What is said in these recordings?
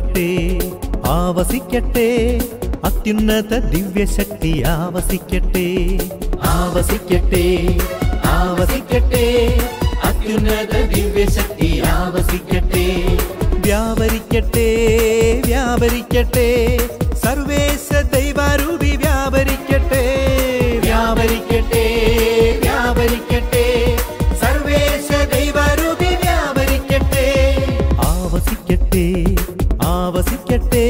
ആവസിക്കട്ടെ ആവസിക്കട്ടെ അത്യുന്നത ദിവ്യശക്തി ആവസിക്കട്ടെ ആവസിക്കട്ടെ ആവസിക്കട്ടെ അത്യുന്നത ദിവ്യശക്തി ആവസിക്കട്ടെ വ്യാപരിക്കട്ടെ വ്യാപരിക്കട്ടെ സർവേശ ദൈവാരൂപി വ്യാപരിക്കട്ടെ വ്യാപരിക്കട്ടെ വ്യാപരിക്കട്ടെ സർവേശ ദൈവാരൂപി വ്യാപരിക്കട്ടെ ആവസിക്കട്ടെ ആവസിക്കട്ടെ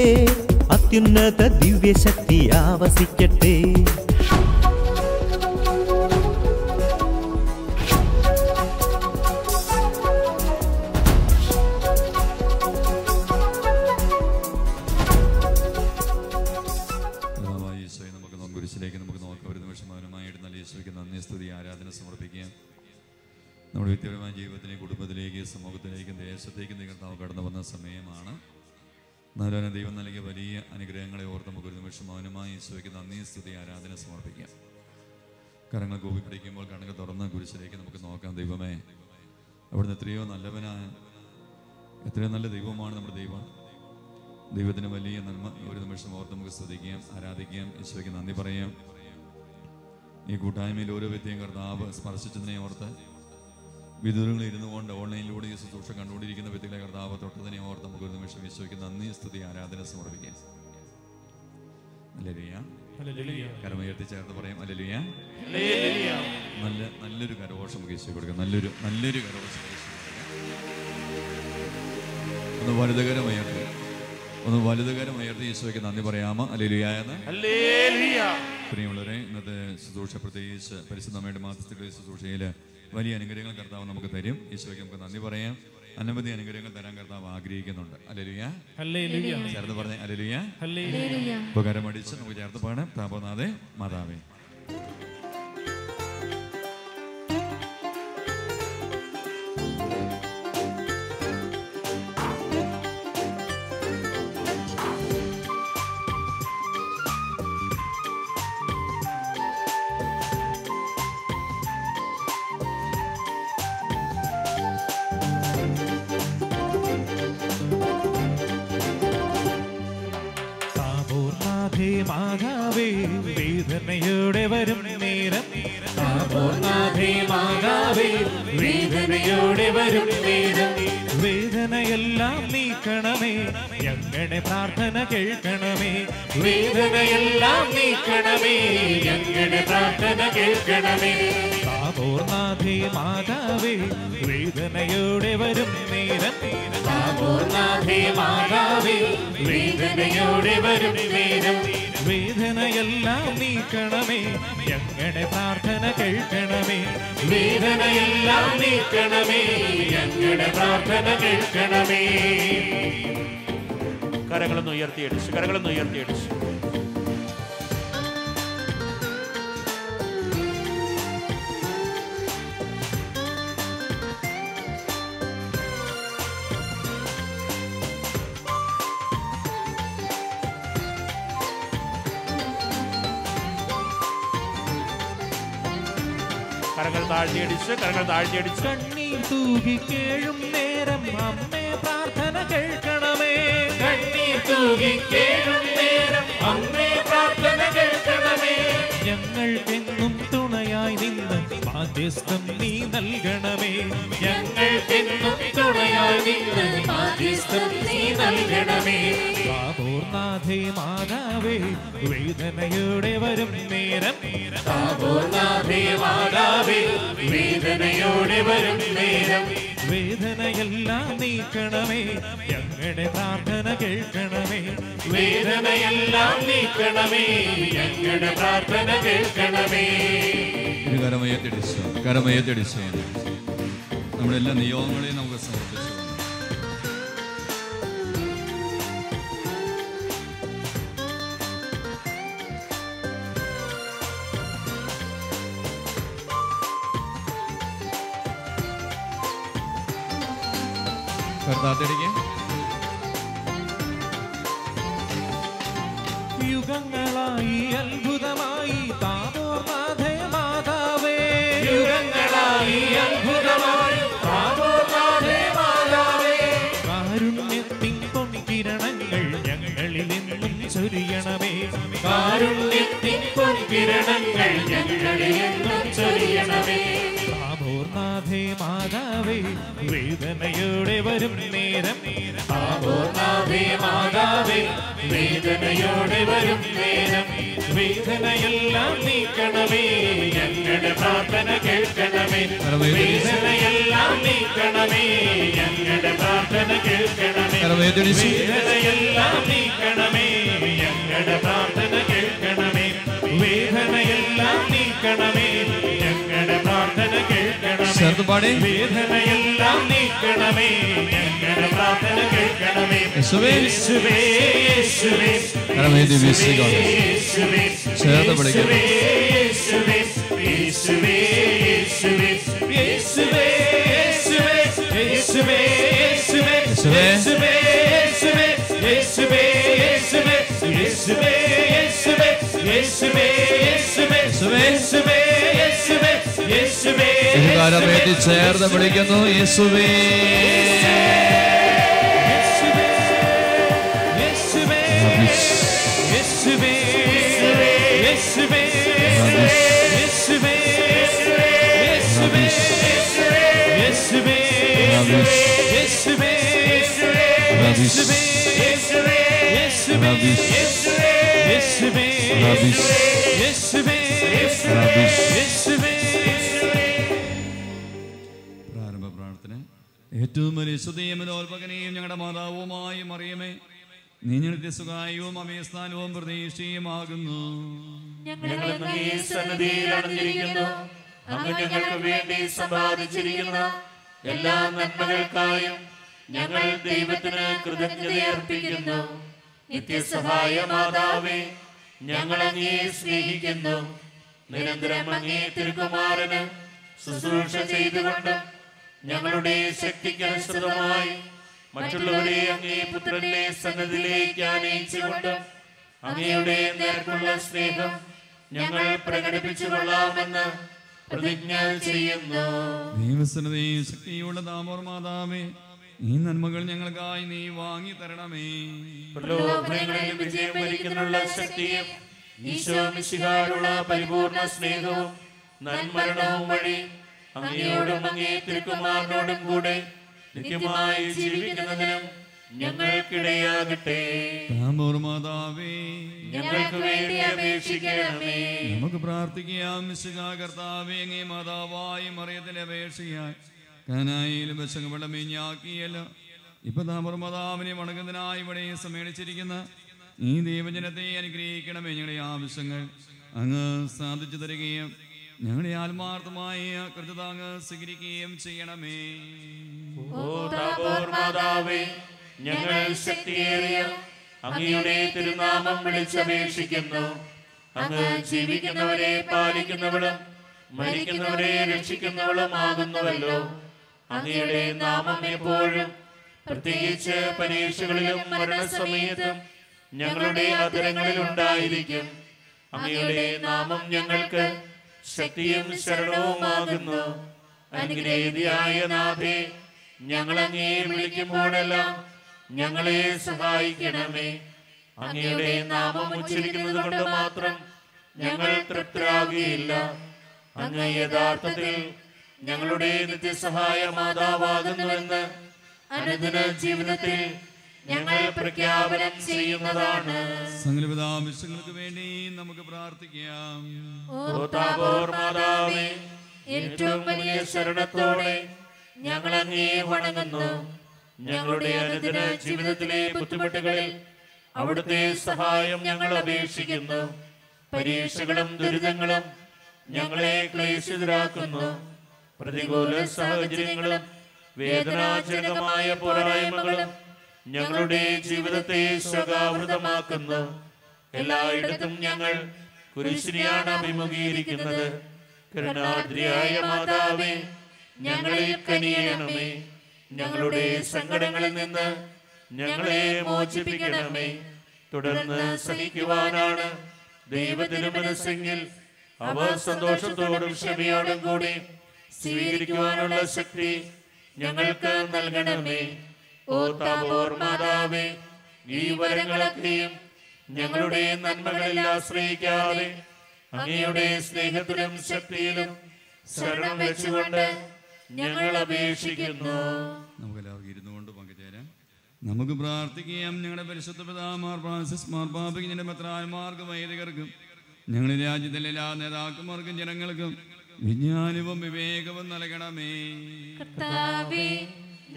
അത്യുന്നത ദിവ്യശക്തി ആവസിക്കട്ടെ നമ്മുടെ വ്യക്തിപരമായ ജീവിതത്തിലേക്ക് കുടുംബത്തിലേക്ക് സമൂഹത്തിലേക്കും ദേശത്തേക്കും കർത്താവ് കടന്നു വന്ന സമയമാണ്. എന്നാലും ദൈവം നൽകിയ വലിയ അനുഗ്രഹങ്ങളെ ഓർത്ത് നമുക്ക് ഒരു നിമിഷം മൗനമായി ഈശോയ്ക്ക് നന്ദി സ്തുതി ആരാധന സമർപ്പിക്കാം. കരങ്ങൾ കൂപ്പി പിടിക്കുമ്പോൾ കണ്ണുകൾ തുറന്ന് കുരിശിലേക്ക് നമുക്ക് നോക്കാം. ദൈവമേ, അവിടുന്ന് എത്രയോ നല്ലവനായ എത്രയോ നല്ല ദൈവമാണ് നമ്മുടെ ദൈവം. ദൈവത്തിന് വലിയ നന്മ ഒരു നിമിഷം ഓർത്ത് നമുക്ക് സ്തുതിക്കാം, ആരാധിക്കാം, ഈശോയ്ക്ക് നന്ദി പറയാം. ഈ കൂട്ടായ്മയിൽ ഓരോ വ്യക്തിയും കർത്താവ് സ്പർശിച്ചതിനെ ഓർത്ത് വിദൂരങ്ങളിൽ ഇരുന്നു കൊണ്ട് ഓൺലൈനിലൂടെ ഈ ശുശ്രൂഷ കണ്ടുകൊണ്ടിരിക്കുന്ന വ്യക്തികളെ കർത്താവ് തൊട്ടതിനെ ഓർത്ത് നമുക്ക് ഒരു നിമിഷം ഈശോയ്ക്ക് നന്ദി സ്തുതി ആരാധന സമർപ്പിക്കാം. ഹല്ലേലൂയ. കരമുയർത്തി ചേർത്ത് പറയാം ഹല്ലേലൂയ. നല്ലൊരു കരഘോഷം നമുക്ക് ഈശോ കൊടുക്കാം. നല്ലൊരു കരഘോഷം ഒന്ന് വലുതുകരമുയർത്തി ഈശോയ്ക്ക് നന്ദി പറയാമോ? ഹല്ലേലൂയ എന്ന്. പ്രിയമുള്ളവരെ, ഇന്നത്തെ ശുശ്രൂഷ പ്രത്യേകിച്ച് പരിശുദ്ധ അമ്മയുടെ മാധ്യസ്ഥയുടെ ശുശ്രൂഷയിൽ വലിയ അനുഗ്രഹങ്ങൾ കർത്താവ് നമുക്ക് തരും. ഈശോയ്ക്ക് നമുക്ക് നന്ദി പറയാം. അനവധി അനുഗ്രഹങ്ങൾ തരാൻ കർത്താവ് ആഗ്രഹിക്കുന്നുണ്ട്. ഹല്ലേലൂയ. ചേർന്ന് പറഞ്ഞേ ഹല്ലേലൂയ. ഉപകാരമടിച്ച് നമുക്ക് ചേർത്ത് പാടാം. താപോനാഥേ മാതാവേ. മാതാവേ വേദനയോടെ വരും നേരം, മാതാവേ വേദനയോടെ വരും നേരം, വേദനയെല്ലാം നീക്കണമേ, ഞങ്ങളുടെ പ്രാർത്ഥന കേൾക്കണമേ, വേദനയെല്ലാം നീക്കണമേ, ഞങ്ങളുടെ പ്രാർത്ഥന കേൾക്കണമേ. താപോർനാഥേ മാതാവേ വേദനയോടെ വരും നേരം, താപോർനാഥേ മാതാവേ വേദനയോടെ വരും നേരം, വേദനയെല്ലാം നീക്കണമേ, ഞങ്ങളുടെ പ്രാർത്ഥന കേൾക്കണമേ, വേദനയെല്ലാം നീക്കണമേ, ഞങ്ങളുടെ പ്രാർത്ഥന കേൾക്കണമേ. കരങ്ങളൊന്ന് ഉയർത്തിയടിച്ച് കരങ്ങൾ താഴ്ത്തിയടിച്ച് കണ്ണീർ തൂകി കേഴും നേരം അമ്മേ പ്രാർത്ഥന കേൾക്കണമേ, കണ്ണീർ തൂകി കേഴും നേരം അമ്മേ പ്രാർത്ഥന കേൾക്കണമേ. ഞങ്ങൾക്കെന്നും തുണയായി നിന്ന് മാധ്യസ്ഥം നീ നൽകണമേ, ഞങ്ങൾക്കെന്നും തുണയായി നിന്ന് മാധ്യസ്ഥം നീ നൽകണമേ. താപോർനാഥേ മാതാവേ വേദനയോടെ വരും നേരം, താപോർനാഥേ മാതാവേ വേദനയോടെ വരും നേരം, വേദനയെല്ലാം നീക്കണമേ, ഞങ്ങളുടെ പ്രാർത്ഥന കേൾക്കണമേ, വേദനയെല്ലാം നീക്കണമേ, ഞങ്ങളുടെ പ്രാർത്ഥന കേൾക്കണമേ. കരമയത്തടിച്ചു നമ്മുടെ എല്ലാ നിയോഗങ്ങളെയും നമുക്ക് സമർപ്പിച്ചു. യുഗങ്ങളായി അത്ഭുതമായി താപോർനാഥേ മാതാവേ, യുഗങ്ങളായി അത്ഭുതമായി താപോർനാഥേ മാതാവേ, കാരുണ്യത്തിൻ പൊൻകിരണങ്ങൾ വരും നേരം താപോർനാഥേ മാതാവേ വേദനയോടെ വരും നേരം വേദനയെല്ലാം നീക്കണമേ ഞങ്ങളുടെ പ്രാർത്ഥന കേൾക്കണമേ വേദനയെല്ലാം നീക്കണമേ ഞങ്ങളുടെ പ്രാർത്ഥന കേൾക്കണമേ വേദനയെല്ലാം നീക്കണമേ ഞങ്ങളുടെ പ്രാർത്ഥന കേൾക്കണമേ വേദനയെല്ലാം നീക്കണമേ ഞങ്ങളുടെ പ്രാർത്ഥന കേൾക്കണമേ വേദനയെല്ലാം നീക്കണമേ ഞങ്ങളുടെ പ്രാർത്ഥന കേൾക്കണമേ യേശുവേ യേശുവേ യേശുവേ യേശുവേ യേശുവേ യേശുവേ യേശുവേ യേശുവേ യേശുവേ യേശുവേ യേശുവേ യേശുവേ യേശുവേ യേശുവേ വേണ്ടി ചേർന്ന് വിളിക്കുന്നു യേശുവേ പ്രാരംഭ പ്രാർത്ഥന. ഏറ്റവും വലിയ സ്തുതിയമനോൽപകനെയും ഞങ്ങളുടെ മാതാവുമായി മറിയമേ, നീ ഞങ്ങളുടെ സുഖായവും അമയസ്ഥാനവും പ്രതീക്ഷയുമാകുന്നു. അങ്ങ് ഞങ്ങൾക്ക് വേണ്ടി സമ്പാദിച്ചിരിക്കുന്ന എല്ലാ നന്മകൾക്കായും ഞങ്ങൾ ദൈവത്തിന് കൃതജ്ഞതയർപ്പിക്കുന്നു. നിത്യസഹായ മാതാവേ, ഞങ്ങൾ അങ്ങേ സ്നേഹിക്കുന്നു. നിരന്തരം അങ്ങേ തിരുകുമാരന് ശുശ്രൂഷ ചെയ്തുകൊണ്ടും ഞങ്ങളുടെ ശക്തിക്കനുസൃതമായി മറ്റുള്ളവരെ അങ്ങേ പുത്രന്റെ സന്നദ്ധിയിലേക്ക് ആനയിച്ചുകൊണ്ടും അങ്ങയുടെ നേർക്കുള്ള സ്നേഹം ഞങ്ങൾ പ്രകടിപ്പിച്ചു കൊള്ളാമെന്ന് പ്രതിജ്ഞ ചെയ്യുന്നു. ദൈവസന്നതയും ശക്തിയുള്ള താമോർ മാതാവേ, ഈ നന്മകൾ ഞങ്ങൾക്കായി നീ വാങ്ങി തരണമേ. പ്രലോഭനങ്ങളിൽ വിജയം വരിക്കാനുള്ള ശക്തിയും ഈശോ മിശിഹായോടുള്ള പരിപൂർണ സ്നേഹവും നന്മരണവും വഴി അങ്ങയോടും അങ്ങേ തിരുക്കുമാരനോടും കൂടെ നിത്യമായി ജീവിക്കുന്നതിനും ഞങ്ങൾക്കിടയാകട്ടെ. താമോർ മാതാവേ, ഞങ്ങൾക്ക് വേണ്ടി അപേക്ഷിക്കണമേ. നമുക്ക് പ്രാർത്ഥിക്കാം. മിശിഹാ കർത്താവേ, അങ്ങേ മാതാവായി മറിയത്തിന്റെ അപേക്ഷയായി കാനായിലും വിശങ്ങുവെള്ളം വീഞ്ഞാക്കിയല്ലോ. ഇപ്പൊ താമോർ മാതാവിനെ വണങ്ങുന്നതിനായി ഇവിടെ സമ്മേളിച്ചിരിക്കുന്ന ഈ ദൈവജനത്തെ അനുഗ്രഹിക്കണമേ. ഞങ്ങളുടെ ആവശ്യങ്ങൾ അങ്ങ് സാധിച്ചു തരികയും ഞങ്ങളുടെ ആത്മാർത്ഥമായ കൃതജ്ഞത അങ്ങ് സ്വീകരിക്കുകയും ചെയ്യണമേ. ഓ താബോർ മാതാവേ, ഞങ്ങൾ ശക്തിയേറിയ അങ്ങയുടെ തിരുനാമം വിളിച്ചപേക്ഷിക്കുന്നു. അങ്ങ് ജീവിക്കുന്നവരെ പാലിക്കുന്നവളും മരിക്കുന്നവരെ രക്ഷിക്കുന്നവളുമാകുന്നുവല്ലോ. അങ്ങയുടെ നാമം എപ്പോഴും, പ്രത്യേകിച്ച് പരീക്ഷകളിലും മരണസമയത്തും ഞങ്ങളുടെ അധരങ്ങളിൽ ഉണ്ടായിരിക്കും. അങ്ങയുടെ നാമം ഞങ്ങൾക്ക് ശക്തിയും ശരണവുമാകുന്നു. അനുഗ്രഹീതയായ നാഥേ, ഞങ്ങൾ അങ്ങേ വിളിക്കുമ്പോഴെല്ലാം ഞങ്ങളെ സഹായിക്കണമേ. അങ്ങയുടെ നാമം ഉച്ചരിക്കുന്നത് കൊണ്ട് മാത്രം ഞങ്ങൾ തൃപ്തരാകുകയില്ല. അങ്ങ് യഥാർത്ഥത്തിൽ ഞങ്ങളുടെ നിത്യസഹായ മാതാവാകുന്നുവെന്ന് അനുദിന ജീവിതത്തിൽ ഞങ്ങൾ പ്രഖ്യാപനം ചെയ്യുന്നതാണ്. സകലവിധാവശ്യങ്ങൾക്ക് വേണ്ടി നമുക്ക് പ്രാർത്ഥിക്കാം. ഓ താബോർ മാതാവേ, ഏറ്റവും വലിയ ശരണത്തോടെ ഞങ്ങൾ അങ്ങേ വണങ്ങുന്നു. ഞങ്ങളുടെ അനുദിന ജീവിതത്തിലെ ബുദ്ധിമുട്ടുകളിൽ അവിടുത്തെ സഹായം ഞങ്ങൾ അപേക്ഷിക്കുന്നു. പരീക്ഷകളും ദുരിതങ്ങളും ഞങ്ങളെ ക്ലേശിതരാക്കുന്നു. പ്രതികൂല സാഹചര്യങ്ങളും വേദനാജനകമായ പോരായ്മകളും ഞങ്ങളുടെ ജീവിതത്തെ ശോകാവൃതമാക്കുന്നു. എല്ലായിടത്തും ഞങ്ങൾ കുരിശിനെയാണ് അഭിമുഖീകരിക്കുന്നത്. കരുണാദ്രിയായ മാതാവേ, ഞങ്ങളിൽ കനിയണമേ. ഞങ്ങളുടെ സങ്കടങ്ങളിൽ നിന്ന് ഞങ്ങളെ മോചിപ്പിക്കണമേ. തുടർന്ന് സഹിക്കുവാനാണ് ദൈവത്തിന് മനസ്സെങ്കിൽ അവ സന്തോഷത്തോടും ക്ഷമയോടും കൂടി സ്വീകരിക്കുവാനുള്ള ശക്തി ഞങ്ങൾക്ക് നൽകണമേ. ഓ താബോർ മാതാവേ, ഈ വരങ്ങളൊക്കെയും ഞങ്ങളുടെ നന്മകളിൽ ആശ്രയിക്കാതെ അങ്ങയുടെ സ്നേഹത്തിലും ശക്തിയിലും ശരണം വെച്ചുകൊണ്ട് ഞങ്ങൾ അപേക്ഷിക്കുന്നു. നമുക്കെല്ലാവർക്കും ഇരുന്നു കൊണ്ട് നമുക്ക് പ്രാർത്ഥിക്കാം. ഞങ്ങളുടെ പരിശുദ്ധ പിതാമാർ ഫ്രാൻസിസ് മാർപ്പാപ്പയ്ക്കും ഞങ്ങളുടെ മെത്രാന്മാർക്കും വൈദികർക്കും ഞങ്ങളുടെ രാജ്യത്തിലെ എല്ലാ നേതാക്കന്മാർക്കും ജനങ്ങൾക്കും വിജ്ഞാനവും വിവേകവും നൽകണമേ. കർത്താവേ,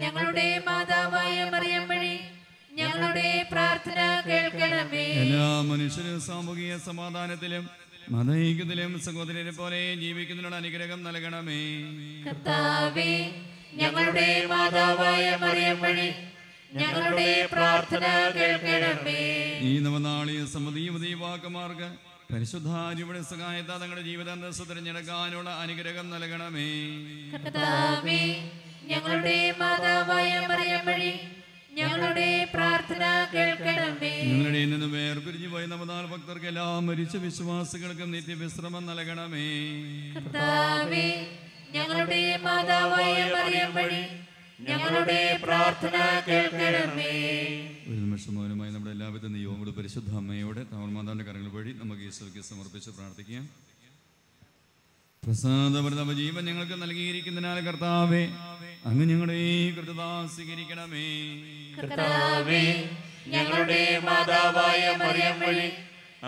ഞങ്ങളുടെ മാതാവായ മറിയം വഴി ഞങ്ങളുടെ പ്രാർത്ഥന കേൾക്കണമേ. എല്ലാ മനുഷ്യരും സാമൂഹിക സമാധാനത്തിലും മതൈക്യത്തിലും സഹോദരരെ പോലെ ജീവിക്കുന്നതിനുള്ള അനുഗ്രഹം നൽകണമേ. കർത്താവേ, ഞങ്ങളുടെ മാതാവായ മറിയം വഴി ഞങ്ങളുടെ പ്രാർത്ഥന കേൾക്കണമേ. ഈ നവനാളിയ സമ്മതിയുവാക്കന്മാർക്ക് പരിശുദ്ധാരിയുടെ സഹായത്താൽ തങ്ങളുടെ ജീവിതാന്തസ്സ തിരഞ്ഞെടുക്കാനുള്ള അനുഗ്രഹം നൽകണമേ. കർത്താവേ, ഞങ്ങളുടെ മാതാവായ മറിയം വഴി ഞങ്ങളുടെ പ്രാർത്ഥന കേൾക്കണമേ. ഞങ്ങളുടെ നിന്ന് വേർപിരിഞ്ഞു പോയി നവനാൾ ഭക്തർക്ക് എല്ലാം മരിച്ച വിശ്വാസികൾക്കും നിത്യവിശ്രമം നൽകണമേ. കർത്താവേ, ഞങ്ങളുടെ മാതാവായ മറിയം വഴി ഞങ്ങളുടെ പ്രാർത്ഥന കേൾക്കണമേ. ഒരു നിമിഷം മൗനമായി നമ്മുടെ എല്ലാവിധ നിയോഗങ്ങളും പരിശുദ്ധ അമ്മയോടെ തവർമാതാവിന്റെ കരങ്ങൾ വഴി നമുക്ക് ഈശോയ്ക്ക് സമർപ്പിച്ച് പ്രാർത്ഥിക്കാം. പ്രസാദപ്രദ ജീവൻ ഞങ്ങൾക്ക് നൽകിയിരിക്കുന്നതിനാൽ കർത്താവേ, അങ്ങ് ഞങ്ങളുടെ ഈ കൃതത സ്വീകരിക്കണമേ. കർത്താവേ, ഞങ്ങളുടെ മാതാവായ മറിയം വഴി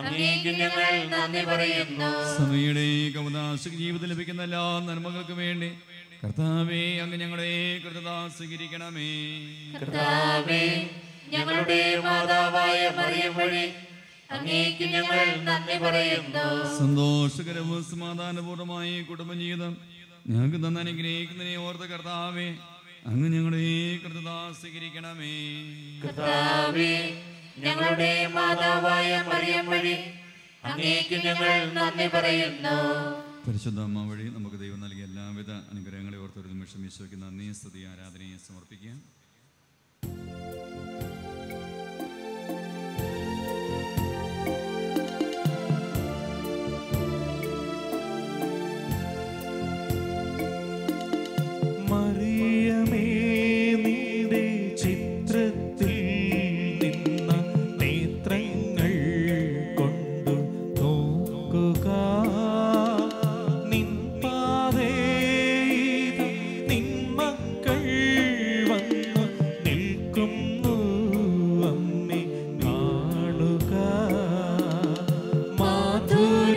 അങ്ങേക്ക് ഞങ്ങൾ നന്ദി പറയുന്നു. സഭയുടെ കവതാശക ജീവിതത്തിൽ ലഭിക്കുന്ന എല്ലാ നന്മകൾക്ക് വേണ്ടി കർത്താവേ, അങ്ങ് ഞങ്ങളുടെ കൃതത സ്വീകരിക്കണമേ. കർത്താവേ, ഞങ്ങളുടെ മാതാവായ മറിയം വഴി അങ്ങേക്ക് ഞങ്ങൾ നന്ദി പറയുന്നു. സന്തോഷകരവും സമാധാനപൂർവ്വമായി കുടുംബജീവിതം ഞങ്ങൾക്ക് തന്നെ അനുഗ്രഹിക്കുന്നതിനെ ഓർത്ത് കർത്താവേ, അങ്ങ് ഞങ്ങളുടെ കൃതത സ്വീകരിക്കണമേ. കർത്താവേ, ഞങ്ങളുടെ മാതാവായ മറിയം വഴി അങ്ങേക്ക് ഞങ്ങൾ നന്ദി പറയുന്നു. പരിശുദ്ധ അമ്മ വഴി നമുക്ക് ദൈവം നൽകിയ എല്ലാവിധ അനുഗ്രഹങ്ങളെ ഓർത്ത് ഒരു നിമിഷം ഈശോയ്ക്ക് നന്ദി സ്തുതി ആരാധനയെ സമർപ്പിക്കാം. മറിയമേ, നിന്റെ ചിത്രത്തിൽ നിന്ന നേത്രങ്ങൾ കൊണ്ടു നോക്കുക. നിൻ പാതയിൽ നിൻ മക്കൾ വന്നു നിൽക്കുന്നു. അമ്മേ, കാണുക.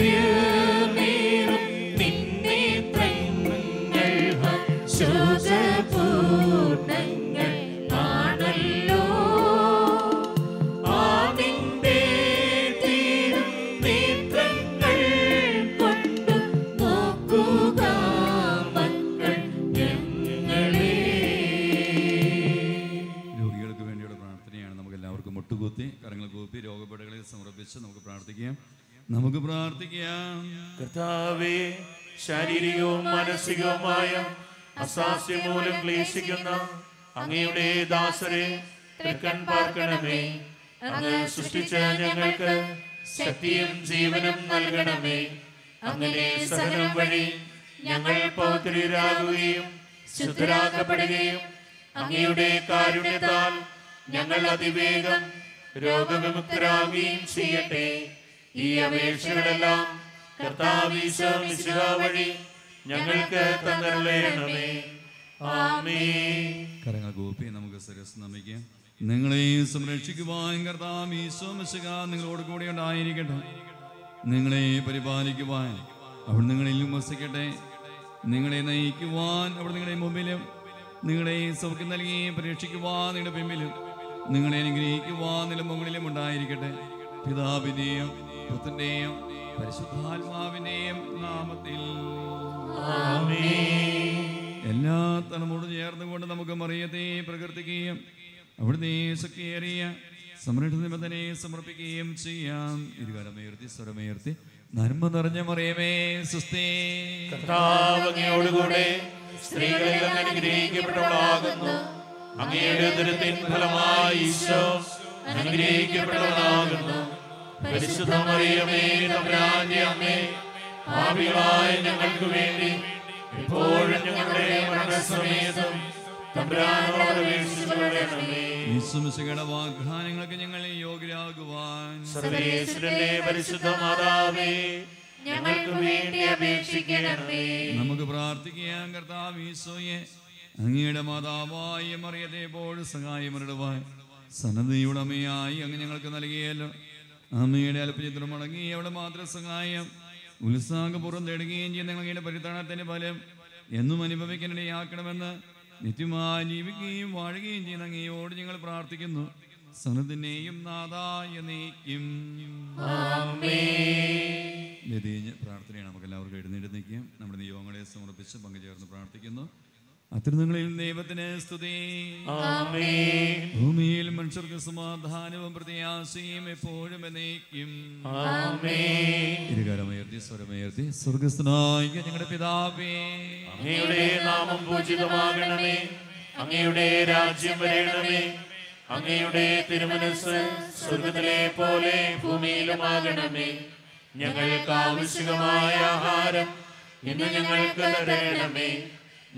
മാധുര്യമേറും നിൻ നേത്രങ്ങൾ ശോകപൂർണ്ണങ്ങൾ ആണല്ലോ. ആ നിന്റെ തീരും നേത്രങ്ങൾ കൊണ്ടു നോക്കുക മക്കൾ ഞങ്ങളെ. രോഗികൾക്ക് വേണ്ടിയുള്ള പ്രാർത്ഥനയാണ്. നമുക്ക് എല്ലാവർക്കും മുട്ടുകുത്തി കരങ്ങൾ കൂപ്പി രോഗപീഠകളിൽ സമർപ്പിച്ച് നമുക്ക് പ്രാർത്ഥിക്കാം. നമുക്ക് പ്രാർത്ഥിക്കാം. കർത്താവേ, ശാരീരികവും മാനസികവുമായ അസ്വാസ്ഥ്യം മൂലം ക്ലേശിക്കുന്ന അങ്ങയുടെ ദാസരെ തൃക്കൺ പാർക്കണമേ. അങ്ങ് സൃഷ്ടിച്ച ഞങ്ങൾക്ക് ശക്തിയും ജീവനും നൽകണമേ. അങ്ങനെ സഹനം വഴി ഞങ്ങൾ പൗത്രീരാകുകയും ശുദ്ധരാക്കപ്പെടുകയും അങ്ങയുടെ കാരുണ്യത്താൽ ഞങ്ങൾ അതിവേഗം രോഗവിമുക്തരാകുകയും ചെയ്യട്ടെ. ഈ അപേക്ഷകളെല്ലാം കർത്താവീശോ മിശിഹ വഴി ഞങ്ങൾക്ക് തന്നരുളേണമേ. ആമേൻ. കരങ്ങൾ കൂപ്പി നമുക്ക് ശിരസ്സ് നമിക്കാം. നിങ്ങളെ സംരക്ഷിക്കുവാൻ കർത്താവ് ഈശോ മിശിഹ നിങ്ങളോട് കൂടെ ഉണ്ടായിരിക്കട്ടെ. നിങ്ങളെ പരിപാലിക്കുവാൻ അവൾ നിങ്ങളിലും വസിക്കട്ടെ. നിങ്ങളെ നയിക്കുവാൻ അവൾ നിങ്ങളുടെ മുമ്പിലും നിങ്ങളെ സൗഖ്യം നൽകി പരീക്ഷിക്കുവാൻ നിങ്ങളുടെ പിമ്പിലും നിങ്ങളെ അനുഗ്രഹിക്കുവാൻ നിങ്ങളുടെ മുകളിലും ഉണ്ടായിരിക്കട്ടെ. പിതാവിന്റെയും പുത്രന്റെയും പരിശുദ്ധാത്മാവിന്റെയും നാമത്തിൽ എല്ലാ തലമുറ ചേർന്നുകൊണ്ട് നമുക്ക് മറിയത്തെ പ്രകീർത്തിക്കുകയും അവിടുത്തെ ശക്തിയേറിയ സംരക്ഷണനെ സമർപ്പിക്കുകയും ചെയ്യാം. ഇരുകരമേർത്തി സ്വരമേർത്തി നന്മ നിറഞ്ഞ മറിയമേ സുസ്ഥേ. കർത്താവ് അങ്ങയോടുകൂടെ സ്ത്രീകളിൽ അങ്ങ് അനുഗ്രഹിക്കപ്പെട്ടവളാകുന്നു. അങ്ങയുടെ ഉദരത്തിൻ ഫലമായി ഈശോ അനുഗ്രഹിക്കപ്പെട്ടവനാകുന്നു. പരിശുദ്ധ മറിയമേ, തമ്പുരാന്റെ അമ്മേ, പാപികളായ ഞങ്ങൾക്ക് വേണ്ടി എപ്പോഴും ഞങ്ങളുടെ മരണസമയത്തും തമ്പുരാനോട് അപേക്ഷിച്ചുകൊള്ളണമേ. യേശുമിശിഹായുടെ വാഗ്ദാനങ്ങൾക്ക് ഞങ്ങൾ യോഗ്യരാകുവാൻ സർവേശ്വരന്റെ പരിശുദ്ധ മാതാവേ, ഞങ്ങൾക്ക് വേണ്ടി അപേക്ഷിക്കണമേ. നമുക്ക് പ്രാർത്ഥിക്കാം. കർത്താവ് ഈശോയെ അങ്ങയുടെ മാതാവായ മറിയത്തെ എപ്പോഴും സഹായമരുളുവാൻ സന്നദ്ധയുടെ അമ്മയായി അങ്ങ് ഞങ്ങൾക്ക് നൽകിയല്ലോ. അമ്മയുടെ അല്പചിത്രം മടങ്ങി അവിടെ മാത്രം സഹായം ഉത്സാഹപൂർവ്വം തേടുകയും ചെയ്യുന്ന ഞങ്ങളുടെ പരിത്രാണത്തിന്റെ ഫലം എന്നും അനുഭവിക്കാനിടയാക്കണമെന്ന് നിത്യമായി ജീവിക്കുകയും വാഴുകയും ചെയ്യുന്ന അങ്ങയോട് ഞങ്ങൾ പ്രാർത്ഥിക്കുന്നു. സനത്തിനെയും നാഥായ നീക്കും. പ്രാർത്ഥനയാണ്. നമുക്ക് എല്ലാവർക്കും എഴുന്നേറ്റ് നിൽക്കാം. നമ്മുടെ നിയോഗങ്ങളെ സമർപ്പിച്ച് പങ്കുചേർന്ന് പ്രാർത്ഥിക്കുന്നു. അത്യുന്നതങ്ങളിൽ ദൈവത്തിന് സ്തുതി. ഭൂമിയിൽ മനുഷ്യർക്ക് സമാധാനവും പ്രത്യാശയും എപ്പോഴും എന്നേക്കും. ഇരുകരമുയർത്തി സ്വരമുയർത്തി. സ്വർഗ്ഗസ്ഥനായ ഞങ്ങളുടെ പിതാവേ, അങ്ങയുടെ നാമം പൂജിതമാകണമേ. അങ്ങയുടെ രാജ്യം വരണമേ. അങ്ങയുടെ തിരുമനസ്സ് സ്വർഗ്ഗത്തിലെ പോലെ ഭൂമിയിലുമാകണമേ. ഞങ്ങൾക്ക് ആവശ്യമായ ആഹാരം ഇന്ന് ഞങ്ങൾക്ക് തരണമേ.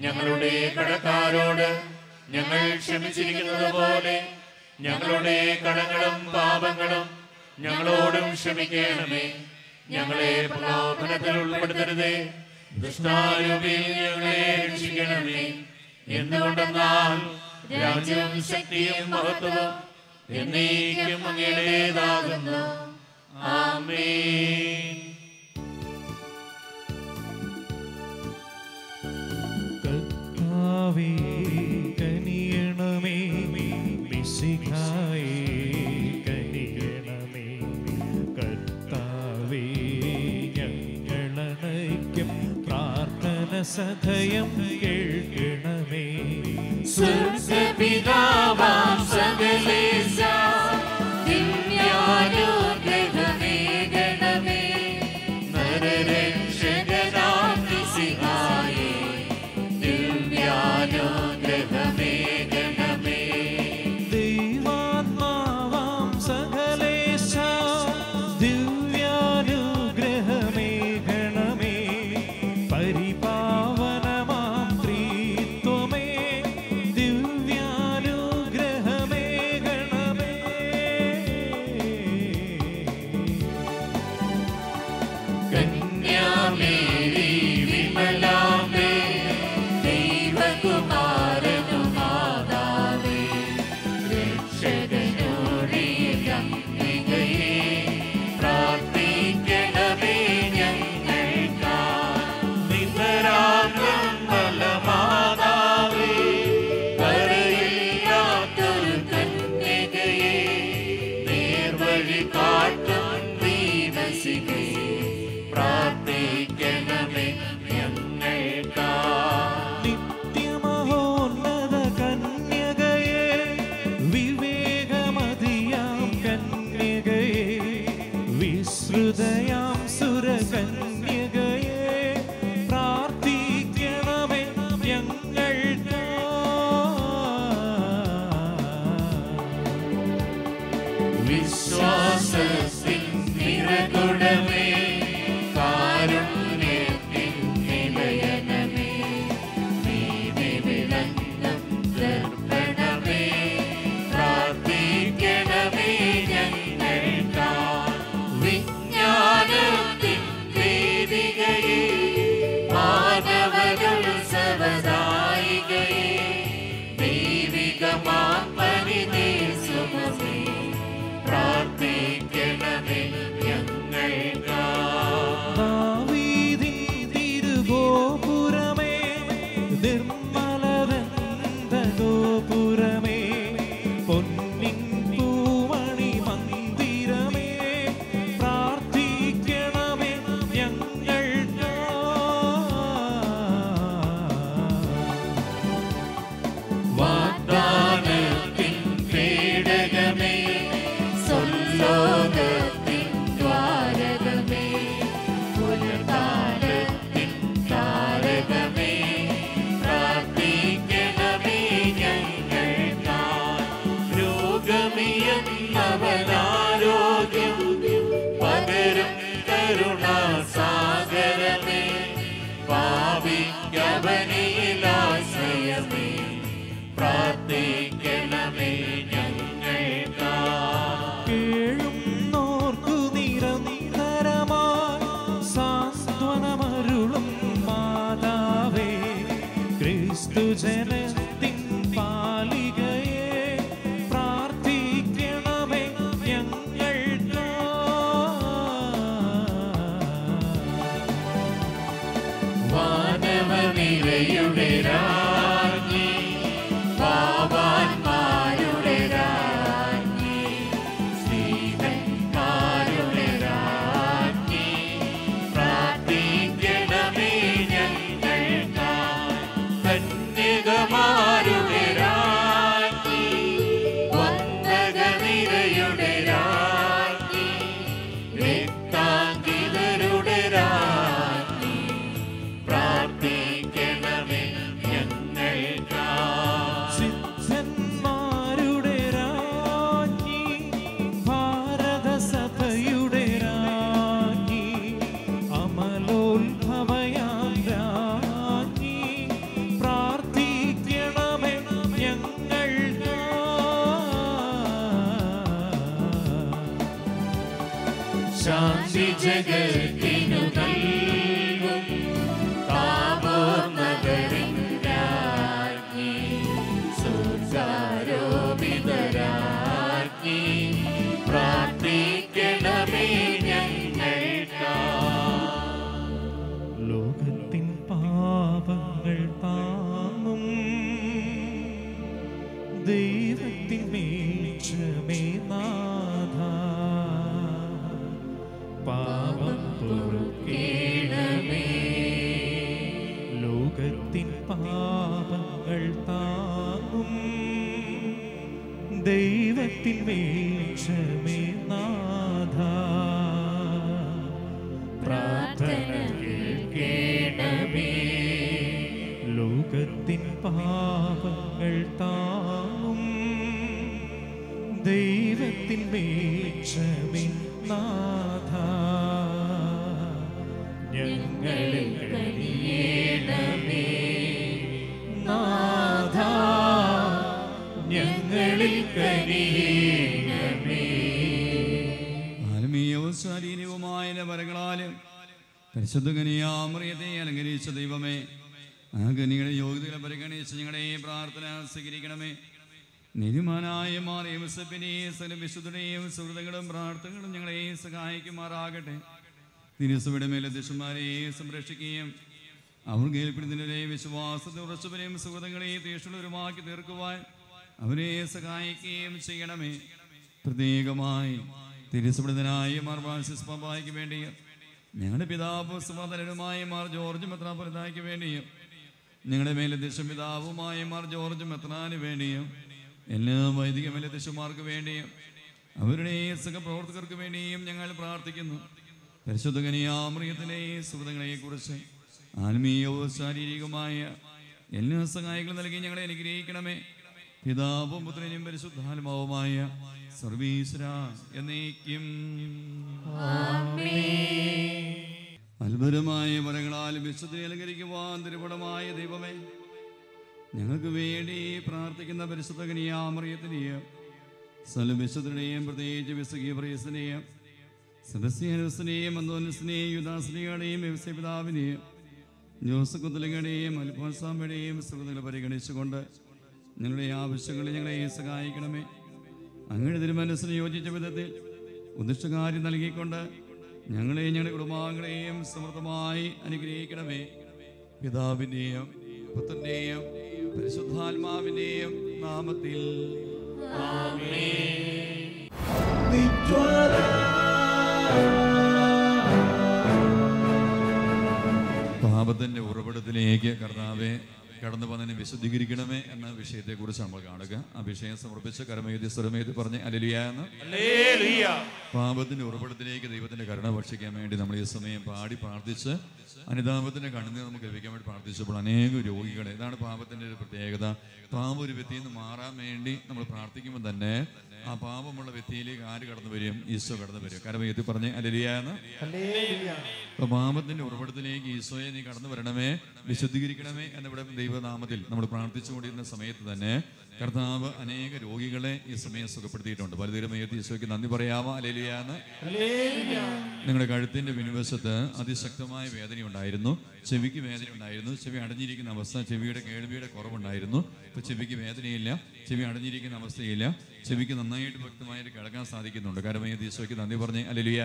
ഞങ്ങളുടെ കടക്കാരോട് ഞങ്ങൾ ക്ഷമിച്ചിരിക്കുന്നത് പോലെ ഞങ്ങളുടെ കടങ്ങളും പാപങ്ങളും ഞങ്ങളോടും ക്ഷമിക്കണമേ. ഞങ്ങളെ പ്രലോഭനത്തിൽ ഉൾപ്പെടുത്തരുതേ, ദുഷ്ടാരൂപിയിൽ ഞങ്ങളെ രക്ഷിക്കണമേ. എന്തുകൊണ്ടെന്നാൽ രാജ്യവും ശക്തിയും മഹത്വവും എന്നേക്കും അങ്ങയുടേതാകുന്നു. ആമേൻ. കർത്താവേ കനിയണമേ, മിശിഹായേ കനിയണമേ. കർത്താവേ ഞങ്ങളണയ്ക്കും പ്രാർത്ഥന സദയം കേൾക്കണമേ. സ്വർഗ്ഗപിതാവാം സകലേശ ദിവ്യാനുഗ്രഹമേകണമേ. നരരക്ഷകനാം മിശിഹായേ ദിവ്യാനുഗ്രഹമേകണമേ. ദൈവാത്മാവാം സകലേശ ദിവ്യാനുഗ്രഹമേകണമേ. പരിപാവനമാം ത്രിത്വമേ ദിവ്യാനുഗ്രഹമേകണമേ. കന്യാമേരി വിമലാംബേ ദൈവകുമാരനു മാതാവേ രക്ഷകനോടിയംബികയേ പ്രാർത്ഥിക്കണമേ ഞങ്ങൾക്കായി. നിതരാം നിർമ്മലമാതാവേ കരയില്ലാത്തൊരു കന്യകയേ നേർവഴി കാട്ടും ദീപശിഖയേ പ്രാർത്ഥിക്കണമേ ഞങ്ങൾക്കായി. നിത്യമഹോന്നത കന്യകയേ വിവേകമതിയാം കന്യകയേ വിശ്രുതയാം സുരകന്യകയേ പ്രാർത്ഥിക്കണമേ ഞങ്ങൾക്കായി. വിശ്വാസത്തിൻ നിറകുടമേ കാരുണ്യത്തിൻ നിലയനമേ നീതി വിളങ്ങും ദർപ്പണമേ പ്രാർത്ഥിക്കണമേ ഞങ്ങൾക്കായി. വിജ്ഞാനത്തിൻ വേദികയേ മാനവരുത്സവദായികയേ ദൈവികമാം പരിദേശമേ പ്രാർത്ഥിക്കണമേ ഞങ്ങൾക്കായി. ദാവീദിൻ തിരുഗോപുരമേ നിർമ്മലദന്ത ഗോപുരമേ പൊന്നിൻ പൂമണി മന്ദിരമേ പ്രാർത്ഥിക്കണമേ ഞങ്ങൾക്കായി. വാഗ്ദാനത്തിൻ പേടകമേ സ്വർലോകത്തിൻ ദ്വാരകമേ പുലർകാലത്തിൻ താരകമേ പ്രാർത്ഥിക്കണമേ ഞങ്ങൾക്കായി. രോഗമിയെന്നവനാരോഗ്യം പകരും കരുണാസാഗരമേ പാപിക്കവനിലാശ്രയമേ പ്രാർത്ഥിക്കണമേ ഞങ്ങൾക്കായി. കേഴുന്നോർക്കു നിരന്തരമായി സാന്ത്വനമരുളും മാതാവേ ക്രിസ്തുജനത്തിൻ പാലികയെ പ്രാർത്ഥിക്കണമേ ദയയുടെ രാജ്ഞി, പാവാന്മാരുടെ രാജ്ഞി, സ്ത്രീകന്മാരുടെ രാജ്ഞി, പ്രാർത്ഥിക്കണമേ ഞങ്ങൾക്കായി. കന്യകമാരുടെ രാജ്ഞി, വന്ദകനിരയുടെ രാജ്ഞി, രക്താങ്കിതരുടെ രാജ്ഞി, പ്രാർത്ഥിക്കണമേ ഞങ്ങൾക്കായി. സിദ്ധന്മാരുടെ രാജ്ഞി, ഭാരതസഭയുടെ രാജ്ഞി, അമലോത്ഭവയാം രാജ്ഞി, പ്രാർത്ഥിക്കണമേ ഞങ്ങൾക്കായി. ശാന്തി ജഗത്തിനു നൽകും താബോർ നഗരിൻ രാജ്ഞി, സ്വർഗാരോപിത രാജ്ഞി, പ്രാർത്ഥിക്കണമേ ഞങ്ങൾക്കായി. ലോകത്തിൻ പാപങ്ങൾ താങ്ങും ദൈവത്തിൻ മേച്ചമേ നാഥ, പാപം പൊറുക്കേണമേ. ലോകത്തിൻ പാപങ്ങൾ താങ്ങും ദൈവത്തിൻ മേച്ചമേ നാഥ, പ്രാർത്ഥന കേൾക്കേണമേ. ലോകത്തിൻ പാപങ്ങൾ താങ്ങും ദൈവത്തിൻ മേച്ചമേ നാഥ, ഞങ്ങളിൽ കനിയേണമേ. നാഥ, ഞങ്ങളിൽ കനിയേണമേ. ആത്മീയവും ശാരീരികവുമായ വരങ്ങളാലും പരിശുദ്ധ കനിയാമറിയത്തെ അലങ്കരിച്ച ദൈവമേ, ആ കനിയുടെ യോഗ്യതകളെ പരിഗണിച്ച് ഞങ്ങളുടെ പ്രാർത്ഥന സ്വീകരിക്കണമേ. നീതിമാനായ മാറിയ യൂസഫിനെയും സകല വിശുദ്ധരുടെയും സുഹൃത്തുക്കളും പ്രാർത്ഥനകളും ഞങ്ങളെ സഹായിക്കുമാറാകട്ടെ. തിരുസഭയുടെ മേലെ ദുഷ്ടന്മാരെ സംരക്ഷിക്കുകയും അവർ കേൾപ്പെടുന്നതിനെ വിശ്വാസത്തെ ഉറച്ചവരെയും സുഹൃത്തുക്കളെയും തീക്ഷണപരമാക്കി തീർക്കുവാൻ അവരെ സഹായിക്കുകയും ചെയ്യണമേ. പ്രത്യേകമായി തിരുസഭനായ മാർ ഫ്രാൻസിസ് പാപ്പായ്ക്ക് വേണ്ടിയും ഞങ്ങളുടെ പിതാവ് സമാധാനനുമായ മാർ ജോർജ് മെത്രാപ്പൊലീത്തായ്ക്ക് വേണ്ടിയും ഞങ്ങളുടെ മേലധ്യക്ഷൻ പിതാവുമായ മാർ ജോർജ് മെത്രാന് വേണ്ടിയും എല്ലാ വൈദിക മേലധ്യക്ഷന്മാർക്ക് വേണ്ടിയും അവരുടെ സഹപ്രവർത്തകർക്ക് വേണ്ടിയും ഞങ്ങൾ പ്രാർത്ഥിക്കുന്നു. പരിശുദ്ധ കനിയാമറിയത്തിലെ സുഹൃത്തുക്കളെ കുറിച്ച് ആത്മീയവും ശാരീരികമായ എല്ലാ സഹായങ്ങളും നൽകി ഞങ്ങളെ അനുഗ്രഹിക്കണമേ. പിതാവും പുത്രനും പരിശുദ്ധാത്മാവുമായ സർവീശ്വര എന്നേക്കും. അത്ഭുതമായ വരങ്ങളാൽ വിശുദ്ധി അലങ്കരിക്കുവാൻ തിരുപടമായ ദൈവമേ, ഞങ്ങൾക്ക് വേണ്ടി പ്രാർത്ഥിക്കുന്ന പരിശുദ്ധ കനിയാമറിയത്തിനെയും സകല വിശുദ്ധരുടെയും പ്രത്യേകിച്ച് വിശുദ്ധീപ്രയസിനെയും സദസ്യനെയും അന്തോനസിനെയും യുദാസിനെയും വ്യവസായപിതാവിനെയും ജോസക്കുത്തലങ്ങളുടെയും അൽഫോൻസാമ്മയുടെയും സുഹൃത്തുക്കളെ പരിഗണിച്ചുകൊണ്ട് ഞങ്ങളുടെ ആവശ്യങ്ങളെ ഞങ്ങളെ സഹായിക്കണമേ. അങ്ങയുടെ തിരുമനസ്സിന് യോജിച്ച വിധത്തിൽ ഉദ്ദിഷ്ടകാര്യം നൽകിക്കൊണ്ട് ഞങ്ങളെ ഞങ്ങളുടെ കുടുംബാംഗങ്ങളെയും സമൃദ്ധമായി അനുഗ്രഹിക്കണമേ. പിതാവിൻ്റെയും പുത്രൻ്റെയും പരിശുദ്ധാത്മാവിൻ്റെയും നാമത്തിൽ പാപത്തിന്റെ ഉറവിടത്തിലേക്ക് കർത്താവെ കടന്നു വന്നതിനെ വിശുദ്ധീകരിക്കണമേ എന്ന വിഷയത്തെക്കുറിച്ച് നമ്മൾ കാണുക. ആ വിഷയം സമർപ്പിച്ച് കരമേതി സ്വരമേതി പറഞ്ഞ് ഹല്ലേലൂയ എന്ന്. പാപത്തിന്റെ ഉറവിടത്തിലേക്ക് ദൈവത്തിന്റെ കരുണ ഭക്ഷിക്കാൻ വേണ്ടി നമ്മൾ ഈ സമയം പാടി പ്രാർത്ഥിച്ച് അനുതാപത്തിന്റെ കണ്ണുനീർ നമുക്ക് ലഭിക്കാൻ വേണ്ടി പ്രാർത്ഥിച്ചപ്പോൾ അനേകം രോഗികളെ, ഇതാണ് പാപത്തിന്റെ ഒരു പ്രത്യേകത. പാപം ഒരു വ്യക്തിയിൽ നിന്ന് മാറാൻ വേണ്ടി നമ്മൾ പ്രാർത്ഥിക്കുമ്പോൾ തന്നെ ആ പാപമുള്ള വ്യക്തിയിലേക്ക് ആര് കടന്നു വരും? ഈശോ കടന്നു വരും. കരമേത്തി പറഞ്ഞ് ഹല്ലേലൂയ എന്ന്. അപ്പൊ പാപത്തിന്റെ ഉറവിടത്തിലേക്ക് ഈശോയെ നീ കടന്നു വരണമേ, വിശുദ്ധീകരിക്കണമേ എന്നിവിടെ ദൈവനാമത്തിൽ നമ്മൾ പ്രാർത്ഥിച്ചുകൊണ്ടിരുന്ന സമയത്ത് തന്നെ കർത്താവ് അനേക രോഗികളെ ഈ സമയം സുഖപ്പെടുത്തിയിട്ടുണ്ട്. പലതരമേത്തി ഈശോയ്ക്ക് നന്ദി പറയാമോ? ഹല്ലേലൂയ എന്ന്. നിങ്ങളുടെ കഴുത്തിന്റെ പിൻവശത്ത് അതിശക്തമായ വേദന ഉണ്ടായിരുന്നു, ചെവിക്ക് വേദന ഉണ്ടായിരുന്നു, ചെവി അടഞ്ഞിരിക്കുന്ന അവസ്ഥ, ചെവിയുടെ കേൾവിയുടെ കുറവുണ്ടായിരുന്നു. ഇപ്പൊ ചെവിക്ക് വേദനയില്ല, ചെവി അടഞ്ഞിരിക്കുന്ന അവസ്ഥയില്ല. ചെവിക്ക് നന്നായിട്ട് വ്യക്തമായിട്ട് കേൾക്കാൻ സാധിക്കുന്നുണ്ട്. കരമേത് ഈശോയ്ക്ക് നന്ദി പറഞ്ഞ് ഹല്ലേലൂയ.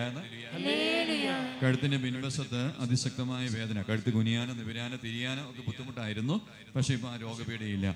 കഴുത്തിന്റെ പിൻവശത്ത് അതിശക്തമായ വേദന, കഴുത്ത് കുനിയാനോ നിവരാനോ തിരിയാനോ ഒക്കെ ബുദ്ധിമുട്ടായിരുന്നു. പക്ഷെ ഇപ്പൊ ആ രോഗപീഠയില്ല.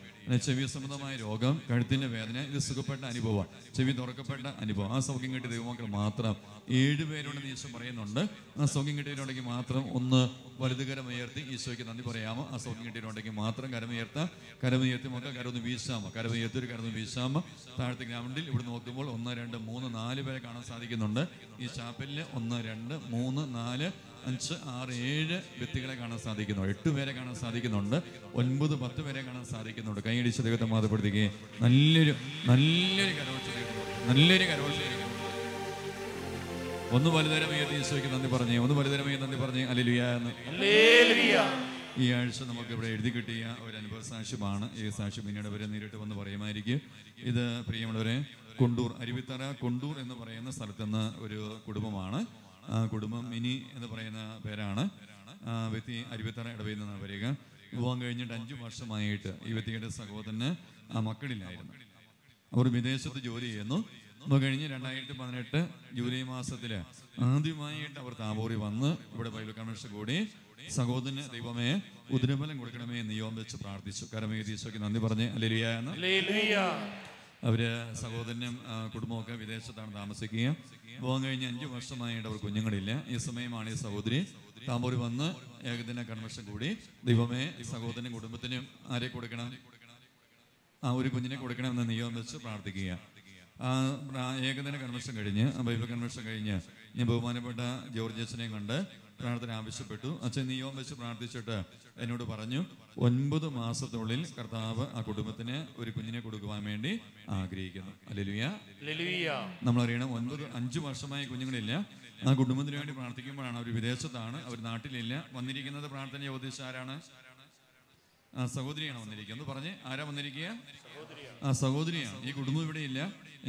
ചെവി സംബന്ധമായ രോഗം, കഴുത്തിന്റെ വേദന, ഇത് സുഖപ്പെട്ട അനുഭവം, ചെവി തുറക്കപ്പെട്ട അനുഭവം. ആ സൗഖ്യം കിട്ടിയ ദൈവമക്കൾ മാത്രം 7 പേരുണ്ടെന്ന് ഈശോ പറയുന്നുണ്ട്. ആ സൗഖ്യം കിട്ടിയവരുണ്ടെങ്കിൽ മാത്രം ഒന്ന് വലുതുകരമുയർത്തി ഈശോയ്ക്ക് നന്ദി പറയാമോ? ആ സൗഖ്യം കിട്ടിയവരുണ്ടെങ്കിൽ മാത്രം കരമുയർത്താം. കരമുയർത്തി നമുക്ക് കരമൊന്ന് വീശാമോ? കരമുയർത്തി ഒരു കരമൊന്ന് വീശാമോ? താഴത്തെ ഗ്രൗണ്ടിൽ ഇവിടെ നോക്കുമ്പോൾ 1, 2, 3, 4 പേരെ കാണാൻ സാധിക്കുന്നുണ്ട്. ഈ ചാപ്പലിൽ 1, 2, 3, 4, 5, 6, 7 വ്യക്തികളെ കാണാൻ സാധിക്കുന്നു. 8 പേരെ കാണാൻ സാധിക്കുന്നുണ്ട്. 9, 10 പേരെ കാണാൻ സാധിക്കുന്നുണ്ട്. കൈയടിച്ച് ദൈവത്തെ മാതപ്പെടുത്തുകയും നല്ലൊരു കരോത്സവം ഒന്ന് വലുതരമേത് ഈശോയ്ക്ക് നന്ദി പറഞ്ഞേ, ഒന്ന് വലുതരമേത് നന്ദി പറഞ്ഞേ ഹല്ലേലൂയ എന്ന്. ഈ ആഴ്ച നമുക്ക് ഇവിടെ എഴുതി കിട്ടിയ ഒരു അനുഭവ സാക്ഷ്യമാണ്. ഈ സാക്ഷ്യം പിന്നീട് വരെ നേരിട്ട് വന്ന് പറയുമായിരിക്കും. ഇത് പ്രിയമുള്ളവരെ, കൊണ്ടൂർ, അരുവിത്തറ കൊണ്ടൂർ എന്ന് പറയുന്ന സ്ഥലത്ത് നിന്ന് ഒരു കുടുംബമാണ്. ആ കുടുംബം മിനി എന്ന് പറയുന്ന പേരാണ്. വ്യക്തി അരുവിത്തറ ഇടവയിൽ നിന്നാണ് വരിക. വിവാഹം കഴിഞ്ഞിട്ട് 5 വർഷമായിട്ട് ഈ വ്യക്തിയുടെ സഹോദരന് മക്കളില്ലായിരുന്നു. അവർ വിദേശത്ത് ജോലി ചെയ്യുന്നു. അപ്പോൾ കഴിഞ്ഞ് 2018 ജൂലൈ മാസത്തിൽ ആദ്യമായിട്ട് അവർ താബോറിൽ വന്ന് ഇവിടെ ബൈബിൾ കൺവെൻഷൻ കൂടി സഹോദരന് ദൈവമേ ഉദരബലം കൊടുക്കണമേ എന്ന് നിയോഗം വെച്ച് പ്രാർത്ഥിച്ചു. കരമേത് ഈശോയ്ക്ക് നന്ദി പറഞ്ഞ് ഹല്ലേലൂയ എന്ന്. അവര് സഹോദരനും കുടുംബമൊക്കെ വിദേശത്താണ് താമസിക്കുക. വിവാഹം കഴിഞ്ഞ് 5 വർഷമായിട്ട് അവർ കുഞ്ഞുങ്ങളില്ല. ഈ സമയമാണ് ഈ സഹോദരി താബോറിൽ വന്ന് ഏകദിന കൺവെൻഷൻ കൂടി ദൈവമേ സഹോദരനും കുടുംബത്തിനും ആരെ കൊടുക്കണം? ഒരു കുഞ്ഞിനെ കൊടുക്കണമെന്ന് നിയോഗം വെച്ച് പ്രാർത്ഥിക്കുക. ഏകദിന കൺവെൻഷൻ കഴിഞ്ഞ്, ബൈബിൾ കൺവെൻഷൻ കഴിഞ്ഞ് ഞാൻ ബഹുമാനപ്പെട്ട ജോർജ് അച്ഛനെയും കണ്ട് പ്രാർത്ഥന ആവശ്യപ്പെട്ടു. അച്ഛൻ നിയോഗം വെച്ച് പ്രാർത്ഥിച്ചിട്ട് എന്നോട് പറഞ്ഞു, 9 മാസത്തിനുള്ളിൽ കർത്താവ് ആ കുടുംബത്തിന് ഒരു കുഞ്ഞിനെ കൊടുക്കുവാൻ വേണ്ടി ആഗ്രഹിക്കുന്നു. ഹല്ലേലൂയ. നമ്മളറിയണം 5 വർഷമായി കുഞ്ഞുങ്ങളില്ല. ആ കുടുംബത്തിന് വേണ്ടി പ്രാർത്ഥിക്കുമ്പോഴാണ്, അവർ വിദേശത്താണ്, അവർ നാട്ടിലില്ല. വന്നിരിക്കുന്നത് പ്രാർത്ഥന ചോദിച്ച ആരാണ്? ആ സഹോദരിയാണ് വന്നിരിക്കുന്നത്. പറഞ്ഞ് ആരാ വന്നിരിക്കുക? ആ സഹോദരിയാണ്. ഈ കുടുംബം ഇവിടെ ഇല്ല.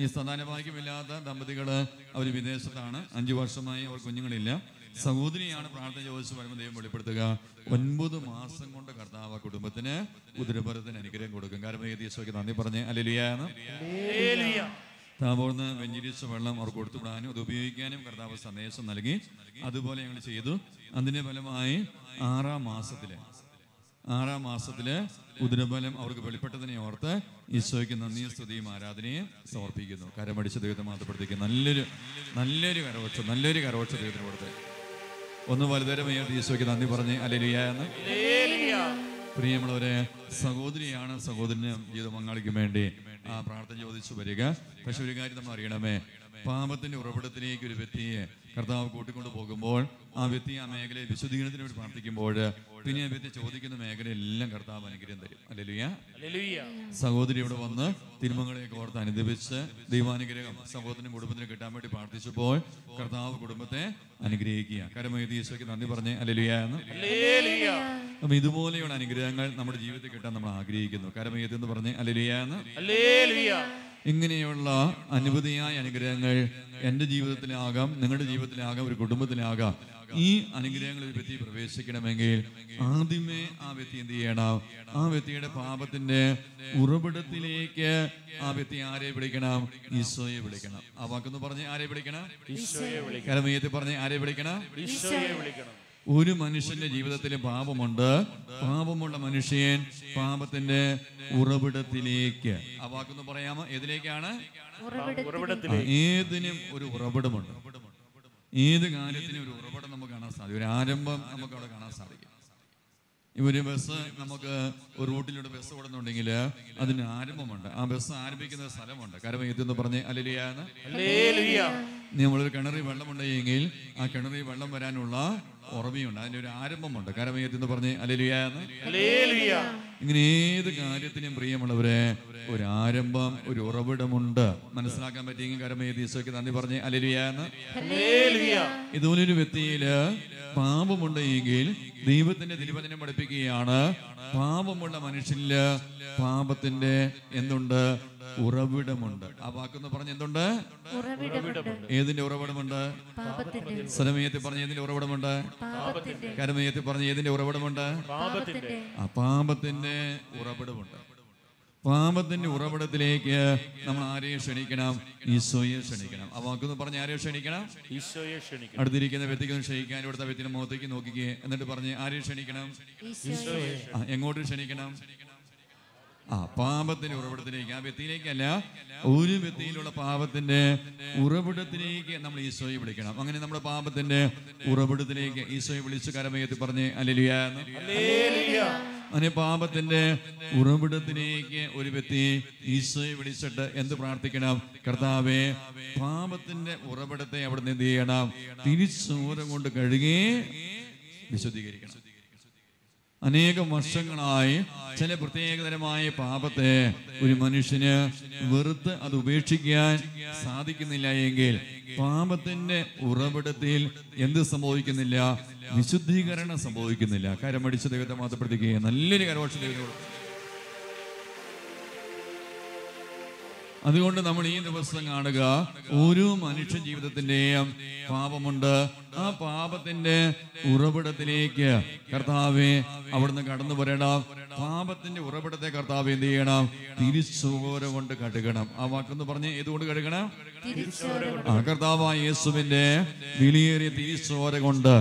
ഈ സന്താനഭാഗ്യമില്ലാത്ത ദമ്പതികള് അവർ വിദേശത്താണ്. 5 വർഷമായി അവർ കുഞ്ഞുങ്ങളില്ല. സഹോദരിയാണ് പ്രാർത്ഥന ചോദിച്ച് വരുമ്പോൾ ദൈവം വെളിപ്പെടുത്തുക. 9 മാസം കൊണ്ട് കർത്താവ് ആ കുടുംബത്തിന് ഉദരഫലത്തിന് അനുഗ്രഹം കൊടുക്കും. കരമേത് ഈശോയ്ക്ക് നന്ദി പറഞ്ഞ് ഹല്ലേലൂയ എന്ന്. താബോർന്ന് വെഞ്ചരിച്ച വെള്ളം അവർ കൊടുത്തുവിടാനും അത് ഉപയോഗിക്കാനും കർത്താവ് സന്ദേശം നൽകി. അതുപോലെ ഞങ്ങൾ ചെയ്തു. അതിന്റെ ഫലമായി 6-ാം മാസത്തില് ഉദരബലം അവർക്ക് വെളിപ്പെട്ടതിനെ ഓർത്ത് ഈശോയ്ക്ക് നന്ദിയും സ്തുതിയും ആരാധനയും സമർപ്പിക്കുന്നു. കരമടിച്ച് ദൈവത്തെ മാതപ്പെടുത്തിക്കും. നല്ലൊരു കരവോച്ച ദൈവത്തിന് കൊടുത്ത് ഒന്ന് വലുതരമേത് ഈശോയ്ക്ക് നന്ദി പറഞ്ഞ് ഹല്ലേലൂയ എന്ന്. പ്രിയമുള്ളവരെ, സഹോദരിയാണ് സഹോദരന് ജീവിത പങ്കാളിക്ക് വേണ്ടി ആ പ്രാർത്ഥന ചോദിച്ചു വരിക. പക്ഷെ ഒരു കാര്യം നമ്മൾ അറിയണമേ, പാപത്തിന്റെ ഉറവിടത്തിലേക്ക് ഒരു വ്യക്തിയെ കർത്താവ് കൂട്ടിക്കൊണ്ട് പോകുമ്പോൾ ആ വ്യക്തി ആ മേഖലയിൽ വിശുദ്ധീകരണത്തിന് വേണ്ടി പ്രാർത്ഥിക്കുമ്പോൾ പിന്നെ ആ വ്യക്തി ചോദിക്കുന്ന മേഖലയെല്ലാം കർത്താവ് അനുഗ്രഹം തരും. ഹല്ലേലൂയ. സഹോദരി ഇവിടെ വന്ന് തിരുമകളെയൊക്കെ ഓർത്ത് അനുദപിച്ച് ദൈവാനുഗ്രഹം സഹോദരനും കുടുംബത്തിനും കിട്ടാൻ വേണ്ടി പ്രാർത്ഥിച്ചപ്പോൾ കർത്താവ് കുടുംബത്തെ അനുഗ്രഹിക്കുക. കരമേത് ഈശോയ്ക്ക് നന്ദി പറഞ്ഞ് ഹല്ലേലൂയ എന്ന്. അപ്പൊ ഇതുപോലെയുള്ള അനുഗ്രഹങ്ങൾ നമ്മുടെ ജീവിതത്തിൽ കിട്ടാൻ നമ്മൾ ആഗ്രഹിക്കുന്നു. കരമേത് എന്ന് പറഞ്ഞ് ഹല്ലേലൂയ എന്ന്. ഇങ്ങനെയുള്ള അനവധിയായ അനുഗ്രഹങ്ങൾ എൻ്റെ ജീവിതത്തിലാകാം, നിങ്ങളുടെ ജീവിതത്തിലാകാം, ഒരു കുടുംബത്തിലാകാം. ഈ അനുഗ്രഹങ്ങളിൽ വ്യക്തി പ്രവേശിക്കണമെങ്കിൽ ആദ്യമേ ആ വ്യക്തി എന്ത് ചെയ്യണം? ആ വ്യക്തിയുടെ പാപത്തിന്റെ ഉറവിടത്തിലേക്ക് ആ വ്യക്തി ആരെ വിളിക്കണം? ഈശോയെ വിളിക്കണം. ആ വാക്കെന്ന് പറഞ്ഞ് ആരെ വിളിക്കണം? കരമേയത്തിൽ പറഞ്ഞ് ആരെ വിളിക്കണം? ഒരു മനുഷ്യന്റെ ജീവിതത്തിൽ പാപമുണ്ട്. പാപമുള്ള മനുഷ്യൻ പാപത്തിന്റെ ഉറവിടത്തിലേക്ക്, ആ വാക്കൊന്ന് പറയാമോ? ഏതിലേക്കാണ്? ഏതിനും ഒരു ഉറവിടമുണ്ട്. ഏത് കാര്യത്തിനും ഒരു ഉറവിടം നമുക്ക് കാണാൻ സാധിക്കും. ഒരു ആരംഭം നമുക്ക് അവിടെ കാണാൻ സാധിക്കും. ഒരു ബസ്, നമുക്ക് ഒരു റൂട്ടിലൂടെ ബസ് ഓടുന്നുണ്ടെങ്കിൽ അതിന് ആരംഭമുണ്ട്. ആ ബസ് ആരംഭിക്കുന്ന സ്ഥലമുണ്ട്. കരമേത് എന്ന് പറഞ്ഞ് ഹല്ലേലൂയ എന്ന്. നമ്മളൊരു കിണറിൽ വെള്ളമുണ്ടെങ്കിൽ ആ കിണറിൽ വെള്ളം വരാനുള്ള ഉറവിയുണ്ട്, അതിൻ്റെ ഒരു ആരംഭമുണ്ട്. കരമേത് എന്ന് പറഞ്ഞ് ഹല്ലേലൂയ എന്ന്. ഇങ്ങനെ ഏത് കാര്യത്തിനും പ്രിയമുള്ളവരെ ഒരു ആരംഭം, ഒരു ഉറവിടമുണ്ട്. മനസ്സിലാക്കാൻ പറ്റിയെങ്കിൽ കരമേത് ഈശോയ്ക്ക് നന്ദി പറഞ്ഞ് ഹല്ലേലൂയ എന്ന്. ഇതുപോലൊരു വ്യക്തിയില് പാപമുണ്ടെങ്കിൽ ദൈവത്തിന്റെ തിരുവചനം പഠിപ്പിക്കുകയാണ്, പാപമുള്ള മനുഷ്യനില് പാപത്തിന്റെ എന്തുണ്ട്? ഉറവിടമുണ്ട്. ആ വാക്കെന്ന് പറഞ്ഞ എന്തുണ്ട്? ഏതിന്റെ ഉറവിടമുണ്ട്? സലമയത്തിൽ പറഞ്ഞ ഏതിന്റെ ഉറവിടമുണ്ട്? കരമയത്തിൽ പറഞ്ഞ ഏതിന്റെ ഉറവിടമുണ്ട്? ആ പാപത്തിന്റെ ഉറവിടമുണ്ട്. പാപത്തിന്റെ ഉറവിടത്തിലേക്ക് നമ്മൾ ആരെയും ക്ഷണിക്കണം? ഈശോയെ ക്ഷണിക്കണം. ആ വാക്കൊന്ന് പറഞ്ഞ് ആരെയും ക്ഷണിക്കണം? ഈശോയെ ക്ഷണിക്കണം. അടുത്തിരിക്കുന്ന വ്യക്തിക്കൊന്ന് ക്ഷണിക്കാൻ. ഇവിടുത്തെ വ്യക്തിയുടെ മുഖത്തേക്ക് നോക്കിക്കേ. എന്നിട്ട് പറഞ്ഞ് ആരെയും ക്ഷണിക്കണം? എങ്ങോട്ട് ക്ഷണിക്കണം? പാപത്തിന്റെ ഉറവിടത്തിലേക്ക്. ആ വ്യക്തിയിലേക്കല്ല, ഒരു വ്യക്തിയിലുള്ള പാപത്തിന്റെ ഉറവിടത്തിലേക്ക് നമ്മൾ ഈശോയെ വിളിക്കണം. അങ്ങനെ നമ്മുടെ പാപത്തിന്റെ ഉറവിടത്തിലേക്ക് ഈശോയെ വിളിച്ച് കരമയത്തി പറഞ്ഞ് ഹല്ലേലൂയ. അങ്ങനെ പാപത്തിന്റെ ഉറവിടത്തിലേക്ക് ഒരു വ്യക്തി ഈശോയെ വിളിച്ചിട്ട് എന്ത് പ്രാർത്ഥിക്കണം? കർത്താവേ, പാപത്തിന്റെ ഉറവിടത്തെ അവിടുന്ന് എന്ത് ചെയ്യണം? തിരിച്ചോരം കൊണ്ട് കഴുകി വിശുദ്ധീകരിക്കണം. അനേകം വർഷങ്ങളായി ചില പ്രത്യേകതരമായ പാപത്തെ ഒരു മനുഷ്യന് വെറുത്ത് അത് ഉപേക്ഷിക്കാൻ സാധിക്കുന്നില്ല എങ്കിൽ പാപത്തിന്റെ ഉറവിടത്തിൽ എന്ത് സംഭവിക്കുന്നില്ല? വിശുദ്ധീകരണം സംഭവിക്കുന്നില്ല. കരമടിച്ച ദൈവത്തെ മാത്രപ്പെടുത്തുകയും നല്ലൊരു കരഘോഷ ദൈവത്തോട്. അതുകൊണ്ട് നമ്മൾ ഈ ദിവസം കാണുക, ഓരോ മനുഷ്യ ജീവിതത്തിന്റെയും പാപമുണ്ട്. ആ പാപത്തിന്റെ ഉറവിടത്തിലേക്ക് കർത്താവെ അവിടുന്ന് കടന്നു വരണം. പാപത്തിന്റെ ഉറവിടത്തെ കർത്താവ് എന്ത് ചെയ്യണം? തിരിച്ചോര കൊണ്ട് കഴുകണം. ആ വാക്കൊന്ന് പറഞ്ഞ് ഏതുകൊണ്ട് കഴുകണം? കർത്താവായ യേശുവിന്റെ വിലയേറിയ തിരിച്ചോര കൊണ്ട്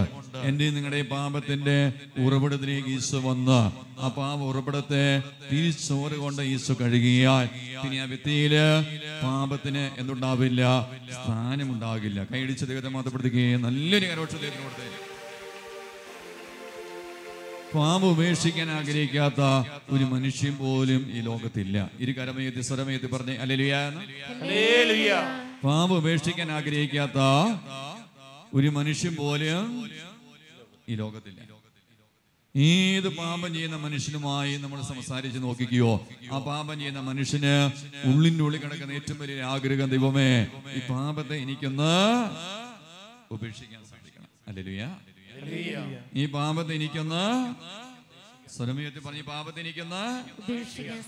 എന്റെ നിങ്ങളുടെ പാപത്തിന്റെ ഉറവിടത്തിലേക്ക് ഈശോ വന്ന് ആ പാപ ഉറവിടത്തെ തിരിച്ചോര കൊണ്ട് ഈശോ കഴുകിയാൽ പിന്നെ ആ വ്യക്തിയില് പാപത്തിന് എന്തുണ്ടാവില്ല? സ്ഥാനമുണ്ടാകില്ല. കൈയടിച്ച ദൈവത്തെ മാത്രപ്പെടുത്തുകയും നല്ലൊരു കരോക്ഷ ദൈവത്തിനോട്. പാപം ഉപേക്ഷിക്കാൻ ആഗ്രഹിക്കാത്ത ഒരു മനുഷ്യൻ പോലും ഈ ലോകത്തില്ല. ഇരു കരമയത്തി സ്വരമയത്തി പറഞ്ഞ് ഹല്ലേലൂയ. പാപം ഉപേക്ഷിക്കാൻ ആഗ്രഹിക്കാത്ത ഒരു മനുഷ്യൻ പോലും ഈ ലോകത്തില്ല. ഏത് പാപം ചെയ്യുന്ന മനുഷ്യനുമായി നമ്മൾ സംസാരിച്ച് നോക്കിക്കുകയോ, ആ പാപം ചെയ്യുന്ന മനുഷ്യന് ഉള്ളിൻ്റെ ഉള്ളിൽ കിടക്കുന്ന ഏറ്റവും വലിയ ആഗ്രഹം, ദൈവമേ, ഈ പാപത്തെ എനിക്കൊന്ന് ഉപേക്ഷിക്കാൻ സാധിക്കണം. ഹല്ലേലൂയ. ഈ പാപത്തെ എനിക്കൊന്ന് സ്വരമയത്തിൽ പറഞ്ഞ് പാപത്തെ എനിക്കൊന്ന്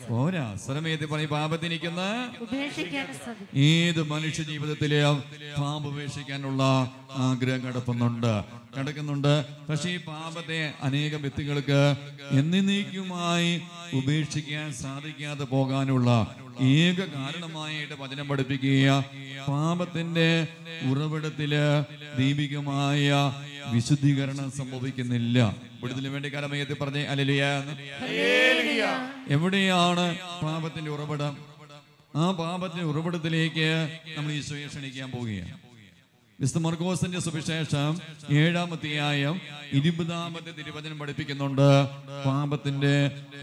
പോരാ. സ്വരമയത്തിൽ പറഞ്ഞ് പാപത്തെ എനിക്കൊന്ന്. ഏത് മനുഷ്യ ജീവിതത്തിലെയും പാപം ഉപേക്ഷിക്കാനുള്ള ആഗ്രഹം കിടക്കുന്നുണ്ട്. പക്ഷേ ഈ പാപത്തെ അനേകം വ്യക്തികൾക്ക് എന്നേക്കുമായി ഉപേക്ഷിക്കാൻ സാധിക്കാതെ പോകാനുള്ള ഏക കാരണമായിട്ട് വചനം പഠിപ്പിക്കുക, പാപത്തിന്റെ ഉറവിടത്തില് ദൈവികമായ വിശുദ്ധീകരണം സംഭവിക്കുന്നില്ല. വിടുതലിന് വേണ്ടി കരമയത്തിൽ പറഞ്ഞേ ഹല്ലേലൂയ. എവിടെയാണ് പാപത്തിന്റെ ഉറവിടം? ആ പാപത്തിന്റെ ഉറവിടത്തിലേക്ക് നമ്മൾ ഈശോയെ ക്ഷണിക്കാൻ പോവുകയാണ്. വിശുദ്ധ മർക്കോസിന്റെ സുവിശേഷം 7-ാം അധ്യായം 20-ാമത്തെ തിരുവചനം പഠിപ്പിക്കുന്നുണ്ട് പാപത്തിന്റെ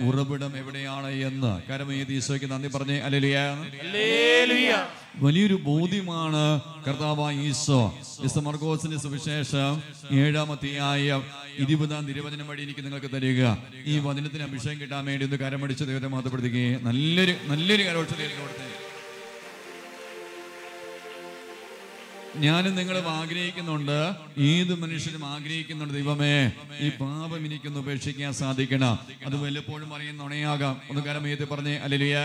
ഉറവിടം എവിടെയാണ് എന്ന്. കരമേതി ഈശോയ്ക്ക് നന്ദി പറഞ്ഞേ ഹല്ലേലൂയ. വലിയൊരു ബോധ്യമാണ് കർത്താവായ ഈശോ വിശുദ്ധ മർക്കോസിന്റെ സുവിശേഷം 7-ാം അധ്യായം 20-ാം തിരുവചനം വഴി എനിക്ക് നിങ്ങൾക്ക് തരിക. ഈ വചനത്തിന് അഭിഷേകം കിട്ടാൻ വേണ്ടി ഒന്ന് കരമടിച്ച് ദൈവത്തെ മാത്രപ്പെടുത്തുകയും നല്ലൊരു കരോക്ഷ ദൈവത്തെ. ഞാനും നിങ്ങളും ആഗ്രഹിക്കുന്നുണ്ട്, ഏത് മനുഷ്യനും ആഗ്രഹിക്കുന്നുണ്ട്, ദൈവമേ, ഈ പാപം എനിക്കൊന്ന് ഉപേക്ഷിക്കാൻ സാധിക്കണം. അത് വല്ലപ്പോഴും പറയുന്ന നുണയാകാം. ഒന്ന് കരമേത്തി പറഞ്ഞേ ഹല്ലേലൂയ.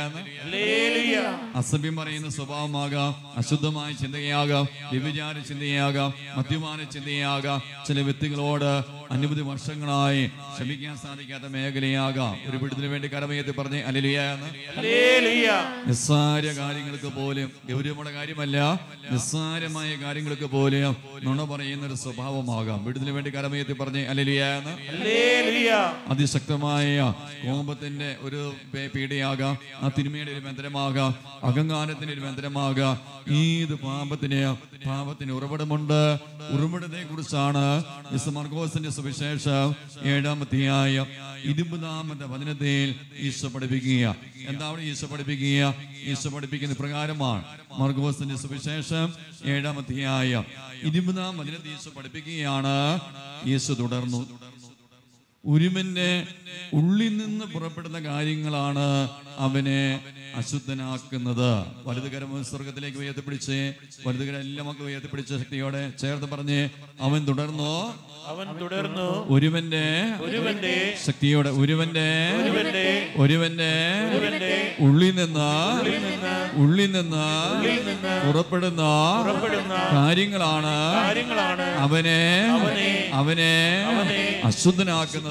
അസഭ്യം പറയുന്ന സ്വഭാവമാകാം, അശുദ്ധമായ ചിന്തയാകാം, വ്യഭിചാര ചിന്തയാകാം, മദ്യപാന ചിന്തയാകാം, ചില വ്യക്തികളോട് അനവധി വർഷങ്ങളായി ക്ഷമിക്കാൻ സാധിക്കാത്ത മേഖലയാകാം. ഒരു വിടുതലിന് വേണ്ടി കരമേത്തി പറഞ്ഞേ ഹല്ലേലൂയ. നിസ്സാര കാര്യങ്ങൾക്ക് പോലും, ഗൗരവമുള്ള കാര്യമല്ല, നിസ്സാരമായ കാര്യങ്ങൾക്ക് പോലും നുണ പറയുന്ന ഒരു സ്വഭാവമാകാം. വിടുതലിന് വേണ്ടി കരമേത്തി പറഞ്ഞേ ഹല്ലേലൂയ. അതിശക്തമായ കോപത്തിന്റെ ഒരു പീഡയാകാം, ആ തിന്മയുടെ ഒരു ബന്ധനമാകാം, അഹങ്കാരത്തിന്റെ ഒരു ബന്ധനമാകാം. ഏത് പാപത്തിന് ഉറവിടമുണ്ട്. ഉറവിടത്തെ കുറിച്ചാണ് വിശുദ്ധ മർക്കോസിന്റെ സുവിശേഷം 7-ാം അധ്യായം 20-ാമത്തെ വചനത്തിൽ ഈശോ പഠിപ്പിക്കുക. എന്താണ് ഈശോ പഠിപ്പിക്കുക? ഈശോ പഠിപ്പിക്കുന്ന പ്രകാരമാണ്. മർക്കോസിന്റെ സുവിശേഷം 7-ാം അധ്യായം 20-ാം വചനത്തിൽ ഈശോ പഠിപ്പിക്കുകയാണ്. ഈശോ തുടർന്നു, ഒരുവന്റെ ഉള്ളിൽ നിന്ന് പുറപ്പെടുന്ന കാര്യങ്ങളാണ് അവനെ അശുദ്ധനാക്കുന്നത്. വലതുകരം സ്വർഗത്തിലേക്ക് ഉയർത്തിപ്പിടിച്ച്, വലതുകരം എല്ലാ മക്കളും ഉയർത്തിപ്പിടിച്ച ശക്തിയോടെ ചേർത്ത് പറഞ്ഞ് അവൻ തുടർന്നു ഒരുവന്റെ ശക്തിയോടെ ഒരുവന്റെ ഉള്ളിൽ നിന്ന് പുറപ്പെടുന്ന കാര്യങ്ങളാണ് അവനെ അശുദ്ധനാക്കുന്നത്.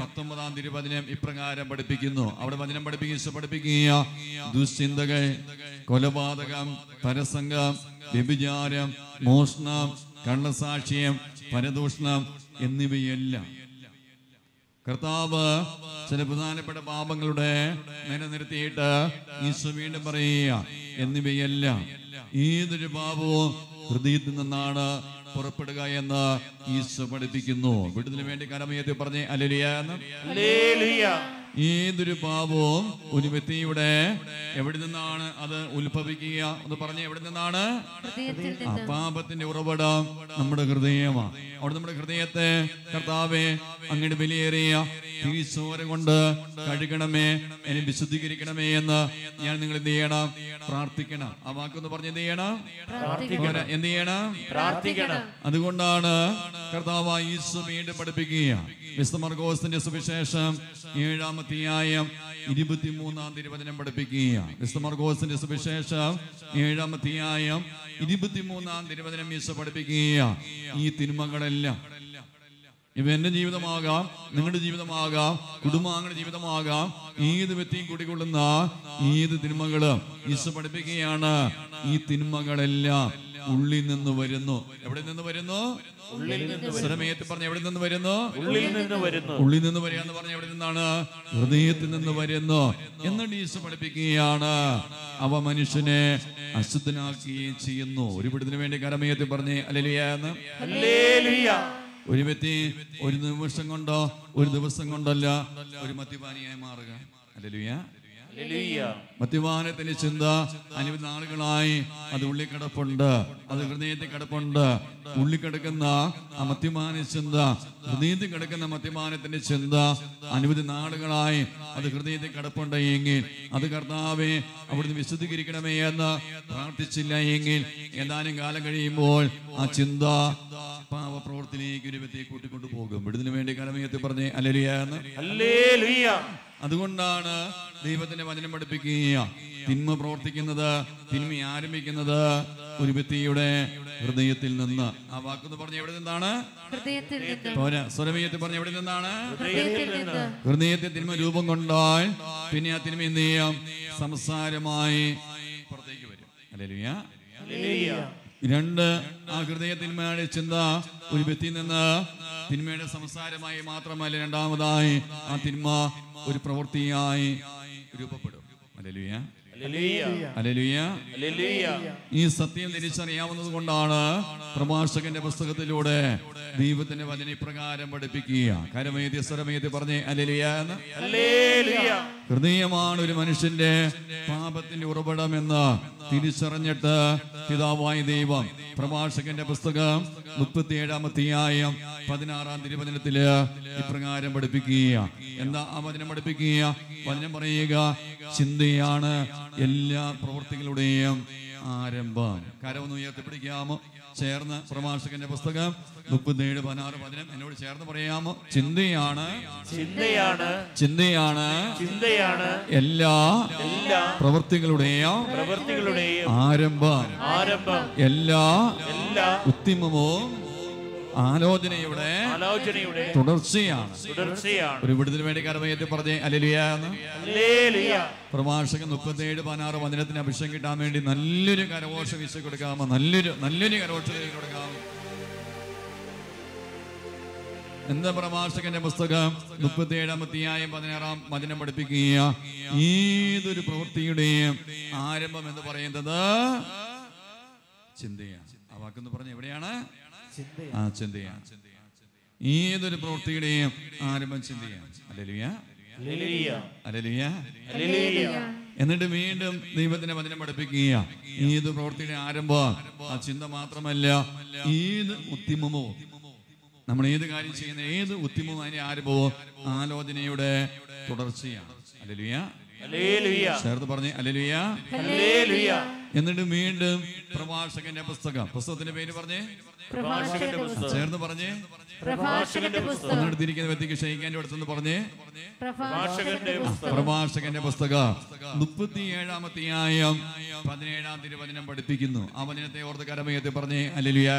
19 തിരുവചനം ഇപ്രകാരം പഠിപ്പിക്കുന്നു. അവിടെ വചനം പഠിപ്പിക്കുക ദുശ്ചിന്തകൾ, കൊലപാതകം, പരസംഗം, വ്യഭിചാരം, മോഷണം, കള്ളസാക്ഷ്യം, പരദൂഷണം എന്നിവയെല്ലാം കർത്താവ് ചില പ്രധാനപ്പെട്ട പാപങ്ങളുടെ നിലനിർത്തിയിട്ട് ഈശോ വീണ്ടും പറയുക, എന്നിവയെല്ലാം ഏതൊരു പാപവും ഹൃദയത്തിൽ നിന്നാണ് പുറപ്പെടുക എന്ന് ഈശോ പഠിപ്പിക്കുന്നു. വിടുതലിന് വേണ്ടി കരമയത്തിൽ പറഞ്ഞേ ഹല്ലേലൂയ. ഏതൊരു പാപവും ഒരു വ്യക്തിയുടെ എവിടെ നിന്നാണ് അത് ഉത്ഭവിക്കുക എന്ന് പറഞ്ഞ എവിടെ നിന്നാണ്? ആ പാപത്തിന്റെ ഉറവിടം നമ്മുടെ ഹൃദയമാണ്. അവിടെ നമ്മുടെ ഹൃദയത്തെ കർത്താവേ അങ്ങയുടെ വിലയേറിയ തിരിച്ചോര കൊണ്ട് കഴുകണമേ, എന്നെ വിശുദ്ധീകരിക്കണമേ എന്ന് ഞാൻ നിങ്ങൾ എന്ത് ചെയ്യണം? പ്രാർത്ഥിക്കണം. ആ വാക്കൊന്ന് പറഞ്ഞ് എന്ത് ചെയ്യണം? എന്ത് ചെയ്യണം? പ്രാർത്ഥിക്കണം. അതുകൊണ്ടാണ് കർത്താവ് ഈശോ വീണ്ടും പഠിപ്പിക്കുക. വിശുദ്ധ മർക്കോസിന്റെ സുവിശേഷം 7-ാം അധ്യായം 23-ാം തിരുവചനം പഠിപ്പിക്കുക. വിശുദ്ധ മർക്കോസിന്റെ സുവിശേഷം 7-ാം അധ്യായം 23-ാം തിരുവചനം ഈശോ പഠിപ്പിക്കുക. ഈ തിന്മകളെല്ലാം ഇവ എന്റെ ജീവിതമാകാം, നിങ്ങളുടെ ജീവിതമാകാം, കുടുംബാംഗങ്ങളുടെ ജീവിതമാകാം, ഏത് വ്യക്തിയും കുടികൊള്ളുന്ന ഏത് തിന്മകളും ഈശോ പഠിപ്പിക്കുകയാണ്. ഈ തിന്മകളെല്ലാം ഉള്ളിൽ നിന്ന് വരുന്നു. എവിടെ നിന്ന് വരുന്നു? സ്വരമേയത്തിൽ പറഞ്ഞ എവിടെ നിന്ന് വരുന്നു? ഉള്ളിൽ നിന്ന് വരുന്നു. ഉള്ളിൽ നിന്ന് വരിക എന്ന് പറഞ്ഞ എവിടെ നിന്നാണ്? ഹൃദയത്തിൽ നിന്ന് വരുന്നു എന്നിട്ട് ഈശോ പഠിപ്പിക്കുകയാണ്. അവ മനുഷ്യനെ അശുദ്ധനാക്കുകയും ചെയ്യുന്നു. ഒരു വിടുതലിന് വേണ്ടി കരമേയത്തിൽ പറഞ്ഞേ ഹല്ലേലൂയ. ഒരു വ്യക്തി ഒരു നിമിഷം കൊണ്ടോ ഒരു ദിവസം കൊണ്ടല്ല ഒരു മദ്യപാനിയായി മാറുക. ഹല്ലേലൂയ. മദ്യപാനത്തിന്റെ ചിന്ത അനവധി നാളുകളായി അത് ഉള്ളിൽ കിടപ്പുണ്ട്, അത് ഹൃദയത്തിൽ കിടപ്പുണ്ട്. ഉള്ളിൽ കിടക്കുന്ന ആ മദ്യപാന ചിന്ത, ഹൃദയത്തിൽ കിടക്കുന്ന മദ്യപാനത്തിന്റെ ചിന്ത അനവധി നാളുകളായി അത് ഹൃദയത്തിൽ കിടപ്പുണ്ട് എങ്കിൽ അത് കർത്താവേ അവിടുന്ന് വിശുദ്ധീകരിക്കണമേ എന്ന് പ്രാർത്ഥിച്ചില്ല എങ്കിൽ ഏതാനും കാലം കഴിയുമ്പോൾ ആ ചിന്ത പാവപ്രവർത്തിയിലേക്ക് ഒരു വ്യക്തിയെ കൂട്ടിക്കൊണ്ടു പോകും. വിടുതലിന് വേണ്ടി കരമയത്തിൽ പറഞ്ഞേ ഹല്ലേലൂയ. അതുകൊണ്ടാണ് ദൈവത്തിന്റെ വചനം പഠിപ്പിക്കുക, തിന്മ പ്രവർത്തിക്കുന്നത്, തിന്മ ആരംഭിക്കുന്നത് ഒരു വ്യക്തിയുടെ ഹൃദയത്തിൽ നിന്ന്. ആ വാക്കെന്ന് പറഞ്ഞ എവിടെ നിന്നാണ്? സ്വരമയത്തിൽ പറഞ്ഞ എവിടെ നിന്നാണ്? ഹൃദയത്തിൽ തിന്മ രൂപം കൊണ്ടാൽ പിന്നെ ആ തിന്മ എന്ത് ചെയ്യാം? സംസാരമായി പുറത്തേക്ക് വരും. ഹല്ലേലൂയ. 2, ആ ഹൃദയ തിന്മയുടെ ചിന്ത ഒരു വ്യക്തിയിൽ നിന്ന് തിന്മയുടെ സംസാരമായി മാത്രമല്ല, രണ്ടാമതായി ആ തിന്മ ഒരു പ്രവൃത്തിയായി രൂപപ്പെടും. ഹല്ലേലൂയ. ഈ സത്യം തിരിച്ചറിയാവുന്നത് കൊണ്ടാണ് പ്രഭാഷകന്റെ പുസ്തകത്തിലൂടെ ദൈവത്തിന്റെ വചനം ഇപ്രകാരം പഠിപ്പിക്കുക. കരമേതി സ്വരമേതി പറഞ്ഞേ ഹല്ലേലൂയ. ഹൃദയമാണ് ഒരു മനുഷ്യന്റെ പാപത്തിന്റെ ഉറവിടമെന്ന് തിരിച്ചറിഞ്ഞിട്ട് പിതാവായ ദൈവം പ്രഭാഷകന്റെ പുസ്തകം 37-ാം അധ്യായം 16-ാം തിരുവചനത്തില് ഇപ്രകാരം പഠിപ്പിക്കുക. എന്താ ആ വചനം പഠിപ്പിക്കുക? വചനം പറയുക, ചിന്തയാണ് എല്ലാ പ്രവൃത്തികളുടെയും ആരംഭം. കരമൊന്ന് ഉയർത്തിപ്പിടിക്കാമോ? ചേർന്ന് പ്രഭാഷകന്റെ പുസ്തകം 37-16 വചനം എന്നോട് ചേർന്ന് പറയാമോ? ചിന്തയാണ് എല്ലാ പ്രവൃത്തികളുടെയും ആരംഭം. എല്ലാ ഉത്തിമവും ആലോചനയുടെ തുടർച്ചയാണ്. ഒരു വിടുതലിന് വേണ്ടി കരമയത്തിൽ പറഞ്ഞേ ഹല്ലേലൂയ. പ്രഭാഷകൻ 37-16 വചനത്തിന് അഭിഷേകം കിട്ടാൻ വേണ്ടി നല്ലൊരു കരഘോഷ വീശ കൊടുക്കാമോ? നല്ലൊരു കരഘോഷ കൊടുക്കാമോ? എന്താ പ്രഭാഷകന്റെ പുസ്തകം 37-ാം അധ്യായം 16-ാം വചനം പഠിപ്പിക്കുക, ഏതൊരു പ്രവൃത്തിയുടെയും ആരംഭം എന്ന് പറയുന്നത് ചിന്തയാണ്. ആ വാക്കെന്ന് പറഞ്ഞ എവിടെയാണ്? ആ ചിന്തയാണ്. ഏതൊരു പ്രവൃത്തിയുടെയും ആരംഭം ചിന്തയാണ്. ഹല്ലേലൂയ. എന്നിട്ട് വീണ്ടും ദൈവത്തിന്റെ വചനം പഠിപ്പിക്കുക, ഏത് പ്രവൃത്തിയുടെ ആരംഭം ആ ചിന്ത മാത്രമല്ല, ഏത് ഉത്തിമമോ, നമ്മൾ ഏത് കാര്യം ചെയ്യുന്ന ഏത് ഉത്തിമവും അതിന്റെ ആരംഭവും ആലോചനയുടെ തുടർച്ചയാണ്. ഹല്ലേലൂയ. ചേർത്ത് പറഞ്ഞേ ഹല്ലേലൂയ. എന്നിട്ട് വീണ്ടും പ്രഭാഷകന്റെ പുസ്തകത്തിന്റെ പേര് പറഞ്ഞേ, പ്രഭാഷകന്റെ പുസ്തകം. ചേർന്ന് പറഞ്ഞേ, പ്രഭാഷകന്റെ പുസ്തകം. ഒന്നെടുത്തിരിക്കുന്ന വ്യക്തിക്ക് ക്ഷയിക്കാൻ്റെ അടുത്തെന്ന് പറഞ്ഞേ, പ്രഭാഷകന്റെ പുസ്തകം. പ്രഭാഷകന്റെ പുസ്തകം 37-ാം അധ്യായം 17-ാം തിരുവചനം പഠിപ്പിക്കുന്നു. ആ വചനത്തെ ഓർത്ത് കരമയത്തെ പറഞ്ഞേ ഹല്ലേലൂയ.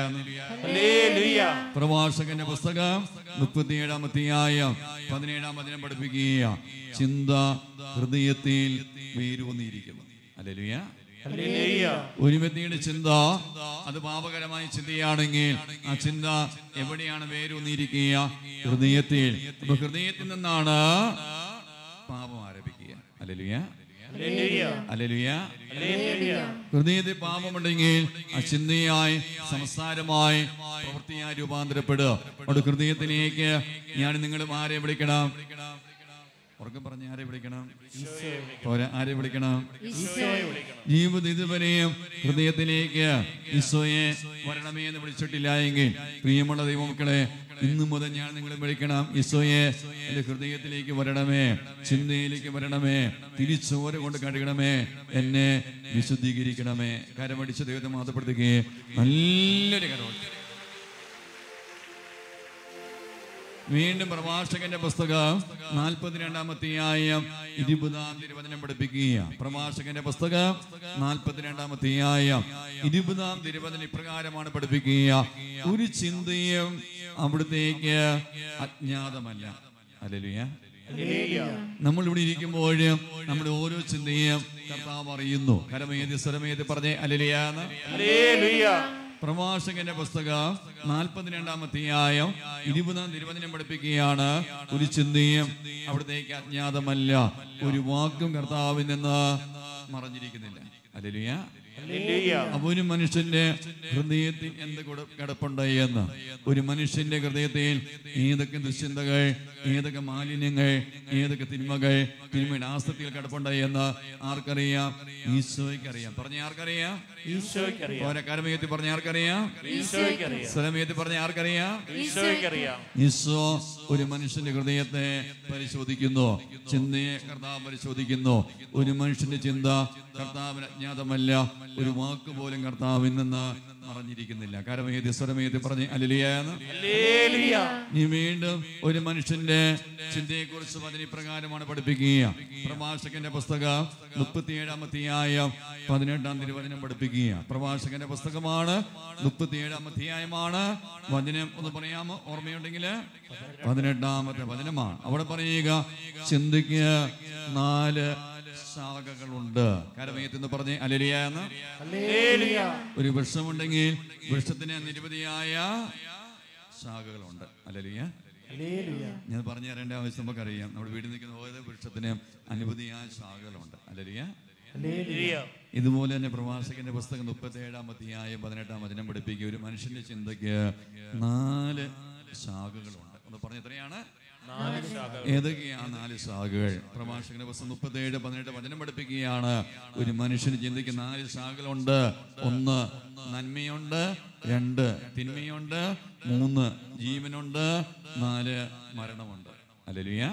ഹല്ലേലൂയ. പ്രഭാഷകന്റെ പുസ്തകം 37-ാം അധ്യായം 17-ാം വചനം പഠിപ്പിക്കുക. ചിന്ത ഹൃദയത്തിൽ വേരൂന്നിയിരിക്കുന്നു. ഹല്ലേലൂയ. ഹല്ലേലൂയ. ഒരു വ്യക്തിയുടെ ചിന്ത അത് പാപകരമായ ചിന്തയാണെങ്കിൽ ആ ചിന്ത എവിടെയാണ് വേരൂന്നിയിരിക്കുക? ഹൃദയത്തിൽ. അപ്പൊ ഹൃദയത്തിൽ നിന്നാണ് പാപം ആരംഭിക്കുക. ഹല്ലേലൂയ. ഹല്ലേലൂയ. ഹല്ലേലൂയ. ഹല്ലേലൂയ. ഹൃദയത്തിൽ പാപമുണ്ടെങ്കിൽ ആ ചിന്തയായി, സംസാരമായി, പ്രവൃത്തിയായി രൂപാന്തരപ്പെടുക. അവിടെ ഹൃദയത്തിലേക്ക് ഞാൻ നിങ്ങളും ആരെ വിളിക്കണം? ഉറക്കം പറഞ്ഞ് ആരെ വിളിക്കണം? ആരെ വിളിക്കണം? ജീവിതം ഇതുവരെയും ഹൃദയത്തിലേക്ക് ഈശോയെ വരണമേ എന്ന് വിളിച്ചിട്ടില്ല എങ്കിൽ പ്രിയമുള്ള ദൈവമക്കളെ, ഇന്നു മുതൽ ഞാൻ നിങ്ങളെ വിളിക്കണം. ഈശോയെ എൻ്റെ ഹൃദയത്തിലേക്ക് വരണമേ, ചിന്തയിലേക്ക് വരണമേ, തിരിച്ചോര കൊണ്ട് കഴുകണമേ, എന്നെ വിശുദ്ധീകരിക്കണമേ. കരമടിച്ച് ദൈവത്തെ മാതപ്പെടുത്തുകയെ നല്ലൊരു കരമടിച്ച്. വീണ്ടും പ്രഭാഷകന്റെ പുസ്തകം 42-ാം അധ്യായം 20-ാം തിരുവചനം പഠിപ്പിക്കുക. പ്രഭാഷകന്റെ പുസ്തകം 42-ാം അധ്യായം 20-ാം തിരുവചനം ഇപ്രകാരമാണ് പഠിപ്പിക്കുക. ഒരു ചിന്തയും അവിടത്തേക്ക് അജ്ഞാതമല്ല. ഹല്ലേലൂയ. നമ്മൾ ഇവിടെ ഇരിക്കുമ്പോഴും നമ്മുടെ ഓരോ ചിന്തയും കർത്താവ് അറിയുന്നു. കരമേതി സ്വരമേതി പറഞ്ഞേ ഹല്ലേലൂയ. പ്രഭാഷകന്റെ പുസ്തകം 42-ാം അധ്യായം 20-ാം തിരുവചനം പഠിപ്പിക്കുകയാണ്. ഒരു ചിന്തയും അവിടത്തേക്ക് അജ്ഞാതമല്ല, ഒരു വാക്കും കർത്താവിൽ നിന്ന് മറഞ്ഞിരിക്കുന്നില്ല. ഹല്ലേലൂയ. അപ്പൊ ഒരു മനുഷ്യന്റെ ഹൃദയത്തിൽ എന്ത് കിടപ്പുണ്ട് എന്ന്, ഒരു മനുഷ്യന്റെ ഹൃദയത്തിൽ ഏതൊക്കെ ദുശ്ചിന്തകൾ, ഏതൊക്കെ മാലിന്യങ്ങൾ, ഏതൊക്കെ തിന്മകൾ, തിന്മയുടെ ആസക്തികൾ കിടപ്പുണ്ട് എന്ന് ആർക്കറിയാം? ഈശോയ്ക്കറിയാം. പറഞ്ഞ ആർക്കറിയാം? ഈശോയ്ക്കറിയാം. ഓരോ പറഞ്ഞ ആർക്കറിയാം? ഈശോയ്ക്കറിയാം. സ്ഥലമേത്തി പറഞ്ഞ ആർക്കറിയാം? ഈശോയ്ക്കറിയാം. ഈശോ ഒരു മനുഷ്യന്റെ ഹൃദയത്തെ പരിശോധിക്കുന്നു, ചിന്തയെ കർത്താവ് പരിശോധിക്കുന്നു. ഒരു മനുഷ്യന്റെ ചിന്ത കർത്താവിന് അജ്ഞാതമല്ല, ഒരു വാക്ക് പോലും കർത്താവിൽ നിന്ന് മറഞ്ഞിരിക്കുന്നില്ല. കരമേതി സ്വരമേതി പറഞ്ഞ് ഹല്ലേലൂയ. നീ വീണ്ടും ഒരു മനുഷ്യന്റെ ചിന്തയെ കുറിച്ച് അതിന് പ്രകാരമാണ് പഠിപ്പിക്കുക. പ്രഭാഷകന്റെ പുസ്തകം 37-ാം അധ്യായം 18-ാം തിരുവചനം പഠിപ്പിക്കുക. പ്രഭാഷകന്റെ പുസ്തകമാണ്, 37-ാം അധ്യായമാണ്. വചനം ഒന്ന് പറയാമോ? ഓർമ്മയുണ്ടെങ്കിൽ 18-ാമത്തെ വചനമാണ്. അവിടെ പറയുക, ചിന്തയ്ക്ക് 4 ശാഖകളുണ്ട്. കരമയത്തെന്ന് പറഞ്ഞ് ഹല്ലേലൂയ. ഒരു വൃക്ഷമുണ്ടെങ്കിൽ വൃക്ഷത്തിന് നിരവധിയായ ശാഖകളുണ്ട്. ഹല്ലേലൂയ. ഞാൻ പറഞ്ഞു തരേണ്ട ആവശ്യം നമുക്കറിയാം. നമ്മുടെ വീട്ടിൽ നിൽക്കുന്ന ഓരോ വൃക്ഷത്തിനും അനവധിയായ ശാഖകളുണ്ട്. ഹല്ലേലൂയ. ഇതുപോലെ തന്നെ പ്രഭാഷകന്റെ പുസ്തകം 37-ാം അധ്യായം 18-ാം വചനം പഠിപ്പിക്കുക. ഒരു മനുഷ്യന്റെ ചിന്തയ്ക്ക് 4 ശാഖകളുണ്ട്. ഒന്ന് പറഞ്ഞ എത്രയാണ്? ഏതൊക്കെയാണ് 4 ശാഖകൾ? പ്രഭാഷകന്റെ പുസ്തകം 37-18 വചനം പഠിപ്പിക്കുകയാണ്. ഒരു മനുഷ്യന് ചിന്തയ്ക്ക് 4 ശാഖകളുണ്ട്. 1 നന്മയുണ്ട്, 2 തിന്മയുണ്ട്, 3 ജീവനുണ്ട്, 4 മരണമുണ്ട്. ഹല്ലേലൂയ.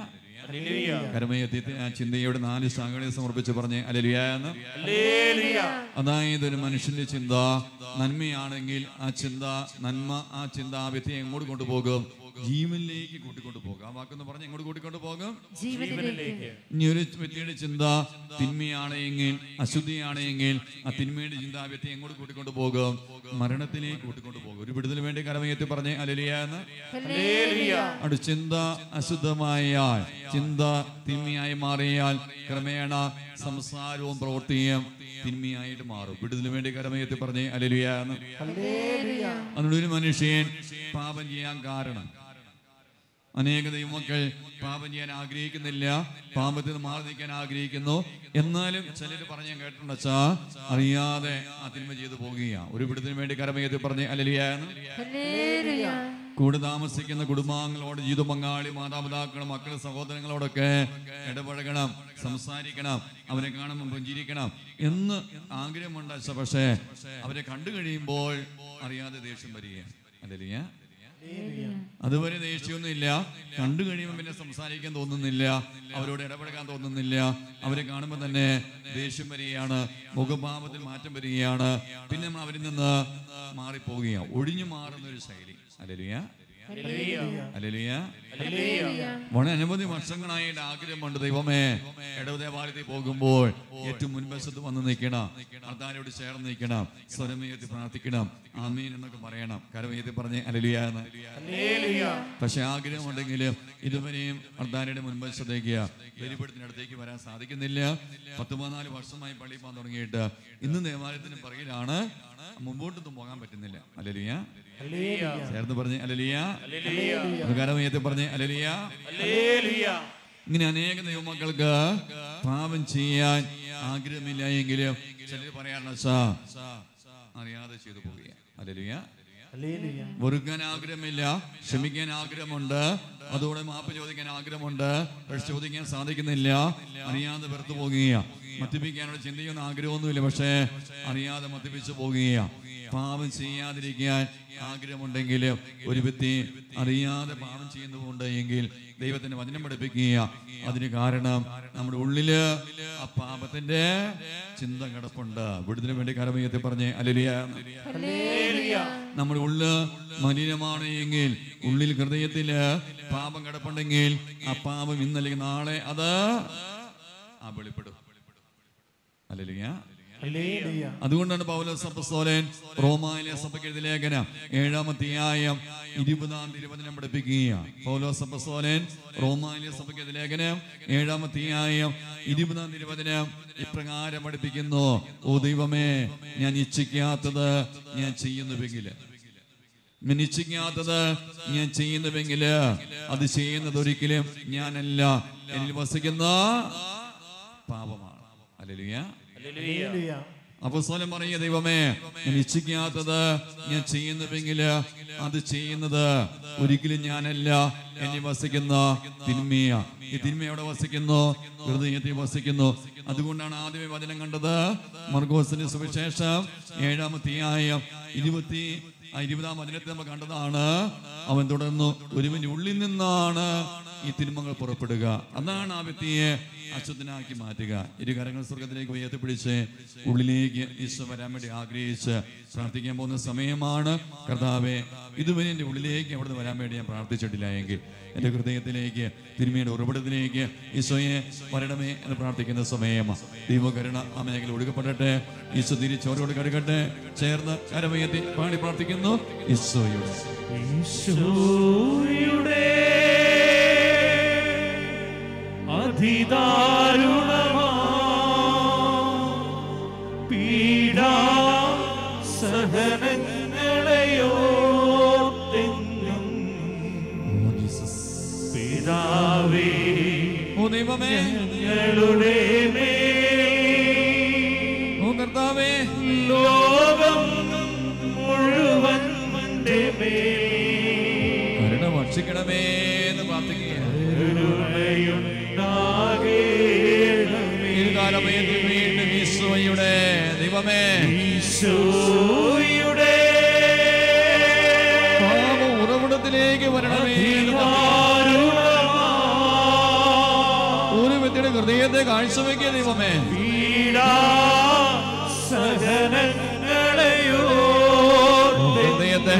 കരമയത്തി ആ ചിന്തയുടെ 4 ശാഖകളെ സമർപ്പിച്ച് പറഞ്ഞ് ഹല്ലേലൂയ. അതായത് ഒരു മനുഷ്യന്റെ ചിന്ത നന്മയാണെങ്കിൽ ആ ചിന്ത നന്മ, ആ ചിന്ത ആ വ്യക്തിയെ എങ്ങോട്ട് കൊണ്ടുപോകും? ജീവനിലേക്ക് കൂട്ടിക്കൊണ്ടു പോകും. ആ വാക്കെന്ന് പറഞ്ഞ് എങ്ങോട്ട് കൂട്ടിക്കൊണ്ടു പോകും? ജീവനിലേക്ക്. ഇനി ഒരു വ്യക്തിയുടെ ചിന്ത തിന്മയാണെങ്കിൽ, അശുദ്ധിയാണെങ്കിൽ ആ തിന്മയുടെ ചിന്ത ആ വ്യക്തിയെ എങ്ങോട്ട് കൂട്ടിക്കൊണ്ടു പോകും? മരണത്തിലേക്ക് കൂട്ടിക്കൊണ്ടു പോകും. ഒരു വിടുതൽ വേണ്ടി കരമയത്തി പറഞ്ഞ് ഹല്ലേലൂയ. അവിടെ ചിന്ത അശുദ്ധമായാൽ, ചിന്ത തിന്മയായി മാറിയാൽ ക്രമേണ സംസാരവും പ്രവൃത്തിയും തിന്മയായിട്ട് മാറും. വിടുതലിന് വേണ്ടി കരമയത്തി പറഞ്ഞ് ഹല്ലേലൂയ. അതുകൊണ്ട് ഒരു മനുഷ്യൻ പാപം ചെയ്യാൻ കാരണം, അനേക ദൈവമക്കൾ പാപം ചെയ്യാൻ ആഗ്രഹിക്കുന്നില്ല, പാപത്തിൽ നിന്ന് മാറി നിൽക്കാൻ ആഗ്രഹിക്കുന്നു. എന്നാലും ചിലർ പറഞ്ഞ് ഞാൻ കേട്ടിട്ടുണ്ടാ അറിയാതെ ആ തിന്മ ചെയ്തു പോകുകയാണ്. ഒരു വിടുതലിന് വേണ്ടി കരമയത്തി പറഞ്ഞ് ഹല്ലേലൂയ. കൂടെ താമസിക്കുന്ന കുടുംബാംഗങ്ങളോട്, ജീവിത പങ്കാളി, മാതാപിതാക്കളും മക്കളും സഹോദരങ്ങളോടൊക്കെ ഇടപഴകണം, സംസാരിക്കണം, അവരെ കാണുമ്പോൾ പുഞ്ചിരിക്കണം എന്ന് ആഗ്രഹമുണ്ട്. പക്ഷേ അവരെ കണ്ടു കഴിയുമ്പോൾ അറിയാതെ ദേഷ്യം വരികയാണ്. ഹല്ലേലൂയ. അതുവരെ ദേഷ്യമൊന്നുമില്ല. കണ്ടു കഴിയുമ്പോൾ പിന്നെ സംസാരിക്കാൻ തോന്നുന്നില്ല, അവരോട് ഇടപെടാൻ തോന്നുന്നില്ല. അവരെ കാണുമ്പോൾ തന്നെ ദേഷ്യം വരികയാണ്, മുഖഭാവത്തിൽ മാറ്റം വരികയാണ്. പിന്നെ നമ്മൾ അവരിൽ നിന്ന് മാറിപ്പോവുകയാണ്, ഒഴിഞ്ഞു മാറുന്ന ഒരു ശൈലി. Hallelujah, hallelujah. വളരെ അനവധി വർഷങ്ങളായിട്ട് ആഗ്രഹമുണ്ട്, ദൈവമേ ഇടവ ദേവാലയത്തിൽ പോകുമ്പോൾ ഏറ്റവും മുൻവശത്ത് വന്ന് നിൽക്കണം, കർത്താവിനോട് ചേർന്ന് നിൽക്കണം, സ്വരമേറ്റി പ്രാർത്ഥിക്കണം, ആമീൻ എന്നൊക്കെ പറയണം. കരമേറ്റി പറഞ്ഞ് ഹല്ലേലൂയ എന്ന്. പക്ഷെ ആഗ്രഹമുണ്ടെങ്കിൽ ഇതുവരെയും കർത്താവിന്റെ മുൻവശത്തേക്ക് ബലിപീഠത്തിനടുത്തേക്ക് വരാൻ സാധിക്കുന്നില്ല. 14 വർഷമായി പള്ളിയിൽ പോകാൻ തുടങ്ങിയിട്ട് ഇന്ന് ദേവാലയത്തിന് പുറകിലാണ്, മുമ്പോട്ടൊന്നും പോകാൻ പറ്റുന്നില്ല. ഹല്ലേലൂയ, ചേർന്ന് പറഞ്ഞ് ഹല്ലേലൂയ, കരമേറ്റി പറഞ്ഞ് ഹല്ലേലൂയ. ഇങ്ങനെ അനേക ദൈവമക്കൾക്ക് പാപം ചെയ്യാൻ ആഗ്രഹമില്ല എങ്കിലും ചിലർ പറയാറുണ്ട് അറിയാതെ ചെയ്തു പോവുക. ഹല്ലേലൂയ. വെറുക്കാൻ ആഗ്രഹമില്ല, ക്ഷമിക്കാൻ ആഗ്രഹമുണ്ട്, അതോടെ മാപ്പ് ചോദിക്കാൻ ആഗ്രഹമുണ്ട്, പക്ഷെ ചോദിക്കാൻ സാധിക്കുന്നില്ല, അറിയാതെ വെറുത്തു പോകുകയാണ്. മദ്യപിക്കാനുള്ള ചിന്തയൊന്നും ആഗ്രഹമൊന്നുമില്ല, പക്ഷേ അറിയാതെ മദ്യപിച്ചു പോകുകയാണ്. പാപം ചെയ്യാതിരിക്കാൻ ആഗ്രഹമുണ്ടെങ്കിൽ ഒരു വ്യക്തി അറിയാതെ പാപം ചെയ്യുന്നുണ്ട് എങ്കിൽ ദൈവത്തിന്റെ വചനം പഠിപ്പിക്കുക. അതിന് കാരണം നമ്മുടെ ഉള്ളില് ആ പാപത്തിന്റെ ചിന്ത കിടപ്പുണ്ട്. വിടുതലിന് വേണ്ടി കരമയത്തിൽ പറഞ്ഞ് ഹല്ലേലൂയ. നമ്മുടെ ഉള്ളില് മലിനമാണ് എങ്കിൽ, ഉള്ളിൽ ഹൃദയത്തില് പാപം കിടപ്പുണ്ടെങ്കിൽ ആ പാപം ഇന്നല്ലെങ്കിൽ നാളെ അത് വെളിപ്പെടും. ഹല്ലേലൂയ. അതുകൊണ്ടാണ് പൗലോസ് അപ്പോസ്തലൻ റോമായിലെ സഭയ്ക്ക് എഴുതിയ ലേഖനം 7-ാം അധ്യായം 20-ാം പഠിപ്പിക്കുകയാണ്. പൗലോസ് അപ്പോസ്തലൻ റോമായിലെ സഭയ്ക്ക് എഴുതിയ ലേഖനം 7-ാം അധ്യായം 20-ാം ഇപ്രകാരം പഠിപ്പിക്കുന്നു: ഓ ദൈവമേ, ഞാൻ ഇച്ഛിക്കാത്തത് ഞാൻ ചെയ്യുന്നുവെങ്കിൽ, ഞാൻ ഇച്ഛിക്കാത്തത് ഞാൻ ചെയ്യുന്നുവെങ്കിൽ അത് ചെയ്യുന്നത് ഒരിക്കലും ഞാനല്ല, എന്നിൽ വസിക്കുന്ന പാപമാണ്. ഹല്ലേലൂയ. അപ്പോസ്തലൻ പറയുക, ദൈവമേ, ഞാൻ ഇച്ഛിക്കാത്തത് ഞാൻ ചെയ്യുന്നുവെങ്കിൽ അത് ചെയ്യുന്നത് ഒരിക്കലും ഞാനല്ല, എന്നിൽ വസിക്കുന്ന തിന്മയ. ഈ തിന്മ എവിടെ വസിക്കുന്നു? ഹൃദയത്തിൽ വസിക്കുന്നു. അതുകൊണ്ടാണ് ആദ്യമേ വചനം കണ്ടത് മർക്കോസിന്റെ സുവിശേഷം 7-ാം അധ്യായം 20-ാം വചനത്തിൽ നമ്മൾ കണ്ടതാണ്. അവൻ തുടർന്നു, ഒരുവന്റെ ഉള്ളിൽ നിന്നാണ് ഈ തിന്മകൾ പുറപ്പെടുക. അതാണ് ആ വ്യക്തിയെ അശുദ്ധനാക്കി മാറ്റുക. ഇരു കരങ്ങൾ സ്വർഗത്തിലേക്ക് ഉയർത്തിപ്പിടിച്ച് ഉള്ളിലേക്ക് ഈശോ വരാൻ വേണ്ടി ആഗ്രഹിച്ച് പ്രാർത്ഥിക്കാൻ പോകുന്ന സമയമാണ്. കർത്താവേ, ഇതുവരെ എൻ്റെ ഉള്ളിലേക്ക് അവിടുന്ന് വരാൻ വേണ്ടി ഞാൻ പ്രാർത്ഥിച്ചിട്ടില്ല എങ്കിൽ എൻ്റെ ഹൃദയത്തിലേക്ക്, തിരുമയുടെ ഉറവിടത്തിലേക്ക് ഈശോയെ വരണമേ എന്ന് പ്രാർത്ഥിക്കുന്ന സമയമാണ്. ദൈവകരുണ ആ മേഖല ഒടുക്കപ്പെടട്ടെ. ഈശോ തിരിച്ചോരോട് കഴുകട്ടെ. ചേർന്ന് കരമയത്തി പാടി പ്രാർത്ഥിക്കുന്നു. ഈശോയുടെ അതിദാരുണമാ പീഡാ സഹനങ്ങളെയോർത്തെന്നും പിതാവേ, ഓ ദൈവമേ, ഞങ്ങളുടെ മേൽ, ഓ കർത്താവേ, ലോകം മുഴുവന്റെ മേൽ കരുണ ഭക്ഷിക്കണമേ എന്ന് പ്രാർത്ഥിക്കുക. വീണ്ടും ഈശോയുടെ ദൈവമേ, ഈശോയുടെ പാപ ഉറവിടത്തിലേക്ക് വരണമേ. ഒരു വ്യക്തിയുടെ ഹൃദയത്തെ കാഴ്ചവെക്കിയ ദൈവമേ, ഹൃദയത്തെ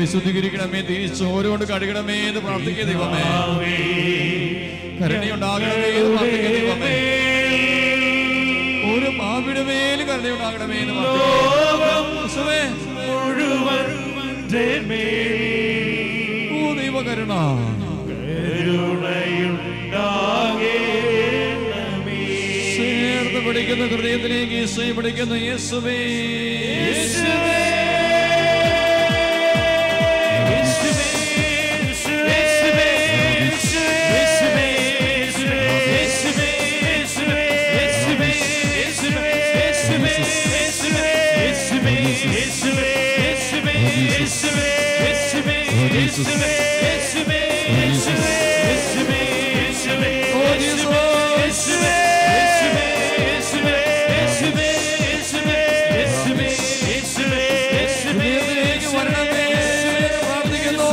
വിശുദ്ധീകരിക്കണമേ, തിരിച്ചോരോട് കഴുകണമേ എന്ന് പ്രാർത്ഥിക്കുക ദൈവമേ. കരുണയുണ്ടാകണമേ എന്ന് പ്രാർത്ഥിക്കുക ദൈവമേ. ഒരു പാപിയുടെ മേൽ കരുണയുണ്ടാകണമേ എന്ന് ഓ ദൈവ കരുണ. ചേർന്ന് പിടിക്കുന്ന ഹൃദയത്തിലേക്ക് ഈശോയെ പിടിക്കുന്ന യേശുവേ, പ്രാർത്ഥിക്കുന്നു.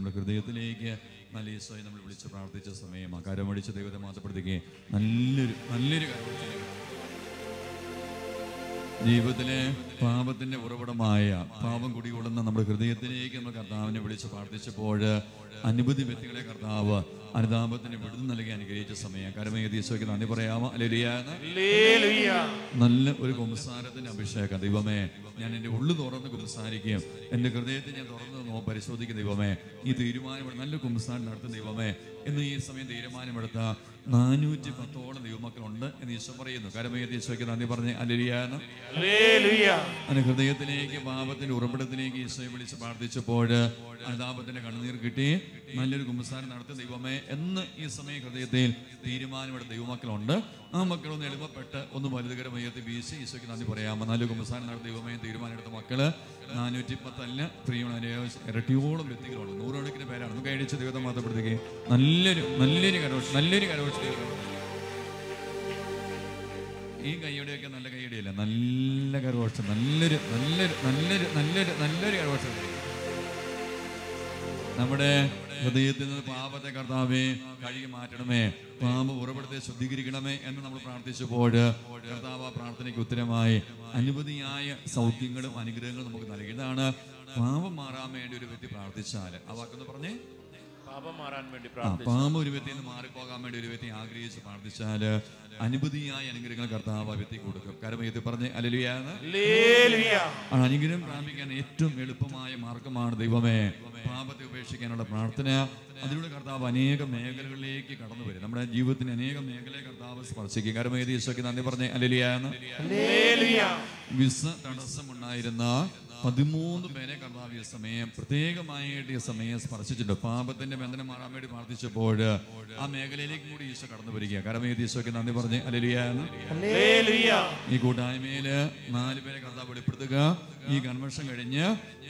നമ്മുടെ ഹൃദയത്തിലേക്ക് നല്ല ഈശോയെ നമ്മൾ വിളിച്ച് പ്രാർത്ഥിച്ച സമയമാണ്. കരമടിച്ച് ദൈവത്തെ മാത്രപ്പെടുത്തുകയും നല്ലൊരു കരമടിച്ച് ജീവിതത്തിലെ പാപത്തിന്റെ ഉറവിടമായ പാപം കുടികൊള്ളുന്ന നമ്മുടെ ഹൃദയത്തിലേക്ക് നമ്മൾ കർത്താവിനെ വിളിച്ച് പ്രാർത്ഥിച്ചപ്പോൾ അനവധി വ്യക്തികളെ കർത്താവ് അനുതാപത്തിന് വിടുതൽ നൽകി അനുഗ്രഹിച്ച സമയം. കരമേയ ഈശോയ്ക്ക് നന്ദി പറയാമോ? ഹല്ലേലൂയ. നല്ല ഒരു കുമ്പസാരത്തിന്റെ അഭിഷേകം. ദൈവമേ, ഞാൻ എൻ്റെ ഉള്ളു തുറന്ന് കുമ്പസാരിക്കുകയും എൻ്റെ ഹൃദയത്തെ ഞാൻ തുറന്ന് പരിശോധിക്കും. ദൈവമേ, ഈ തീരുമാനമെടുത്ത് നല്ല കുമ്പസാരം നടത്തും. ദൈവമേ, ഇന്ന് ഈ സമയം തീരുമാനമെടുത്ത 410ഓളം ദൈവമക്കളുണ്ട് എന്ന് ഈശോ പറയുന്നു. കരമേയ ഈശോയ്ക്ക് നന്ദി പറഞ്ഞ് ഹല്ലേലൂയ. അതിന് ഹൃദയത്തിലേക്ക് പാപത്തിന്റെ ഉറവിടത്തിലേക്ക് ഈശോയെ വിളിച്ച് പ്രാർത്ഥിച്ചപ്പോൾ അനുതാപത്തിന്റെ കണ്ണുനീർ കിട്ടി. നല്ലൊരു കുമ്പസാരം നടത്തും. ദൈവമേ എന്ന് ഈ സമയം ഹൃദയത്തിൽ തീരുമാനമെടുത്ത ദൈവമക്കളുണ്ട്. ആ മക്കളൊന്ന് എളുപ്പപ്പെട്ട് ഒന്ന് വലുതുകരം ഉയർത്തി വീശി ഈശോയ്ക്ക് നന്ദി പറയാമോ? നല്ലൊരു കുമ്പസാരം നടത്തിയ ദൈവമേ തീരുമാനമെടുത്ത മക്കള് 410 പ്രിയമുള്ള ഇരട്ടിയോളം വ്യക്തികളുണ്ട്. 100 പേരാണ്. നമുക്ക് കഴിച്ച് ദൈവത്തെ മാത്രപ്പെടുത്തുകയും നല്ലൊരു കരോഷ് ഈ കൈയുടെയൊക്കെ നല്ല കൈയുടെയല്ല, നല്ല കരോഷം, നല്ലൊരു കരോഷം. നമ്മുടെ ഹൃദയത്തിൽ നിന്ന് പാപത്തെ കർത്താവേ കഴുകി മാറ്റണമേ, പാപ ഉറവിടത്തെ ശുദ്ധീകരിക്കണമേ എന്ന് നമ്മൾ പ്രാർത്ഥിച്ചപ്പോൾ കർത്താവ് ആ പ്രാർത്ഥനയ്ക്ക് ഉത്തരമായി അനവധിയായ സൗഖ്യങ്ങളും അനുഗ്രഹങ്ങളും നമുക്ക് നൽകി. ഇതാണ് പാപം മാറാൻ വേണ്ടി ഒരു വ്യക്തി പ്രാർത്ഥിച്ചാൽ. ആ വാക്കൊന്ന് പറഞ്ഞേ. പാപം ഒരു വ്യക്തിയിൽ നിന്ന് മാറിപ്പോകാൻ വേണ്ടി ഒരു വ്യക്തി ആഗ്രഹിച്ച് പ്രാർത്ഥിച്ചാൽ അനവധിയായ അനുഗ്രഹങ്ങൾ കർത്താവ് ആ വ്യക്തി കൊടുക്കും. കരമയത്തിൽ പറഞ്ഞ് ഹല്ലേലൂയ. അനുഗ്രഹം പ്രാപിക്കാൻ ഏറ്റവും എളുപ്പമായ മാർഗമാണ് ദൈവമേ പാപത്തെ ഉപേക്ഷിക്കാനുള്ള പ്രാർത്ഥന. അതിലൂടെ കർത്താവ് അനേക മേഖലകളിലേക്ക് കടന്നു വരും. നമ്മുടെ ജീവിതത്തിന് അനേക മേഖലയെ കർത്താവ് സ്പർശിക്കും. കരമേതി ഈശോയ്ക്ക് നന്ദി പറഞ്ഞ് ഹല്ലേലൂയ. വിസ തടസ്സമുണ്ടായിരുന്ന 13 പേരെ കർത്താവ് ഈ സമയം പ്രത്യേകമായിട്ട് ഈ സമയം സ്പർശിച്ചിട്ടുണ്ട്. പാപത്തിന്റെ ബന്ധനം മാറാൻ വേണ്ടി പ്രാർത്ഥിച്ചപ്പോൾ ആ മേഖലയിലേക്ക് കൂടി ഈശോ കടന്നു വരിക. കരമേതി ഈശോയ്ക്ക് നന്ദി പറഞ്ഞ് ഹല്ലേലൂയ. ഈ കൂട്ടായ്മയില് 4 പേരെ കർത്താവ് വെളിപ്പെടുത്തുക. ഈ കൺവെൻഷൻ കഴിഞ്ഞ്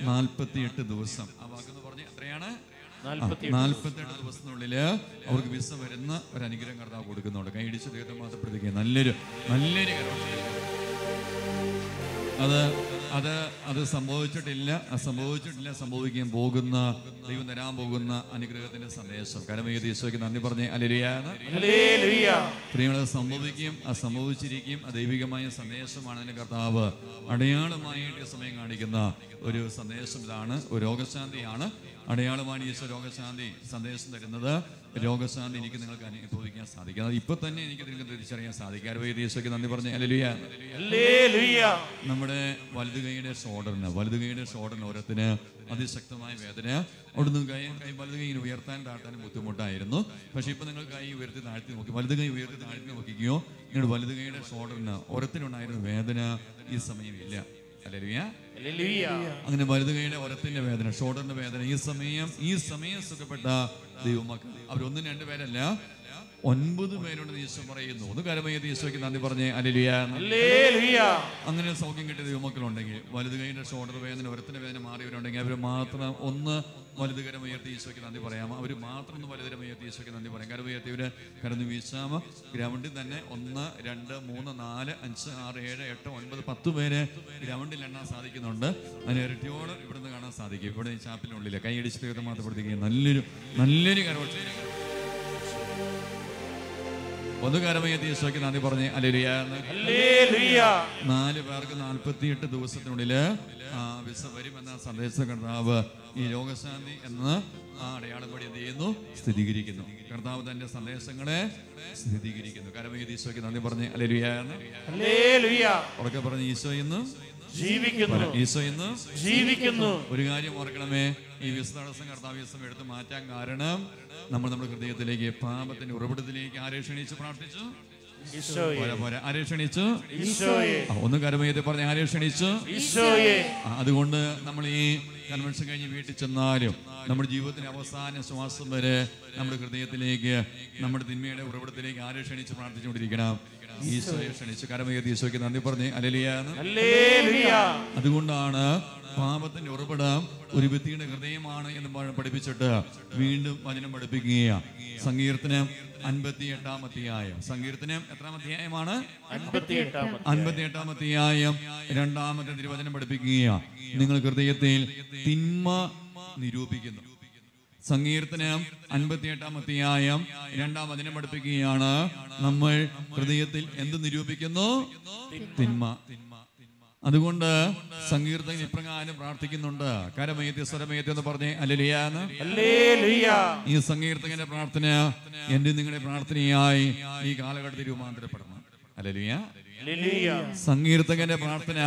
48 ദിവസം. ആ വാക്കെന്ന് പറഞ്ഞ് എത്രയാണ്? 48 ദിവസത്തിനുള്ളില് അവർക്ക് വിസ വരുന്ന ഒരു അനുഗ്രഹം കർത്താവ് കൊടുക്കുന്നുണ്ട്. കൈയിടിച്ച് ദൈവത്തെ മാത്രപ്പെടുത്തുക. നല്ലൊരു അത് സംഭവിച്ചിട്ടില്ല, സംഭവിക്കാൻ പോകുന്ന ദൈവം തരാൻ പോകുന്ന അനുഗ്രഹത്തിന്റെ സന്ദേശം. കരമേതി ഈശോയ്ക്ക് നന്ദി പറഞ്ഞ് ഹല്ലേലൂയ. പ്രിയങ്ങളെ, സംഭവിക്കും, സംഭവിച്ചിരിക്കും. ദൈവികമായ സന്ദേശമാണ് അതിന്റെ കർത്താവ് അടയാളമായിട്ട് സമയം കാണിക്കുന്ന ഒരു സന്ദേശം. ഇതാണ് ഒരു രോഗശാന്തിയാണ്. അടയാളമാണ് ഈശോ രോഗശാന്തി സന്ദേശം തരുന്നത്. രോഗശാന്തി എനിക്ക് നിങ്ങൾക്ക് അനുഭവിക്കാൻ സാധിക്കും. അത് ഇപ്പൊ തന്നെ എനിക്ക് നിങ്ങൾക്ക് തിരിച്ചറിയാൻ സാധിക്കും. കരമേതി ഈശോയ്ക്ക് നന്ദി പറഞ്ഞ് ഹല്ലേലൂയ. നമ്മുടെ വലതു കൈയുടെ ഷോൾഡറിന് ഓരത്തിന് അതിശക്തമായ വേദന. അവിടുന്ന് വലതു കൈ ഉയർത്താൻ താഴ്ത്താനും ബുദ്ധിമുട്ടായിരുന്നു. പക്ഷെ ഇപ്പൊ നിങ്ങൾ കൈ ഉയർത്തി താഴ്ത്തി നോക്കി, വലതു കൈ ഉയർത്തി താഴ്ത്തി നോക്കിക്കോ, നിങ്ങളുടെ വലതു കൈയുടെ ഷോൾഡറിന് ഓരത്തിനുണ്ടായിരുന്ന വേദന ഈ സമയം ഇല്ല. ഹല്ലേലൂയ. അങ്ങനെ വലതു കൈയുടെ ഓരത്തിന്റെ വേദന, ഷോൾഡറിന്റെ വേദന ഈ സമയം സുഖപ്പെട്ട ദൈവമക്കൾ അവർ 1-2 പേരല്ല, 9 പേരുണ്ടെന്ന് ഈശോ പറയുന്നു. ഒന്ന് കരമേതി ഈശോയ്ക്ക് നന്ദി പറഞ്ഞ് ഹല്ലേലൂയ. അങ്ങനെ സൗഖ്യം കിട്ടിയ ദൈവമക്കളുണ്ടെങ്കിൽ, വലതു കൈയുടെ ഷോൾഡർ വേദന ഒരത്തിന്റെ വേദന മാറിയവരുണ്ടെങ്കിൽ അവർ മാത്രം ഒന്ന് വലതുകരം ഉയർത്തി ഈശോയ്ക്ക് നന്ദി പറയാമോ? അവർ മാത്രം ഒന്ന് വലതുകരം ഉയർത്തി ഈശോയ്ക്ക് നന്ദി പറയാം. കരം ഉയർത്തിയവര് കടന്നു വീശാമോ? ഗ്രൗണ്ടിൽ തന്നെ 1, 2, 3, 4, 5, 6, 7, 8, 9, 10 പേര് ഗ്രൗണ്ടിൽ എണ്ണാൻ സാധിക്കുന്നുണ്ട്. അതിന് ഇരട്ടിയോട് ഇവിടുന്ന് കാണാൻ സാധിക്കും. ഇവിടെ ഈ ചാപ്പിനുള്ളിൽ കൈയടിച്ച് ദൈവത്തെ മാത്രപ്പെടുത്തുകയും നല്ലൊരു കരോക്ഷ ഒന്ന് കരമയത്തി ഈശോയ്ക്ക് നന്ദി പറഞ്ഞ് ഹല്ലേലൂയ. 4 പേർക്ക് 48 ദിവസത്തിനുള്ളില് വിസ വരുമെന്ന സന്ദേശ കർത്താവ് ഈ രോഗശാന്തി എന്ന് അടയാളം വഴി എന്ത് ചെയ്യുന്നു? സ്ഥിരീകരിക്കുന്നു. കർത്താവ് തന്റെ സന്ദേശങ്ങളെ സ്ഥിരീകരിക്കുന്നു. കരമയത്തി ഈശോയ്ക്ക് നന്ദി പറഞ്ഞ് ഹല്ലേലൂയ. ഉറക്കെ പറഞ്ഞ് ഈശോ ഇന്ന് ജീവിക്കുന്നു. ഒരു കാര്യം ഓർക്കണമേ, ഈ വിസ തടസ്സം കർത്താവ് വിസം എടുത്ത് മാറ്റാൻ കാരണം നമ്മുടെ ഹൃദയത്തിലേക്ക് പാപത്തിന്റെ ഉറവിടത്തിലേക്ക് ആരെ ക്ഷണിച്ച് പ്രാർത്ഥിച്ചു? ആരെ ക്ഷണിച്ചു? ഒന്ന് കരമയത്തെ പറഞ്ഞ ആരെ ക്ഷണിച്ചു? അതുകൊണ്ട് നമ്മൾ ഈ കൺവെൻഷൻ കഴിഞ്ഞ് വീട്ടിൽ ചെന്നാലും നമ്മുടെ ജീവിതത്തിന്റെ അവസാന ശ്വാസം വരെ നമ്മുടെ ഹൃദയത്തിലേക്ക് നമ്മുടെ തിന്മയുടെ ഉറവിടത്തിലേക്ക് ആരെ ക്ഷണിച്ച് പ്രാർത്ഥിച്ചുകൊണ്ടിരിക്കണം? ഈശോയെ ക്ഷണിച്ച് കരമയത്തി ഈശോയ്ക്ക് നന്ദി പറഞ്ഞ് ഹല്ലേലൂയ. അതുകൊണ്ടാണ് പാപത്തിന്റെ ഉറവിടം ഒരു വ്യക്തിയുടെ ഹൃദയമാണ് എന്ന് പഠിപ്പിച്ചിട്ട് വീണ്ടും വചനം പഠിപ്പിക്കുകയാണ്. സങ്കീർത്തനം 58-ാം അധ്യായം. സങ്കീർത്തനം എത്രാം അധ്യായമാണ്? 58-ാം അധ്യായം 2-ാമത്തെ തിരുവചനം പഠിപ്പിക്കുകയാണ്. നിങ്ങൾ ഹൃദയത്തിൽ തിന്മ നിരൂപിക്കുന്നു. സങ്കീർത്തനം 58-ാം 2-ാം വചനം പഠിപ്പിക്കുകയാണ്, നമ്മൾ ഹൃദയത്തിൽ എന്ത് നിരൂപിക്കുന്നു? തിന്മ. അതുകൊണ്ട് സങ്കീർത്തകൻ ഇപ്രകാരം പ്രാർത്ഥിക്കുന്നുണ്ട്, കരമയത്തി സ്വരമയത്തി എന്ന് പറഞ്ഞേ ഹല്ലേലൂയ. ഈ സങ്കീർത്തകന്റെ പ്രാർത്ഥന എന്റെ നിങ്ങളുടെ പ്രാർത്ഥനയായി ഈ കാലഘട്ടത്തിൽ രൂപാന്തരപ്പെടണം. ഹല്ലേലൂയ. സങ്കീർത്തകന്റെ പ്രാർത്ഥന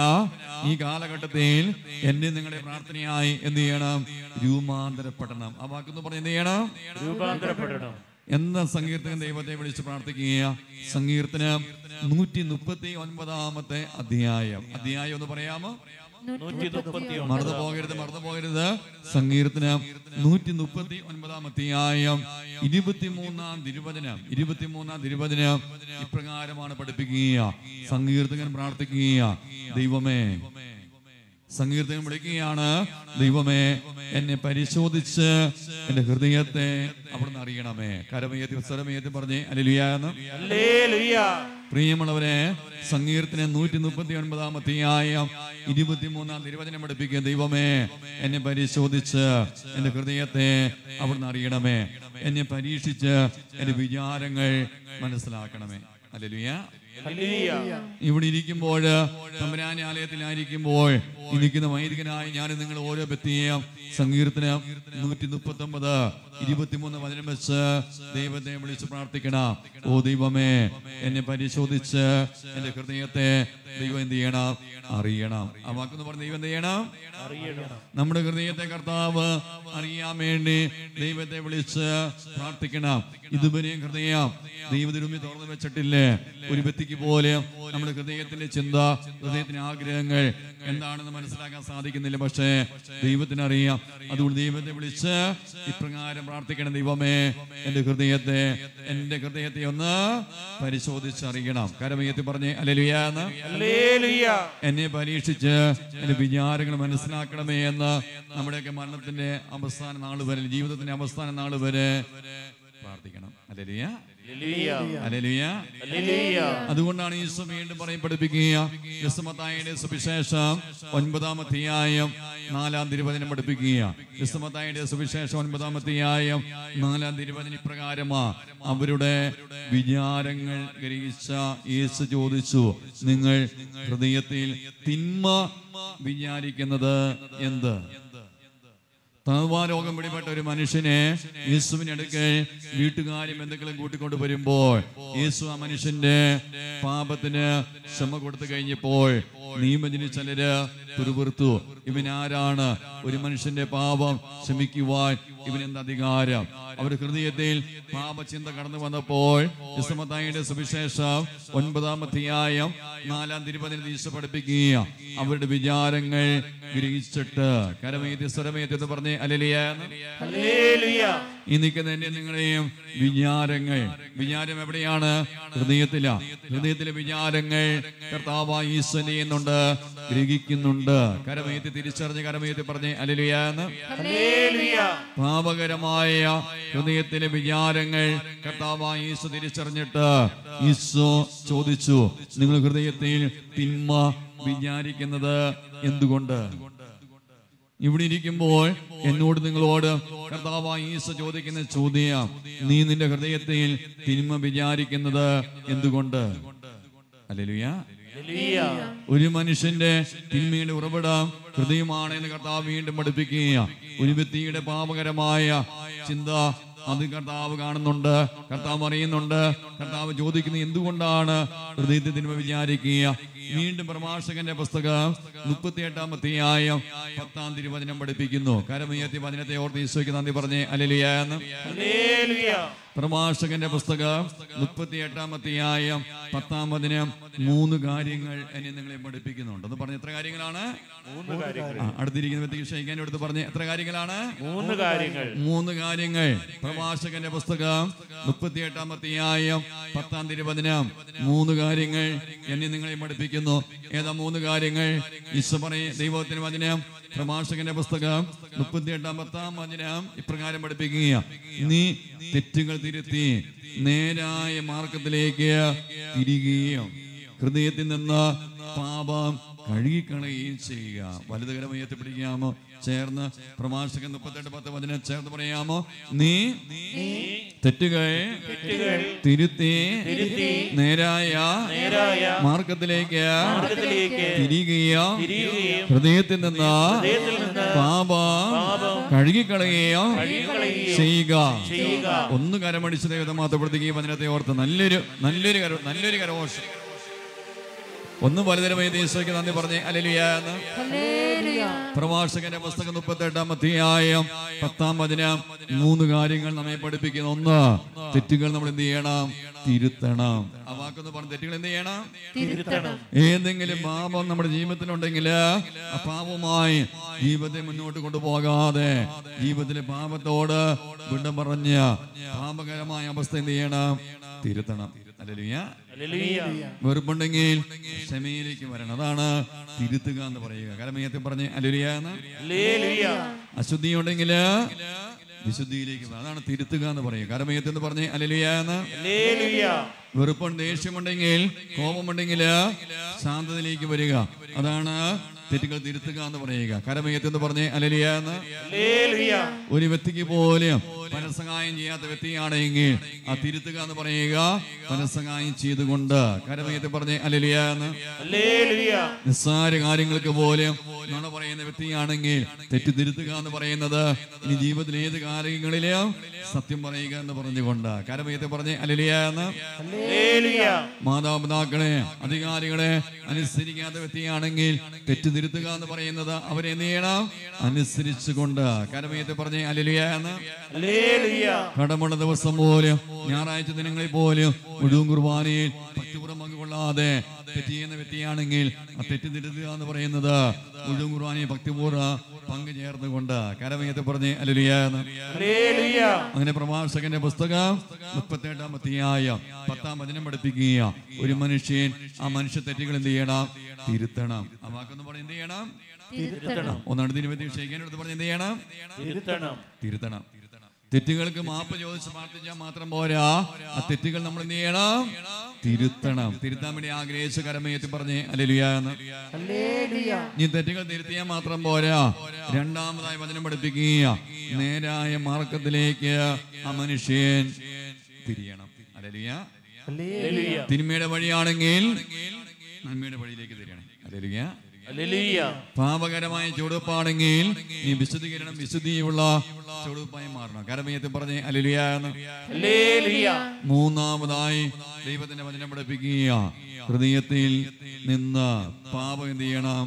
ഈ കാലഘട്ടത്തിൽ എന്റെ നിങ്ങളുടെ പ്രാർത്ഥനയായി എന്ത് ചെയ്യണം? രൂപാന്തരപ്പെടണം. ആ വാക്കെന്ന് പറഞ്ഞ് എന്ത് ചെയ്യണം? രൂപാന്തരപ്പെടണം. എന്താ സങ്കീർത്തകൻ ദൈവത്തെ വിളിച്ച് പ്രാർത്ഥിക്കുക? സങ്കീർത്തനം 139-ാമത്തെ അധ്യായം എന്ന് പറയാമോ? മറന്നു പോകരുത്. സങ്കീർത്തനം 139-ാം അധ്യായം 23-ാം തിരുവചനം ഇപ്രകാരമാണ് പഠിപ്പിക്കുക. സങ്കീർത്തകൻ പ്രാർത്ഥിക്കുക, ദൈവമേ, സങ്കീർത്തകൻ വിളിക്കുകയാണ്, ദൈവമേ, എന്നെ പരിശോധിച്ച് എന്റെ ഹൃദയത്തെ അവിടുന്ന് അറിയണമേ. കരമയത്തി സ്വരമയത്തി പറഞ്ഞേ ഹല്ലേലൂയ. പ്രിയമുള്ളവരെ, സങ്കീർത്തനം 139-ാം അധ്യായം 23-ാം തിരുവചനം പഠിപ്പിക്കുക, ദൈവമേ, എന്നെ പരിശോധിച്ച് എന്റെ ഹൃദയത്തെ അവിടുന്ന് അറിയണമേ. എന്നെ പരീക്ഷിച്ച് എന്റെ വിചാരങ്ങൾ മനസ്സിലാക്കണമേ. ഹല്ലേലൂയ. ഇവിടെ ഇരിക്കുമ്പോൾ, തമ്പുരാന്റെ ആലയത്തിലായിരിക്കുമ്പോൾ ഇരിക്കുന്ന വൈദികനായി ഞാൻ നിങ്ങൾ ഓരോ വ്യക്തിയെയും സങ്കീർത്തനം 139-23 വചനം വെച്ച് ദൈവത്തെ വിളിച്ച് പ്രാർത്ഥിക്കണം. ഓ ദൈവമേ, എന്നെ പരിശോധിച്ച് എന്റെ ഹൃദയത്തെ ദൈവം എന്ത് ചെയ്യണം? അറിയണം. ആ വാക്കെന്ന് പറഞ്ഞ ദൈവം എന്ത് ചെയ്യണം? നമ്മുടെ ഹൃദയത്തെ കർത്താവ് അറിയാൻ വേണ്ടി ദൈവത്തെ വിളിച്ച് പ്രാർത്ഥിക്കണം. ഇതുവരെയും ഹൃദയം ദൈവത്തിനുമ്പിൽ തുറന്നു വെച്ചിട്ടില്ലേ? ഒരു വ്യക്തിക്ക് പോലെ നമ്മുടെ ഹൃദയത്തിന്റെ ചിന്ത, ഹൃദയത്തിന്റെ ആഗ്രഹങ്ങൾ എന്താണെന്ന് മനസ്സിലാക്കാൻ സാധിക്കുന്നില്ല. പക്ഷേ ദൈവത്തിനറിയാം. അതുകൊണ്ട് ദൈവത്തെ വിളിച്ച് ഇപ്രകാരം പ്രാർത്ഥിക്കണം, ദൈവമേ, എന്റെ ഹൃദയത്തെ ഒന്ന് പരിശോധിച്ചറിയണം. കരമയത്തി പറഞ്ഞേ ഹല്ലേലൂയ. എന്നെ പരീക്ഷിച്ച് എന്റെ വിചാരങ്ങൾ മനസ്സിലാക്കണമേ എന്ന് നമ്മുടെയൊക്കെ മരണത്തിന്റെ അവസാന നാൾ വരെ, ജീവിതത്തിന്റെ അവസാന നാൾ വരെ പ്രാർത്ഥിക്കണം. ഹല്ലേലൂയ. അതുകൊണ്ടാണ് ഈശോ വീണ്ടും പഠിപ്പിക്കുക, മത്തായിയുടെ സുവിശേഷം 9-ാം അധ്യായം 4-ാം തിരുവചനം പഠിപ്പിക്കുക. മത്തായിയുടെ സുവിശേഷം 9-ാം അധ്യായം 4-ാം തിരുവചനം ഇപ്രകാരമാ, അവരുടെ വിചാരങ്ങൾ ഗ്രഹിച്ച യേശു ചോദിച്ചു, നിങ്ങൾ ഹൃദയത്തിൽ തിന്മ വിചാരിക്കുന്നത് എന്ത്? തളർവാരോഗം പിടിപെട്ട ഒരു മനുഷ്യനെ യേശുവിന്റെ അടുക്കൽ വീട്ടുകാരും എന്തെങ്കിലും കൂട്ടിക്കൊണ്ട് വരുമ്പോൾ യേശു ആ മനുഷ്യന്റെ പാപത്തിന് ക്ഷമ കൊടുത്തു കഴിഞ്ഞപ്പോൾ നിയമത്തിന് ചിലര് പിറുപിറുത്തു, ഇവനാരാണ് ഒരു മനുഷ്യന്റെ പാപം ക്ഷമിക്കുവാൻ? ഇവനെന്ത് അധികാരം? അവരുടെ ഹൃദയത്തിൽ പാപചിന്ത കടന്നു വന്നപ്പോൾ മത്തായിയുടെ സുവിശേഷം 9-ാം അധ്യായം 4-ാം തിരുവചനം ഈശോ പഠിപ്പിക്കുക, അവരുടെ വിചാരങ്ങൾ ഗ്രഹിച്ചിട്ട് കരമേത്തി സ്വരമേത്തി എന്ന് പറഞ്ഞേ ഹല്ലേലൂയ. ഈ നിൽക്കുന്ന എന്റെ നിങ്ങളെയും വിചാരം എവിടെയാണ്? ഹൃദയത്തിലെ വിചാരങ്ങൾ കർത്താവായ ഈശോ ചെയ്യുന്നുണ്ട്, ഗ്രഹിക്കുന്നുണ്ട്. കരമേത്തി തിരിച്ചറിഞ്ഞ് കരമേത്തി പറഞ്ഞേ ഹല്ലേലൂയ. പാപകരമായ ഹൃദയത്തിലെ വിചാരങ്ങൾ കർത്താവായ ഈശോ തിരിച്ചറിഞ്ഞിട്ട് ഈശോ ചോദിച്ചു, നിങ്ങൾ ഹൃദയത്തിൽ തിന്മ വിചാരിക്കുന്നത് എന്തുകൊണ്ട്? ഇവിടെ ഇരിക്കുമ്പോൾ എന്നോട് നിങ്ങളോട് കർത്താവായ ഈശോ ചോദിക്കുന്ന ചോദ്യം, നീ നിന്റെ ഹൃദയത്തിൽ തിന്മ വിചാരിക്കുന്നത് എന്തുകൊണ്ട്? ഹല്ലേലൂയ. ഒരു മനുഷ്യന്റെ തിന്മയുടെ ഉറവിടം ഹൃദയമാണ് എന്ന് കർത്താവ് വീണ്ടും പഠിപ്പിക്കുക. ഒരു വ്യക്തിയുടെ പാപകരമായ ചിന്ത അത് കർത്താവ് കാണുന്നുണ്ട്, കർത്താവ് അറിയുന്നുണ്ട്. കർത്താവ് ചോദിക്കുന്നത് എന്തുകൊണ്ടാണ് ഹൃദയത്തിൽ തിന്മ വിചാരിക്കുക? വീണ്ടും പ്രഭാഷകന്റെ പുസ്തകം 38-ാം അധ്യായം 10-ാം തിരുവചനം പഠിപ്പിക്കുന്നു. കരമുയർത്തി വചനത്തെ ഓർത്ത് ഈശോയ്ക്ക് നന്ദി പറഞ്ഞേ ഹല്ലേലൂയ. പ്രഭാഷകന്റെ പുസ്തകം 38-ാം അധ്യായം 10-ാം വചനം 3 കാര്യങ്ങൾ എന്നെ നിങ്ങളെ പഠിപ്പിക്കുന്നുണ്ട്. എന്ന് പറഞ്ഞ എത്ര കാര്യങ്ങളാണ്? 3 കാര്യങ്ങൾ. അടുത്തിരിക്കുന്ന വ്യക്തി ക്ഷയിക്കാൻ എടുത്ത് പറഞ്ഞ് എത്ര കാര്യങ്ങളാണ്? 3 കാര്യങ്ങൾ. 3 കാര്യങ്ങൾ. പ്രഭാഷകന്റെ പുസ്തകം 38-ാം അധ്യായം 10-ാം തിരുവചനം 3 കാര്യങ്ങൾ എന്നെ നിങ്ങളെ പഠിപ്പിക്കുന്നു. ഏതാ 3 കാര്യങ്ങൾ? ഈശോ പറയും, ദൈവത്തിന് വചനം പ്രഭാഷകന്റെ പുസ്തകം 38-ാം 10-ാം വചനം ഇപ്രകാരം പഠിപ്പിക്കുക, നീ തെറ്റുകൾ തിരുത്തി നേരായ മാർഗത്തിലേക്ക് തിരികുകയും ഹൃദയത്തിൽ നിന്ന് പാപം കഴുകിക്കളയുകയും ചെയ്യുക. വലത് കരം ഉയർത്തി പിടിക്കാമോ? ചേർന്ന് പ്രഭാഷകൻ 38:10 ചേർന്ന് പറയാമോ? നീ തെറ്റുകൾ തിരുത്തി നേരായ മാർഗത്തിലേക്ക് തിരികെയോ ഹൃദയത്തിൽ നിന്ന് പാപം കഴുകിക്കളയുകയോ ചെയ്യുക. ഒന്ന് കരമടിച്ച് ദൈവത്തെ മാത്രപ്പെടുത്തുകയും വചനത്തെ ഓർത്ത് നല്ലൊരു കരഘോഷം. ഒന്ന് വലുതരമായി യേശുവിന് നന്ദി പറഞ്ഞേ ഹല്ലേലൂയ എന്ന്. പ്രഭാഷകന്റെ പുസ്തകം 38-ാം അധ്യായം 10-ാം വചനം 3 കാര്യങ്ങൾ നമ്മെ പഠിപ്പിക്കുന്നു. ഒന്ന്, തെറ്റുകൾ നമ്മൾ എന്ത് ചെയ്യണം? തിരുത്തണം. ആ വാക്കൊന്ന് പറഞ്ഞ തെറ്റുകൾ എന്ത് ചെയ്യണം? തിരുത്തണം. ഏതെങ്കിലും പാപം നമ്മുടെ ജീവിതത്തിലുണ്ടെങ്കിൽ ആ പാപവുമായി ജീവിതത്തെ മുന്നോട്ട് കൊണ്ടുപോകാതെ ജീവിതത്തിലെ പാപത്തോട് വിടം പറഞ്ഞ പാപകരമായ അവസ്ഥ എന്ത് ചെയ്യണം? തിരുത്തണം. വെറുപ്പുണ്ടെങ്കിൽ ക്ഷമയിലേക്ക് വരണം. അതാണ് തിരുത്തുക എന്ന് പറയുക. കരമയത്തിൽ പറഞ്ഞ് ഹല്ലേലൂയ എന്ന്. അശുദ്ധി ഉണ്ടെങ്കിൽ വിശുദ്ധിയിലേക്ക് വരണം. അതാണ് തിരുത്തുക എന്ന് പറയുക. കരമയത്തിൽ എന്ന് പറഞ്ഞ് ഹല്ലേലൂയ എന്ന്. വെറുപ്പുണ്ട്, ദേഷ്യമുണ്ടെങ്കിൽ, കോപമുണ്ടെങ്കിൽ ശാന്തതയിലേക്ക് വരിക. അതാണ് തെറ്റുകൾ തിരുത്തുക എന്ന് പറയുക. കരമയത്തിൽ എന്ന് പറഞ്ഞ് ഹല്ലേലൂയ എന്ന്. ഒരു വ്യക്തിക്ക് പോലും പരസഹായം ചെയ്യാത്ത വ്യക്തിയാണെങ്കിൽ ആ തിരുത്തുക എന്ന് പറയുക. പരസഹായം ചെയ്തുകൊണ്ട് കരമയത്തിൽ പറഞ്ഞ് ഹല്ലേലൂയ എന്ന്. നിസ്സാര കാര്യങ്ങൾക്ക് പോലും നുണ പറയുന്ന വ്യക്തിയാണെങ്കിൽ തെറ്റ് തിരുത്തുക എന്ന് പറയുന്നത് ഇനി ജീവിതത്തിൽ ഏത് കാര്യങ്ങളിലും സത്യം പറയുക എന്ന് പറഞ്ഞുകൊണ്ട് കരമയത്തിൽ പറഞ്ഞ് ഹല്ലേലൂയ എന്ന്. മാതാപിതാക്കളെ, അധികാരികളെ അനുസരിക്കാത്ത വ്യക്തിയാണെങ്കിൽ തെറ്റ് തിരുത്തുക എന്ന് പറയുന്നത് അവരെ എന്ത് ചെയ്യണം? അനുസരിച്ചുകൊണ്ട് കരമയത്തിൽ പറഞ്ഞ് ഹല്ലേലൂയ എന്ന്. കടമുള്ള ദിവസം പോലും ഞായറാഴ്ച ദിനങ്ങളിൽ പോലും മുഴുവൻ കുർബാനയിൽ ഭക്തിപൂർവ്വം പങ്കുകൊള്ളാതെ തെറ്റ് ചെയ്യുന്ന വ്യക്തിയാണെങ്കിൽ ആ തെറ്റ് തിരുത്തുക എന്ന് പറയുന്നത് മുഴുവൻ കുർബാനയിൽ ഭക്തിപൂർവ്വം പങ്കു ചേർന്നുകൊണ്ട് കരമയത്തിൽ പറഞ്ഞ് ഹല്ലേലൂയ എന്ന്. അങ്ങനെ പ്രഭാഷകന്റെ പുസ്തകം 38-ാം അധ്യായം 10-ാം വചനം പഠിപ്പിക്കുക. ഒരു മനുഷ്യൻ ആ മനുഷ്യ തെറ്റുകൾ എന്ത് ചെയ്യണം? തിരുത്തണം. ആ വാക്കൊന്ന് പറഞ്ഞ് എന്ത് ചെയ്യണം? ഒന്നാണ് തിരുവത്തി ക്ഷയിക്കാനെടുത്ത് പറഞ്ഞ് എന്ത് ചെയ്യണം? തിരുത്തണം. തെറ്റുകൾക്ക് മാപ്പ് ചോദിച്ച് പ്രാർത്ഥിച്ചാൽ മാത്രം പോരാ, ആ തെറ്റുകൾ നമ്മൾ എന്ത് ചെയ്യണം? തിരുത്തണം. തിരുത്താൻ വേണ്ടി ആഗ്രഹിച്ച കരമയത്തിൽ പറഞ്ഞ് ഹല്ലേലൂയ എന്ന്. നീ തെറ്റുകൾ തിരുത്തിയാൽ മാത്രം പോരാ, രണ്ടാമതായി വചനം പഠിപ്പിക്കുക. നേരായ മാർഗത്തിലേക്ക് ആ മനുഷ്യൻ തിരിയണം. ഹല്ലേലൂയ. തിന്മയുടെ വഴിയാണെങ്കിൽ നന്മയുടെ വഴിയിലേക്ക് തിരിയണം. ഹല്ലേലൂയ. പാപകരമായ ചുവടുപ്പാണെങ്കിൽ നീ വിശുദ്ധീകരണം വിശുദ്ധിയുള്ള ചുവടുപ്പായി മാറണം. കരമയത്തിൽ പറഞ്ഞ് ഹല്ലേലൂയ എന്ന്. മൂന്നാമതായി ദൈവത്തിന്റെ വചനം പഠിപ്പിക്കുക. ഹൃദയത്തിൽ നിന്ന് പാപം എന്ത് ചെയ്യണം?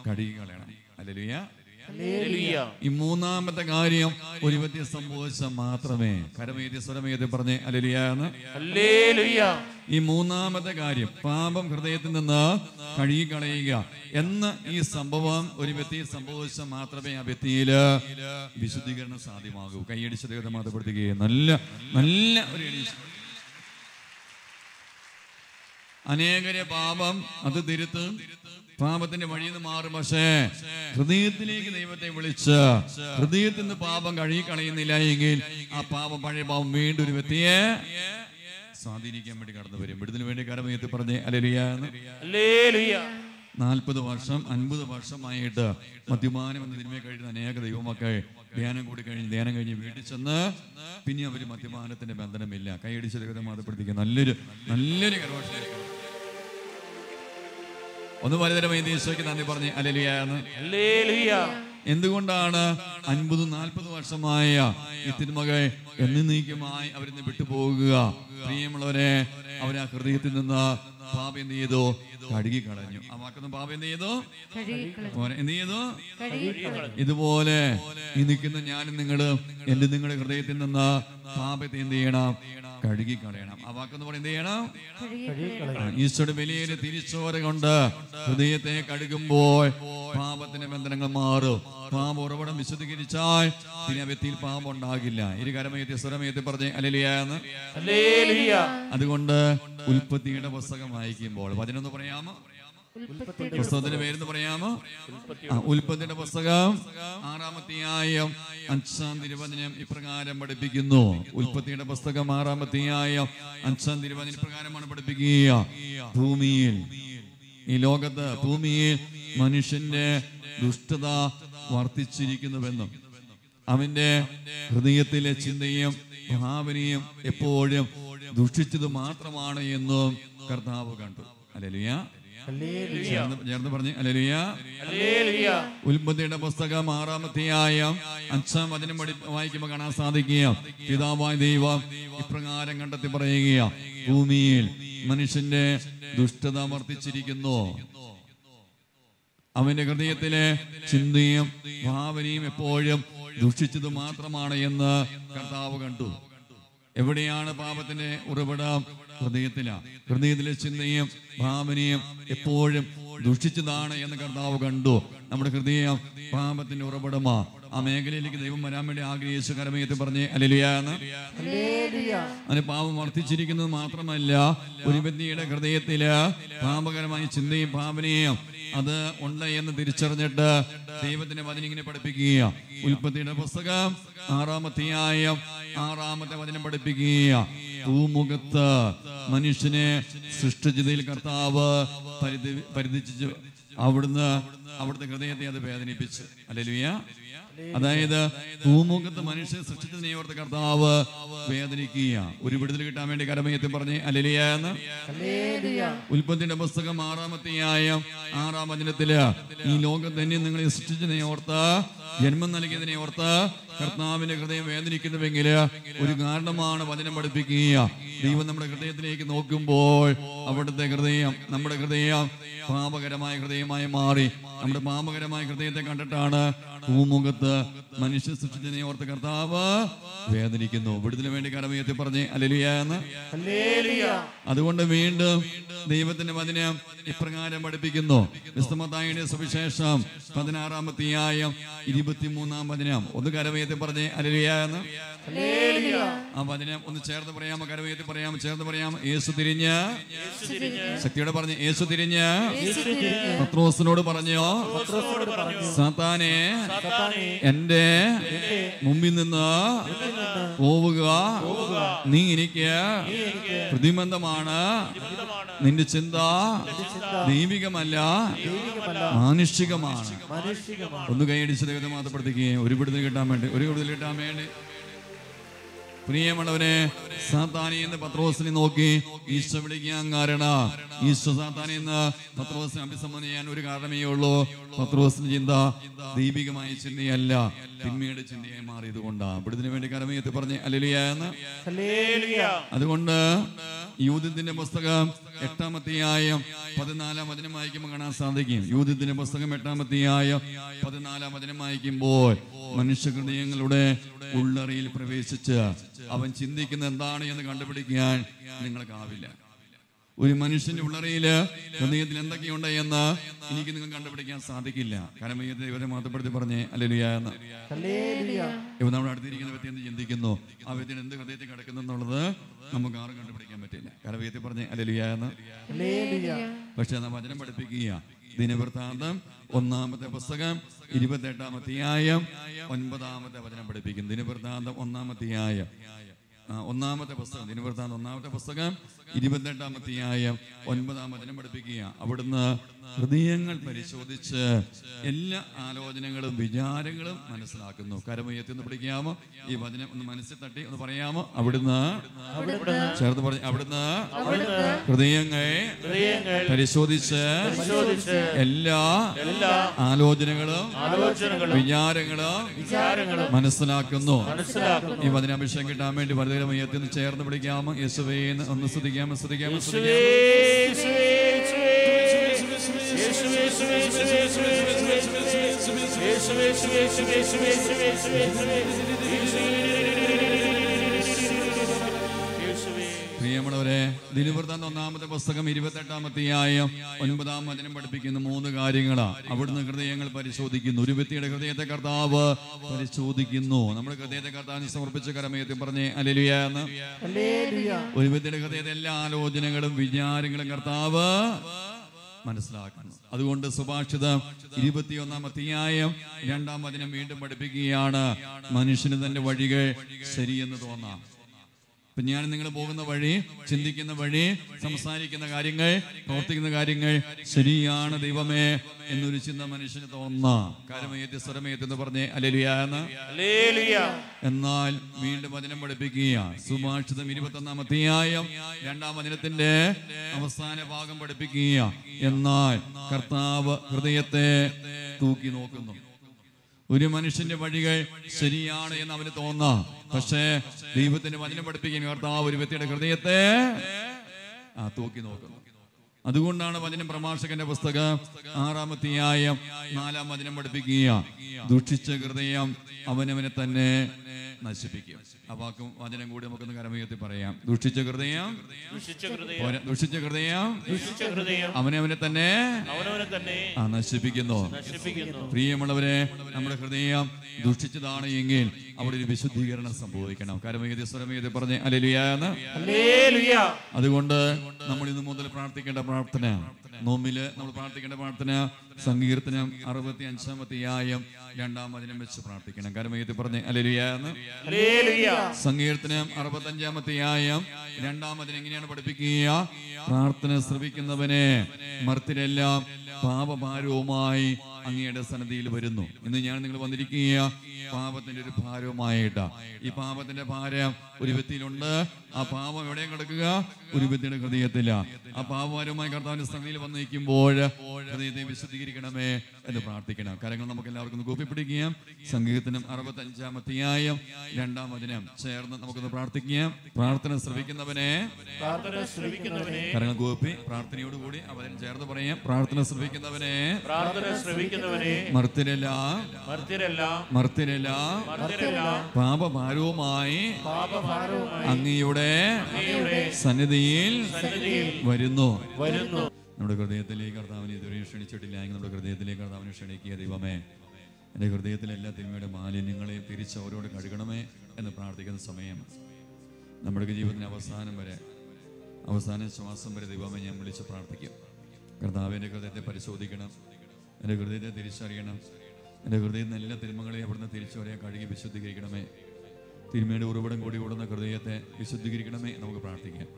കഴുകി കളയണം. ഹല്ലേലൂയ. ഈ മൂന്നാമത്തെ കാര്യം ഒരു വ്യക്തി സംഭവിച്ച മാത്രമേ കരമയത്തിൽ സ്വരമയത്തിൽ പറഞ്ഞ് ഹല്ലേലൂയ എന്ന്. ഈ മൂന്നാമത്തെ കാര്യം പാപം ഹൃദയത്തിൽ നിന്ന് കഴുകിക്കളയുക എന്ന ഈ സംഭവം ഒരു വ്യക്തി സംഭവിച്ച മാത്രമേ ആ വ്യക്തിയില് വിശുദ്ധീകരണം സാധ്യമാകൂ. കൈയടിച്ച ദൈവത്തെ മാതപ്പെടുത്തുകയും നല്ല ഒരു അനേകരെ പാപം അത് തിരുത്തും, പാപത്തിന്റെ വഴിയിൽ നിന്ന് മാറും. പക്ഷേ ഹൃദയത്തിലേക്ക് ദൈവത്തെ വിളിച്ച് ഹൃദയത്തിൽ നിന്ന് പാപം കഴുകിക്കളയുന്നില്ല എങ്കിൽ ആ പാപം, പഴയ പാപം വീണ്ടും ഒരു വ്യക്തിയെ സ്വാധീനിക്കാൻ വേണ്ടി കടന്നു വരും. വിടുതലിന് വേണ്ടി കരമയത്തിൽ പറഞ്ഞ് ഹല്ലേലൂയ. 40 വർഷം 50 വർഷമായിട്ട് മദ്യപാനം എന്ന തിന്മയെ കഴിയുന്ന അനേക ദൈവമക്കൾ ധ്യാനം കഴിഞ്ഞ് വീട്ടിൽ ചെന്ന് പിന്നെ അവർ മദ്യപാനത്തിന്റെ ബന്ധനമില്ല. കൈയടിച്ച ദൈവത്തെ മാതപ്പെടുത്തിക്കുക. നല്ലൊരു കരഘോഷം. ഒന്ന് വലുതരമായി യേശുവിന് നന്ദി പറഞ്ഞ് ഹല്ലേലൂയ എന്ന്. എന്തുകൊണ്ടാണ് 50-40 വർഷമായ ഈ തിന്മകൾ എന്നേക്കുമായി അവരിന്ന് വിട്ടുപോകുക? പ്രിയമുള്ളവരെ, അവരാ ഹൃദയത്തിൽ നിന്ന് പാപം എന്ത് ചെയ്തു? കഴുകി കളഞ്ഞു. ആ വാക്കൊന്ന് പാപം എന്ത് ചെയ്തു? ഇതുപോലെ ഈ നിൽക്കുന്ന ഞാനും നിങ്ങളും നിങ്ങളുടെ ഹൃദയത്തിൽ നിന്ന് പാപത്തെ എന്ത് ചെയ്യണം? കഴുകി കളയണം. ആ വാക്കെന്ന് പറയുന്നത് എന്ത് ചെയ്യണം? ഈശോയുടെ വലിയൊരു തിരിച്ചോര കൊണ്ട് ഹൃദയത്തെ കഴുകുമ്പോൾ പാപത്തിന്റെ ബന്ധനങ്ങൾ മാറും. പാപ ഉറവിടം വിശുദ്ധീകരിച്ചാൽ പിന്നെ വ്യക്തിയിൽ പാപം ഉണ്ടാകില്ല. ഇരു കരമയത്തിൽ സ്വരമയത്തിൽ പറഞ്ഞ് ഹല്ലേലൂയ എന്ന്. അതുകൊണ്ട് ഉൽപ്പത്തിയുടെ പുസ്തകം വായിക്കുമ്പോൾ വചനം ഒന്ന് പറയാമോ? പുസ്തകത്തിന്റെ പേരെന്ന് പറയാമോ? ഉൽപ്പത്തിയുടെ പുസ്തകം 6-ാം അധ്യായം 5-ാം തിരുവചനം ഇപ്രകാരം പഠിപ്പിക്കുന്നു. ഉൽപ്പത്തിയുടെ പുസ്തകം 6-ാം അധ്യായം 5-ാം തിരുവചനം ഇപ്രകാരമാണ് പഠിപ്പിക്കുക. ഭൂമിയിൽ, ഈ ലോകത്ത് ഭൂമിയിൽ മനുഷ്യന്റെ ദുഷ്ടത വർദ്ധിച്ചിരിക്കുന്നുവെന്നും അവന്റെ ഹൃദയത്തിലെ ചിന്തയും ഭാവനയും എപ്പോഴും ദുഷിച്ചത് മാത്രമാണ് എന്നും കർത്താവ് കണ്ടു. ഹല്ലേലൂയ. ചേർന്ന് പറഞ്ഞ് ഹല്ലേലൂയ. ഉൽപ്പത്തിയുടെ പുസ്തകം 6-ാം അധ്യായം 5-ാം വചനം വായിക്കുമ്പോൾ കാണാൻ സാധിക്കുക, പിതാവായ ദൈവം ഇപ്രകാരം കണ്ടെത്തി പറയുക, ഭൂമിയിൽ മനുഷ്യന്റെ ദുഷ്ടത വർദ്ധിച്ചിരിക്കുന്നു, അവന്റെ ഹൃദയത്തിലെ ചിന്തയും ഭാവനയും എപ്പോഴും ദുഷിച്ചത് മാത്രമാണ് എന്ന് കർത്താവ് കണ്ടു. എവിടെയാണ് പാപത്തിന്റെ ഉറവിടം? ഹൃദയത്തിലാണ്. ഹൃദയത്തിലെ ചിന്തയും ഭാവനയും എപ്പോഴും ദുഷിച്ചതാണ് എന്ന് കർത്താവ് കണ്ടു. നമ്മുടെ ഹൃദയം പാപത്തിന്റെ ഉറവിടമാ. ആ മേഖലയിലേക്ക് ദൈവം വരാൻ വേണ്ടി ആഗ്രഹിച്ചു കരമയത്തിൽ പറഞ്ഞ് ഹല്ലേലൂയ എന്ന്. അതിന് പാപം വർദ്ധിച്ചിരിക്കുന്നത് മാത്രമല്ല, ഒരു വ്യക്തിയുടെ ഹൃദയത്തില് പാപകരമായ ചിന്തയും ഭാവനയും അത് ഉണ്ട് എന്ന് തിരിച്ചറിഞ്ഞിട്ട് ദൈവത്തിന്റെ വചനം ഇങ്ങനെ പഠിപ്പിക്കുക. ഉൽപ്പത്തിയുടെ പുസ്തകം 6-ാം അധ്യായം 6-ാമത്തെ വചനം പഠിപ്പിക്കുക, ഭൂമുഖത്ത് മനുഷ്യനെ സൃഷ്ടിച്ചതിൽ കർത്താവ് പരിധിച്ചു, അവിടുത്തെ ഹൃദയത്തെ അത് വേദനിപ്പിച്ചു. ഹല്ലേലൂയ. അതായത് ഭൂമുഖത്ത് മനുഷ്യനെ സൃഷ്ടിച്ചതിനെ ഓർത്ത് കർത്താവ് വേദനിക്കുക. ഒരു വിടുതൽ കിട്ടാൻ വേണ്ടി കരമയത്തിൽ പറഞ്ഞ് ഹല്ലേലൂയ എന്ന്. ഉൽപ്പത്തിയുടെ പുസ്തകം 6-ാം അധ്യായം 6-ാം വചനത്തില്, ഈ ലോകം തന്നെ നിങ്ങളെ സൃഷ്ടിച്ചതിനെ ഓർത്ത്, ജന്മം നൽകിയതിനെ ഓർത്ത് കർത്താവിന്റെ ഹൃദയം വേദനിക്കുന്നുവെങ്കിൽ ഒരു കാരണമാണ് വചനം പഠിപ്പിക്കുക. ദൈവം നമ്മുടെ ഹൃദയത്തിലേക്ക് നോക്കുമ്പോൾ അവിടുത്തെ ഹൃദയം, നമ്മുടെ ഹൃദയം പാപകരമായ ഹൃദയമായി മാറി. നമ്മുടെ പാപകരമായ ഹൃദയത്തെ കണ്ടിട്ടാണ് ഭൂമുഖത്ത് മനുഷ്യ സൃഷ്ടിച്ചതിനെ ഓർത്ത് കർത്താവ് വേദനിക്കുന്നു. വിടുതലിന് വേണ്ടി കരമയത്തിൽ പറഞ്ഞ് ഹല്ലേലൂയ എന്ന്. അതുകൊണ്ട് വീണ്ടും ദൈവത്തിന്റെ വചനം ഇപ്രകാരം പഠിപ്പിക്കുന്നു. വിശുദ്ധ മത്തായിയുടെ സുവിശേഷം 16-ാം അധ്യായം 23-ാം വചനം. ഒന്ന് കരമയത്തിൽ പറഞ്ഞ് ഹല്ലേലൂയ എന്ന്. ആ വചനം ഒന്ന് ചേർന്ന് പറയാമോ? കരമയത്തിൽ പറയാമോ? ചേർന്ന് പറയാമോ? യേശു തിരിഞ്ഞ്, ശക്തിയോടെ പറഞ്ഞ് യേശു തിരിഞ്ഞ് പത്രോസിനോട് പറഞ്ഞോ, സാത്താനെ എന്റെ മുമ്പിൽ നിന്ന് പോവുക, നീ എനിക്ക് പ്രതിബന്ധമാണ്, നിന്റെ ചിന്ത ദൈവികമല്ല മാനുഷികമാണ്. ഒന്ന് കൈയടിച്ച് ദൈവത്തെ മാത്രപ്പെടുത്തിക്കുകയും ഒരു വിടുതൽ കിട്ടാൻ വേണ്ടി പ്രിയമുള്ളവനെ, സാത്താനെ എന്ന് പത്രോസിനെ നോക്കി ഈശോ വിളിക്കാൻ കാരണം, ഈശോ സാത്താനെ എന്ന് പത്രോസിനെ അഭിസംബോധന ചെയ്യാൻ ഒരു കാരണമേ ഉള്ളൂ. പത്രോസിന്റെ ചിന്ത ദൈവികമായ ചിന്തയല്ല, തിന്മയുടെ ചിന്തയായി മാറിയത് കൊണ്ടാണ്. വിടുതലിന് വേണ്ടി കരമയത്തിൽ പറഞ്ഞ് ഹല്ലേലൂയ എന്ന്. അതുകൊണ്ട് യൂദത്തിന്റെ പുസ്തകം 8-ാം അധ്യായം 14-ാം വചനം വായിക്കുമ്പോൾ കാണാൻ സാധിക്കും. യൂദത്തിന്റെ പുസ്തകം 8-ാം അധ്യായം 14-ാം വചനം വായിക്കുമ്പോൾ മനുഷ്യ ഹൃദയങ്ങളുടെ ഉള്ളറിയിൽ പ്രവേശിച്ച് അവൻ ചിന്തിക്കുന്ന എന്താണ് എന്ന് കണ്ടുപിടിക്കാൻ നിങ്ങൾക്കാവില്ല. ഒരു മനുഷ്യന്റെ ഉള്ളറിയില് ഹൃദയത്തിൽ എന്തൊക്കെയുണ്ട് എന്ന് എനിക്ക് നിങ്ങൾ കണ്ടുപിടിക്കാൻ സാധിക്കില്ല. കാരണം ദൈവത്തെ മാത്രപ്പെടുത്തി പറഞ്ഞേ ഹല്ലേലൂയ എന്ന്. ഇപ്പൊ നമ്മുടെ അടുത്തിരിക്കുന്ന വ്യക്തി എന്ത് ചിന്തിക്കുന്നു, ആ വ്യക്തിയുടെ എന്ത് ഹൃദയത്തിൽ കിടക്കുന്നു എന്നുള്ളത് നമുക്ക് ആരും കണ്ടുപിടിക്കാൻ പറ്റില്ല. കാരണം വ്യക്തി പറഞ്ഞേ ഹല്ലേലൂയ എന്ന്. പക്ഷെ നാം വചനം പഠിപ്പിക്കുക. ദിനവൃത്താന്തം 1-ാമത്തെ പുസ്തകം 28-ാം അധ്യായം 9-ാമത്തെ വചനം പഠിപ്പിക്കും. ദിനവൃത്താന്തം 1-ാം അധ്യായം 1-ാമത്തെ പുസ്തകം, ദിനവൃത്താന്തം 1-ാമത്തെ പുസ്തകം 28-ാം അധ്യായം 9-ാം വചനം പഠിപ്പിക്കുക. അവിടുന്ന് ഹൃദയങ്ങൾ പരിശോധിച്ച് എല്ലാ ആലോചനകളും വിചാരങ്ങളും മനസ്സിലാക്കുന്നു. കരമുയർത്തിന്ന് പിടിക്കാമോ? ഈ വചനം ഒന്ന് മനസ്സിൽ തട്ടി ഒന്ന് പറയാമോ? അവിടുന്ന് ചേർത്ത് പറഞ്ഞ്, അവിടുന്ന് ഹൃദയങ്ങൾ പരിശോധിച്ച് എല്ലാ ആലോചനകളും വിചാരങ്ങളും മനസ്സിലാക്കുന്നു. ഈ വചനാഭിഷേകം കിട്ടാൻ വേണ്ടി വലുതരമയത്തിന് ചേർന്ന് പിടിക്കാമോ? യേശുവേ ഒന്ന് സ്തുതിക്കാമോ? സ്തുതിക്കാമോ? പ്രിയമുള്ളവരെ, ദിനവൃത്താന്തം 1-ാമത്തെ പുസ്തകം 28-ാം അധ്യായം 9-ാം വചനം പഠിപ്പിക്കുന്ന 3 കാര്യങ്ങളാണ്. അവിടുന്ന് ഹൃദയങ്ങൾ പരിശോധിക്കുന്നു. ഒരു വ്യക്തിയുടെ ഹൃദയത്തെ കർത്താവ് പരിശോധിക്കുന്നു. നമ്മുടെ ഹൃദയത്തെ കർത്താവിന് സമർപ്പിച്ച കരമയത്തിൽ പറഞ്ഞേ ഹല്ലേലൂയ എന്ന്. ഒരു വ്യക്തിയുടെ ഹൃദയത്തെ എല്ലാ ആലോചനകളും വിചാരങ്ങളും കർത്താവ് മനസ്സിലാക്കുന്നു. അതുകൊണ്ട് സുഭാഷിതം 21-ാം അധ്യായം 2-ാം വചനം വീണ്ടും പഠിപ്പിക്കുകയാണ്, മനുഷ്യന് തന്റെ വഴികൾ ശരിയെന്ന് തോന്നാം. അപ്പൊ ഞാൻ നിങ്ങൾ പോകുന്ന വഴി, ചിന്തിക്കുന്ന വഴി, സംസാരിക്കുന്ന കാര്യങ്ങൾ, പ്രവർത്തിക്കുന്ന കാര്യങ്ങൾ ശരിയാണ് ദൈവമേ എന്നൊരു ചിന്ത മനുഷ്യന് തോന്നുന്ന കാര്യമേത്തി സ്വരമേത്തി എന്ന് പറഞ്ഞേ ഹല്ലേലൂയ എന്ന്. എന്നാൽ വീണ്ടും വചനം പഠിപ്പിക്കുക. സുഭാഷിതം 21-ാം അധ്യായം 2-ാം വചനത്തിന്റെ അവസാന ഭാഗം പഠിപ്പിക്കുക. എന്നാൽ കർത്താവ് ഹൃദയത്തെ തൂക്കി നോക്കുന്നു. ഒരു മനുഷ്യന്റെ വഴികൾ ശരിയാണ് എന്ന് അവന് തോന്നാം, പക്ഷേ ദൈവത്തിന്റെ വചനം പഠിപ്പിക്കുന്ന കർത്താവ് ഒരു വ്യക്തിയുടെ ഹൃദയത്തെ തൂക്കി നോക്കുന്നു. അതുകൊണ്ടാണ് വചനം പ്രഭാഷകന്റെ പുസ്തകം 6-ാം അധ്യായം 4-ാം വചനം പഠിപ്പിക്കുക. ദുഷിച്ച ഹൃദയം അവനവനെ തന്നെ നശിപ്പിക്കും. ആ വാക്കും വചനം കൂടി നമുക്കൊന്ന് കരമുയർത്തി പറയാം. ദുഷിച്ച ഹൃദയം അവനവനെ തന്നെ നശിപ്പിക്കുന്നു. പ്രിയമുള്ളവരെ, നമ്മുടെ ഹൃദയം ദുഷിച്ചതാണ് എങ്കിൽ അവിടെ ഒരു വിശുദ്ധീകരണം സംഭവിക്കണം. കരമുയർത്തി സ്വരമുയർത്തി പറഞ്ഞ് ഹല്ലേലൂയ എന്ന്. അതുകൊണ്ട് നമ്മൾ ഇന്ന് മുതൽ പ്രാർത്ഥിക്കേണ്ട പ്രാർത്ഥന, നോമ്പില് നമ്മൾ പ്രാർത്ഥിക്കേണ്ട പ്രാർത്ഥന സങ്കീർത്തനം 65-ാം അധ്യായം 2-ാം വചനം വെച്ച് പ്രാർത്ഥിക്കണം. കരമുയർത്തി പറഞ്ഞ് ഹല്ലേലൂയ എന്ന്. സങ്കീർത്തനം 65-ാം അധ്യായം 2-ാം വചനം എങ്ങനെയാണ് പഠിപ്പിക്കുക? പ്രാർത്ഥന ശ്രവിക്കുന്നവനെ മർത്യരെല്ലാം പാപഭാരവുമായി അങ്ങയുടെ സന്നിധിയിൽ വരുന്നു. ഇന്ന് ഞാൻ നിങ്ങൾ വന്നിരിക്കുക പാപത്തിന്റെ ഒരു ഭാരവുമായിട്ടാ. ഈ പാപത്തിന്റെ ഭാരം ഒരു വ്യക്തിയിലുണ്ട്. ആ പാപം എവിടെയും കിടക്കുക? ഒരു വ്യക്തിയുടെ ഹൃദയത്തില. ആ പാപഭാരവുമായി കർത്താവിന്റെ സന്നിധിയിൽ വന്ന് നിൽക്കുമ്പോൾ ഹൃദയത്തെ വിശുദ്ധീകരിക്കണമേ എന്ന് പ്രാർത്ഥിക്കണം. കാര്യങ്ങൾ നമുക്ക് എല്ലാവർക്കും കൂപ്പിപ്പിടിക്കുക. സങ്കീർത്തനം 65-ാം അധ്യായം 2-ാം വചനം ചേർന്ന് നമുക്കൊന്ന് പ്രാർത്ഥിക്കാം. പ്രാർത്ഥന ശ്രവിക്കുന്നവനെ, കാര്യങ്ങൾ കൂപ്പി പ്രാർത്ഥനയോടുകൂടി ആ വചനം ചേർന്ന് പറയാം. പ്രാർത്ഥന ശ്രവിക്കുന്നവനെ മർത്യരെല്ലാം പാപഭാരവുമായി അങ്ങയുടെ സന്നിധിയിൽ വരുന്നു. നമ്മുടെ ഹൃദയത്തിലേക്ക് കർത്താവിനെ ഇതുവരെ ക്ഷണിച്ചിട്ടില്ല എങ്കിൽ നമ്മുടെ ഹൃദയത്തിലേക്ക് കർത്താവിനെ ക്ഷണിക്കുക. ദൈവമേ, എൻ്റെ ഹൃദയത്തിലെ എല്ലാ തിന്മയുടെ മാലിന്യങ്ങളെയും തിരിച്ച് അവരോട് കഴുകണമേ എന്ന് പ്രാർത്ഥിക്കുന്ന സമയം നമ്മുടെ ജീവിതത്തിന് അവസാന ശ്വാസം വരെ ദൈവമേ ഞാൻ വിളിച്ച് പ്രാർത്ഥിക്കും. കർത്താവ് എൻ്റെ ഹൃദയത്തെ പരിശോധിക്കണം, എൻ്റെ ഹൃദയത്തെ തിരിച്ചറിയണം. എൻ്റെ ഹൃദയത്തിൽ എല്ലാ തിന്മകളെയും അവിടുന്ന് തിരിച്ചറിയാൻ കഴുകി വിശുദ്ധീകരിക്കണമേ. തിന്മയുടെ ഉറവിടം കൂടി ഓടുന്ന ഹൃദയത്തെ വിശുദ്ധീകരിക്കണമേ നമുക്ക് പ്രാർത്ഥിക്കാം.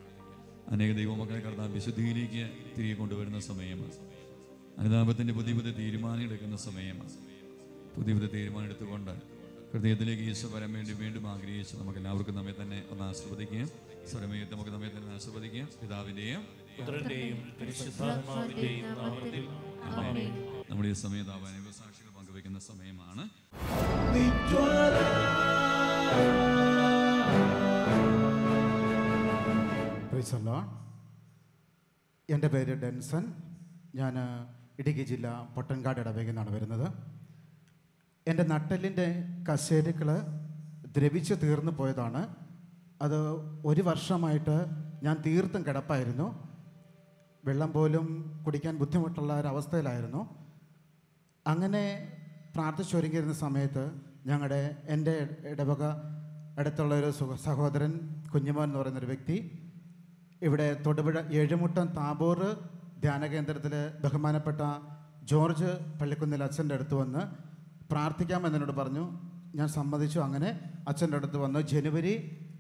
അനേക ദൈവമക്കളെ കർത്താവ് വിശുദ്ധിയിലേക്ക് തിരികെ കൊണ്ടുവരുന്ന സമയമാണ്. അനുതാപത്തിൻ്റെ പുതിയ പുതിയ തീരുമാനം എടുക്കുന്ന സമയമാണ്. പുതിയ പുതിയ തീരുമാനം എടുത്തുകൊണ്ട് ഹൃദയത്തിലേക്ക് ഈശോ വരാൻ വേണ്ടി വീണ്ടും ആഗ്രഹിച്ച് നമുക്ക് എല്ലാവർക്കും നമ്മെ തന്നെ ഒന്ന് ആശീർവദിക്കാം. സ്വരമേറ്റ് നമുക്ക് നമ്മെ തന്നെ ആശീർവദിക്കാം. പിതാവിൻ്റെയും നമ്മുടെ ഈ സമയത്ത് അനേക സാക്ഷികൾ പങ്കുവെക്കുന്ന സമയമാണ്. എൻ്റെ പേര് ഡെൻസൺ. ഞാൻ ഇടുക്കി ജില്ല പൊട്ടൻകാട് ഇടവകയിൽ നിന്നാണ് വരുന്നത്. എൻ്റെ നട്ടെല്ലിൻ്റെ കശേരുക്കൾ ദ്രവിച്ച് തീർന്നു പോയതാണ്. അത് 1 വർഷമായിട്ട് ഞാൻ തീർത്തും കിടപ്പായിരുന്നു. വെള്ളം പോലും കുടിക്കാൻ ബുദ്ധിമുട്ടുള്ള ഒരവസ്ഥയിലായിരുന്നു. അങ്ങനെ പ്രാർത്ഥിച്ചൊരുങ്ങിയിരുന്ന സമയത്ത് എൻ്റെ ഇടവക അടുത്തുള്ള ഒരു സഹോദരൻ കുഞ്ഞുമോൻ എന്ന് പറയുന്നൊരു വ്യക്തി ഇവിടെ തൊടുപുഴ ഏഴുമുട്ടം താബോർ ധ്യാന കേന്ദ്രത്തിൽ ബഹുമാനപ്പെട്ട ജോർജ് പള്ളിക്കുന്നിൽ അച്ഛൻ്റെ അടുത്ത് വന്ന് പ്രാർത്ഥിക്കാമെന്നോട് പറഞ്ഞു. ഞാൻ സമ്മതിച്ചു. അങ്ങനെ അച്ഛൻ്റെ അടുത്ത് വന്ന് ജനുവരി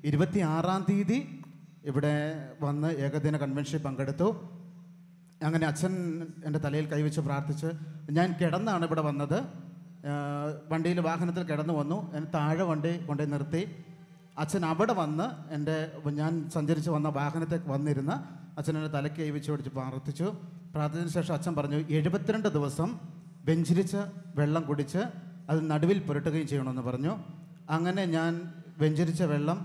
26-ാം തീയതി ഇവിടെ വന്ന് ഏകദിന കൺവെൻഷനിൽ പങ്കെടുത്തു. അങ്ങനെ അച്ഛൻ എൻ്റെ തലയിൽ കൈവച്ച് പ്രാർത്ഥിച്ച് ഞാൻ കിടന്നാണ് ഇവിടെ വന്നത്. വണ്ടിയിൽ വാഹനത്തിൽ കിടന്നു വന്നു. എന്നെ താഴെ വണ്ടി കൊണ്ടുപോയി നിർത്തി. അച്ഛൻ അവിടെ വന്ന് ഞാൻ സഞ്ചരിച്ച് വന്ന വാഹനത്തിൽ വന്നിരുന്ന അച്ഛൻ എൻ്റെ തലയ്ക്ക് കൈവച്ച് പിടിച്ച് പ്രാർത്ഥിച്ചതിന് ശേഷം അച്ഛൻ പറഞ്ഞു 72 ദിവസം വെഞ്ചരിച്ച് വെള്ളം കുടിച്ച് അത് നടുവിൽ പുരട്ടുകയും ചെയ്യണമെന്ന് പറഞ്ഞു. അങ്ങനെ ഞാൻ വെഞ്ചരിച്ച വെള്ളം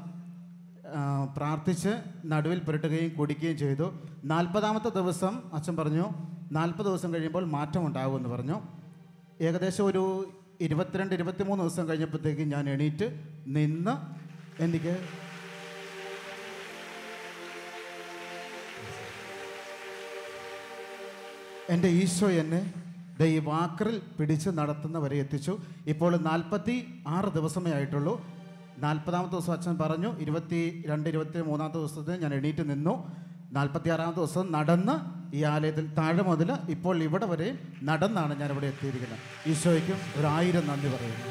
പ്രാർത്ഥിച്ച് നടുവിൽ പുരട്ടുകയും കുടിക്കുകയും ചെയ്തു. 40-ാമത്തെ ദിവസം അച്ഛൻ പറഞ്ഞു 40 ദിവസം കഴിയുമ്പോൾ മാറ്റം ഉണ്ടാകുമെന്ന് പറഞ്ഞു. ഏകദേശം ഒരു 22-23 ദിവസം കഴിഞ്ഞപ്പോഴത്തേക്ക് ഞാൻ എണീറ്റ് നിന്ന് എനിക്ക് എൻ്റെ ഈശോ എന്നെ ഈ വാക്കറിൽ പിടിച്ച് നടത്തുന്നവരെ എത്തിച്ചു. ഇപ്പോൾ 46 ദിവസമേ ആയിട്ടുള്ളൂ. 40-ാമത്തെ ദിവസം അച്ഛൻ പറഞ്ഞു 22-23-ാമത്തെ ദിവസത്തിൽ ഞാൻ എണീറ്റ് നിന്നു. 46-ാമത്തെ ദിവസം നടന്ന് ഈ ആലയത്തിൽ താഴെ മുതൽ ഇപ്പോൾ ഇവിടെ വരെ നടന്നാണ് ഞാനിവിടെ എത്തിയിരിക്കുന്നത്. ഈശോയ്ക്കും 1000 നന്ദി പറയുന്നു.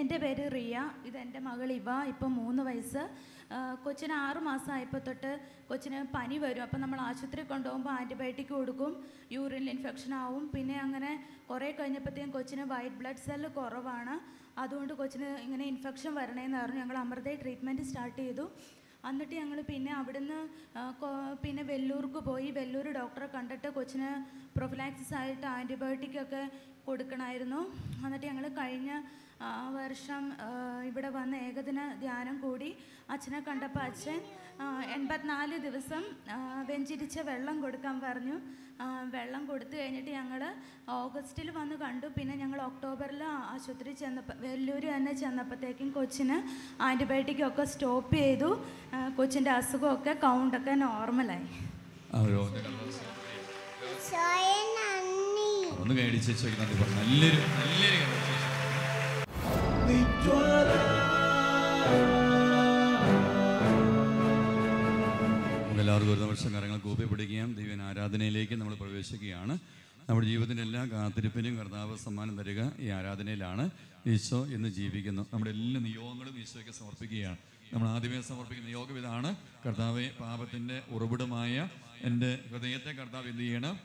എൻ്റെ പേര് റിയ. ഇതെൻ്റെ മകൾ ഇപ്പം 3 വയസ്സ്. കൊച്ചിന് 6 മാസമായപ്പോൾ തൊട്ട് കൊച്ചിന് പനി വരും. അപ്പം നമ്മൾ ആശുപത്രി കൊണ്ടുപോകുമ്പോൾ ആൻറ്റിബയോട്ടിക് കൊടുക്കും, യൂറിൻ ഇൻഫെക്ഷൻ ആവും. പിന്നെ അങ്ങനെ കുറേ കഴിഞ്ഞപ്പോഴത്തേക്കും കൊച്ചിന് വൈറ്റ് ബ്ലഡ് സെല്ല് കുറവാണ്. അതുകൊണ്ട് കൊച്ചിന് ഇങ്ങനെ ഇൻഫെക്ഷൻ വരണേന്ന് പറഞ്ഞു. ഞങ്ങൾ അമൃതയിൽ ട്രീറ്റ്മെൻറ്റ് സ്റ്റാർട്ട് ചെയ്തു. എന്നിട്ട് ഞങ്ങൾ പിന്നെ അവിടുന്ന് പിന്നെ വെല്ലൂർക്ക് പോയി. വെല്ലൂർ ഡോക്ടറെ കണ്ടിട്ട് കൊച്ചിന് പ്രൊഫിലാക്സിസ് ആയിട്ട് ആൻറ്റിബയോട്ടിക്കൊക്കെ കൊടുക്കണമായിരുന്നു. എന്നിട്ട് ഞങ്ങൾ കഴിഞ്ഞ വർഷം ഇവിടെ വന്ന് ഏകദിന ധ്യാനം കൂടി. അച്ഛനെ കണ്ടപ്പോൾ അച്ഛൻ 84 ദിവസം വെഞ്ചിരിച്ച വെള്ളം കൊടുക്കാൻ പറഞ്ഞു. വെള്ളം കൊടുത്തു കഴിഞ്ഞിട്ട് ഞങ്ങൾ ഓഗസ്റ്റിൽ വന്ന് കണ്ടു. പിന്നെ ഞങ്ങൾ ഒക്ടോബറിൽ ആശുപത്രി ചെന്നപ്പോൾ വെല്ലൂർ തന്നെ ചെന്നപ്പോഴത്തേക്കും കൊച്ചിന് ആൻറ്റിബയോട്ടിക്കൊക്കെ സ്റ്റോപ്പ് ചെയ്തു. കൊച്ചിൻ്റെ അസുഖമൊക്കെ കൗണ്ടൊക്കെ നോർമലായി. ഒന്ന് കൈയടിച്ച് നന്ദി പറഞ്ഞു. നല്ലൊരു എല്ലാവർക്കും ഒരു വർഷം കാര്യങ്ങൾ കൂപ്പിപ്പിടിക്കുകയും ദൈവൻ ആരാധനയിലേക്ക് നമ്മൾ പ്രവേശിക്കുകയാണ്. നമ്മുടെ ജീവിതത്തിൻ്റെ എല്ലാ കാത്തിരിപ്പിനും കർത്താവ് സമ്മാനം തരിക ഈ ആരാധനയിലാണ്. ഈശോ എന്ന് ജീവിക്കുന്നു. നമ്മുടെ എല്ലാ നിയോഗങ്ങളും ഈശോയ്ക്ക് സമർപ്പിക്കുകയാണ്. നമ്മൾ ആദ്യമേ സമർപ്പിക്കുന്ന നിയോഗം ഇതാണ്: കർത്താവെ, പാപത്തിൻ്റെ ഉറവിടമായ എൻ്റെ ഹൃദയത്തെ കർത്താവ് എന്ത് ചെയ്യണം?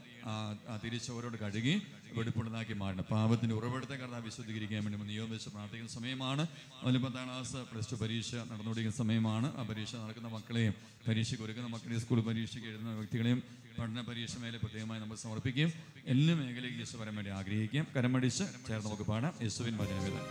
തിരിച്ചവരോട് കഴുകി വെടിപ്പുള്ളതാക്കി മാറണം. പാപത്തിൻ്റെ ഉറവിടത്തെ കർത്താവ് വിശുദ്ധീകരിക്കാൻ വേണ്ടി നിയോഗം വെച്ച് പ്രാർത്ഥിക്കുന്ന സമയമാണ്. അതിൽ 10ാം ക്ലാസ് +2 പരീക്ഷ നടന്നുകൊണ്ടിരിക്കുന്ന സമയമാണ്. ആ പരീക്ഷ നടക്കുന്ന മക്കളെയും പരീക്ഷയ്ക്ക് ഒരുക്കുന്ന മക്കളെയും സ്കൂൾ പരീക്ഷയ്ക്ക് എഴുതുന്ന വ്യക്തികളെയും പഠന പരീക്ഷ മേലെ പ്രത്യേകമായി നമ്മൾ സമർപ്പിക്കുകയും എല്ലാ മേഖലയ്ക്ക് യേശു വരാൻ വേണ്ടി ആഗ്രഹിക്കുകയും കരമടിച്ച് ചേർന്ന് നമുക്ക് പാടാം യേശുവിൻ വചനവേദന.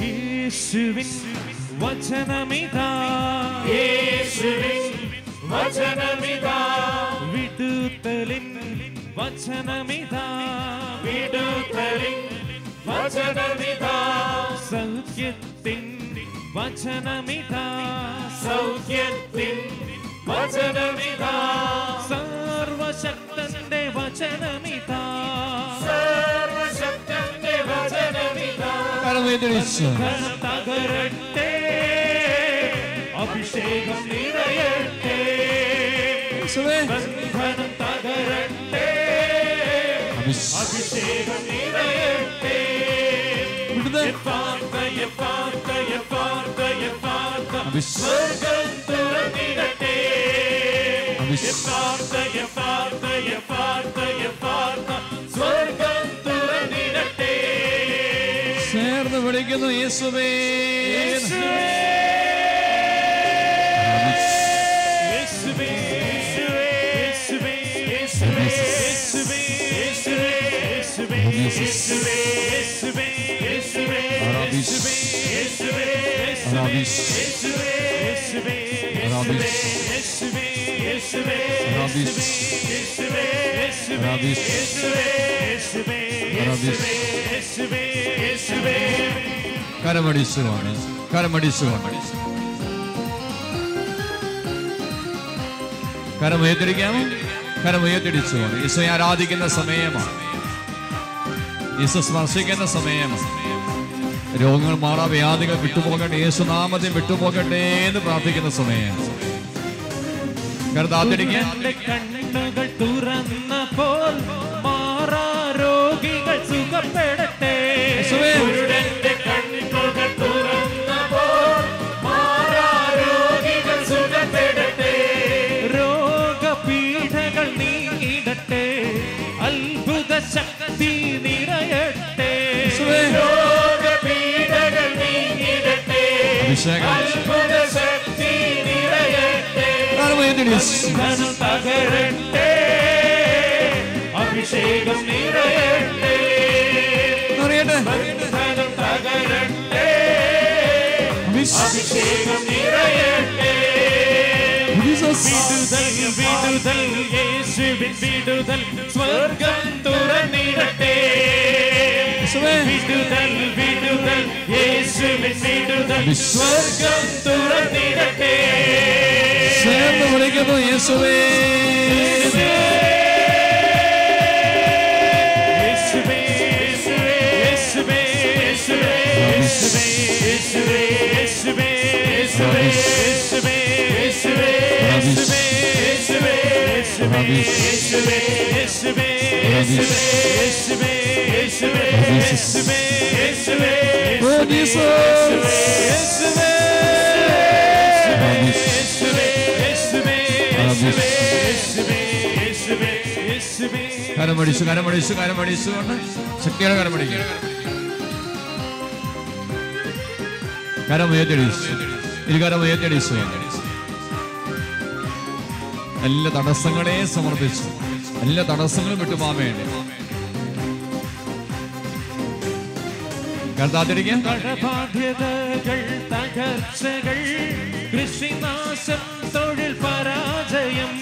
യേശുവിൻ വചനമിതാ, യേശുവിൻ വചനമിതാ, വിടുതലിൻ വചനമിതാ, വിടുതലിൻ വചനമിതാ, സൗഖ്യത്തിൻ വചനമിതാ, സൗഖ്യത്തിൻ വചനമിതാ, സർവശക്തന്റെ വചനമിതാ, സർവശക്തന്റെ വചനമിതാ. തകരട്ടെ, അഭിഷേകം നിറയട്ടെ, ബന്ധനം തകരട്ടെ, അഭിഷേകം നിറയട്ടെ, സ്വർഗം തുറന്നിടട്ടെ, സ്വർഗം തുറന്നിടട്ടെ. ചേർന്ന് വിളിക്കുന്നു യേശുവേ, കരമടിച്ചുമാണ് കരമുയർത്തിരിക്കാമോ? കരമുയർത്തിടിച്ചുകൊണ്ട് ഈശോയെ ആരാധിക്കുന്ന സമയമാണ്, ഈശോ സ്പർശിക്കുന്ന സമയമാണ്. രോഗങ്ങൾ മാറാ, വ്യാധികൾ വിട്ടുപോകട്ടെ, യേശുനാമത്തിൽ വിട്ടുപോകട്ടെ എന്ന് പ്രാർത്ഥിക്കുന്ന സമയമാണ്. കണ്ണുകൾ തുറന്നപ്പോൾ മാറാ രോഗികൾ സുഖപ്പെടട്ടെ, കണ്ണുകൾ തുറന്നപ്പോൾ മാറാ രോഗികൾ സുഖപ്പെടട്ടെ, രോഗപീഠകൾ നീങ്ങിടട്ടെ, അത്ഭുത ശക്തി നിറയട്ടെ, രോഗപീഠകൾ നീങ്ങിടട്ടെ, അത്ഭുത ശക്തി നിറയട്ടെ, ബന്ധനം തകരട്ടെ, അഭിഷേകം നിറയട്ടെ, ബന്ധനം തകരട്ടെ, അഭിഷേകം നിറയട്ടെ. വിടുതൽ യേശുവിൻ വിടുതൽ, സ്വർഗം തുറന്നിടട്ടെ, വിടുതൽ യേശുവിൻ വിടുതൽ, സ്വർഗം തുറന്നിടട്ടെ. ചേർന്ന് വിളിക്കുന്നു യേശുവേ, കരമടിച്ചു കരമടിച്ചു കരമടിച്ചു കൊണ്ട് ശക്തിയുടെ കരമടിക്കുക. കരമുയർത്തിയടിച്ചു, ഇരുകരമുയർത്തിയടിച്ചു. എല്ലാ തടസ്സങ്ങളെയും സമർപ്പിച്ചു, എല്ലാ തടസ്സങ്ങളും വിട്ടുപോകാൻ വേണ്ടി കടബാധ്യതകൾ, തകർച്ചകൾ, കൃഷിനാശം, തൊഴിൽ പരാജയം,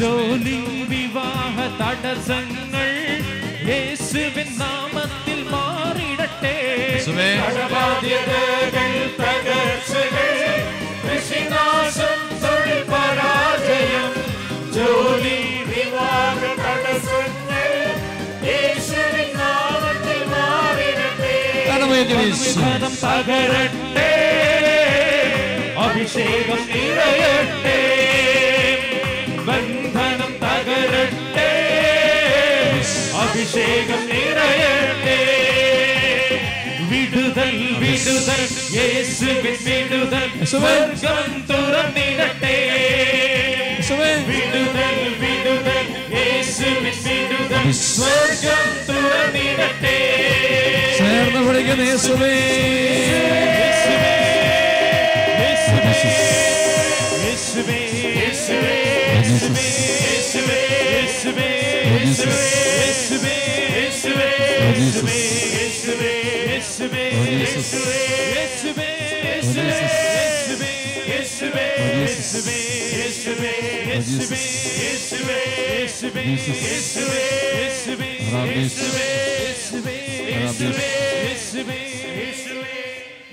ജോലി വിവാഹ തടസ്സങ്ങൾ യേശുവിൻ നാമത്തിൽ മാറിടട്ടെ. കടബാധ്യതകൾ, തകർച്ചകൾ, കൃഷിനാശം, തൊഴിൽ പരാജയം, ജോലി വിവാഹ തടസ്സങ്ങൾ യേശുവിൻ നാമത്തിൽ മാറിടട്ടെ. ബന്ധനം പകരട്ടെ, അഭിഷേകം നിറയട്ടെ. ബന്ധനം തകരട്ടെ, അഭിഷേകം നിറയട്ടെ. വിടുതൽ വിടുതൽ, യേശുവിൻ വിടുതൽ, സ്വർഗം തുറന്നിടട്ടെ. വിടുതൽ വിടുതൽ, യേശുവിൻ വിടുതൽ, സ്വർഗം തുറന്നിടട്ടെ. ചേർന്ന് വിളിക്കുന്ന യേശുവേ,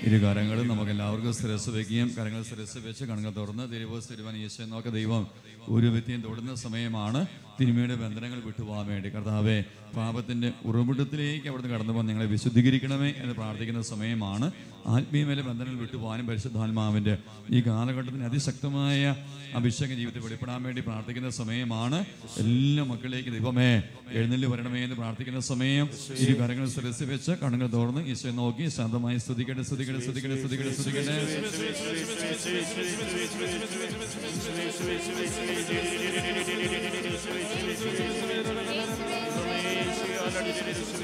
ഇരുകരങ്ങളും നമുക്ക് എല്ലാവർക്കും സ്ഥിരസ് വയ്ക്കുകയും കരങ്ങൾ സ്ഥിരസ് വെച്ച് കണങ്ങൾ തുറന്ന് തിരുവൻ യേശു എന്നൊക്കെ ദൈവം ഒരു വ്യക്തിയും തൊടുന്ന സമയമാണ്. തിരുമയുടെ ബന്ധനങ്ങൾ വിട്ടുപോകാൻ വേണ്ടി കർത്താവെ പാപത്തിൻ്റെ ഉറവിടത്തിലേക്ക് അവിടുന്ന് കടന്നു പോകാൻ നിങ്ങളെ വിശുദ്ധീകരിക്കണമേ എന്ന് പ്രാർത്ഥിക്കുന്ന സമയമാണ്. ആത്മീയമേലെ ബന്ധനങ്ങൾ വിട്ടുപോകാനും പരിശുദ്ധാത്മാവിൻ്റെ ഈ കാലഘട്ടത്തിന് അതിശക്തമായ അഭിഷേക ജീവിതത്തിൽ വെളിപ്പെടാൻ വേണ്ടി പ്രാർത്ഥിക്കുന്ന സമയമാണ്. എല്ലാ മക്കളിലേക്ക് ദൈവമേ എഴുന്നള്ളി വരണമേ എന്ന് പ്രാർത്ഥിക്കുന്ന സമയം. ഇരു കരങ്ങൾ സ്ഥിരസ് വെച്ച് കണ്ണുകൾ തുറന്ന് ഈശോയെ നോക്കി ശാന്തമായി സ്തുതിക്കട്ടെ സ്തുതിക്കട്ടെ സ്തുതിക്കട്ടെ സ്തുതിക്കട്ടെ സ്തുതിക്കട്ടെ.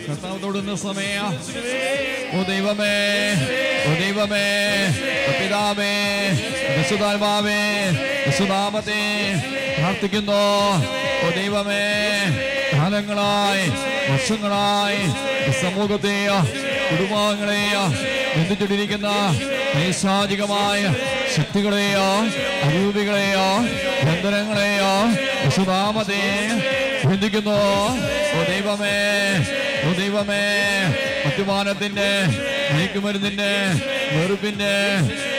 കർത്താവ് തൊടുന്ന സമയ ഓ ദൈവമേ, ഓ ദൈവമേ, പിതാവേ, വിശുദ്ധാത്മാവേ, വിശുദ്ധാമത്തെ പ്രാർത്ഥിക്കുന്നു. ഓ ദൈവമേ, കാലങ്ങളായി വർഷങ്ങളായി സമൂഹത്തെ കുടുംബാംഗങ്ങളെ ബന്ധിച്ചിട്ടിരിക്കുന്ന നൈസാചികമായ ശക്തികളെയോ അരൂപികളെയോ ബന്ധനങ്ങളെയോ വിശുദ്ധാമത്തെ ബന്ധിക്കുന്നു. ഓ ദൈവമേ, ഓ ദൈവമേ, മദ്യപാനത്തിന്റെ, മയക്കുമരുന്നിന്റെ, വെറുപ്പിന്റെ,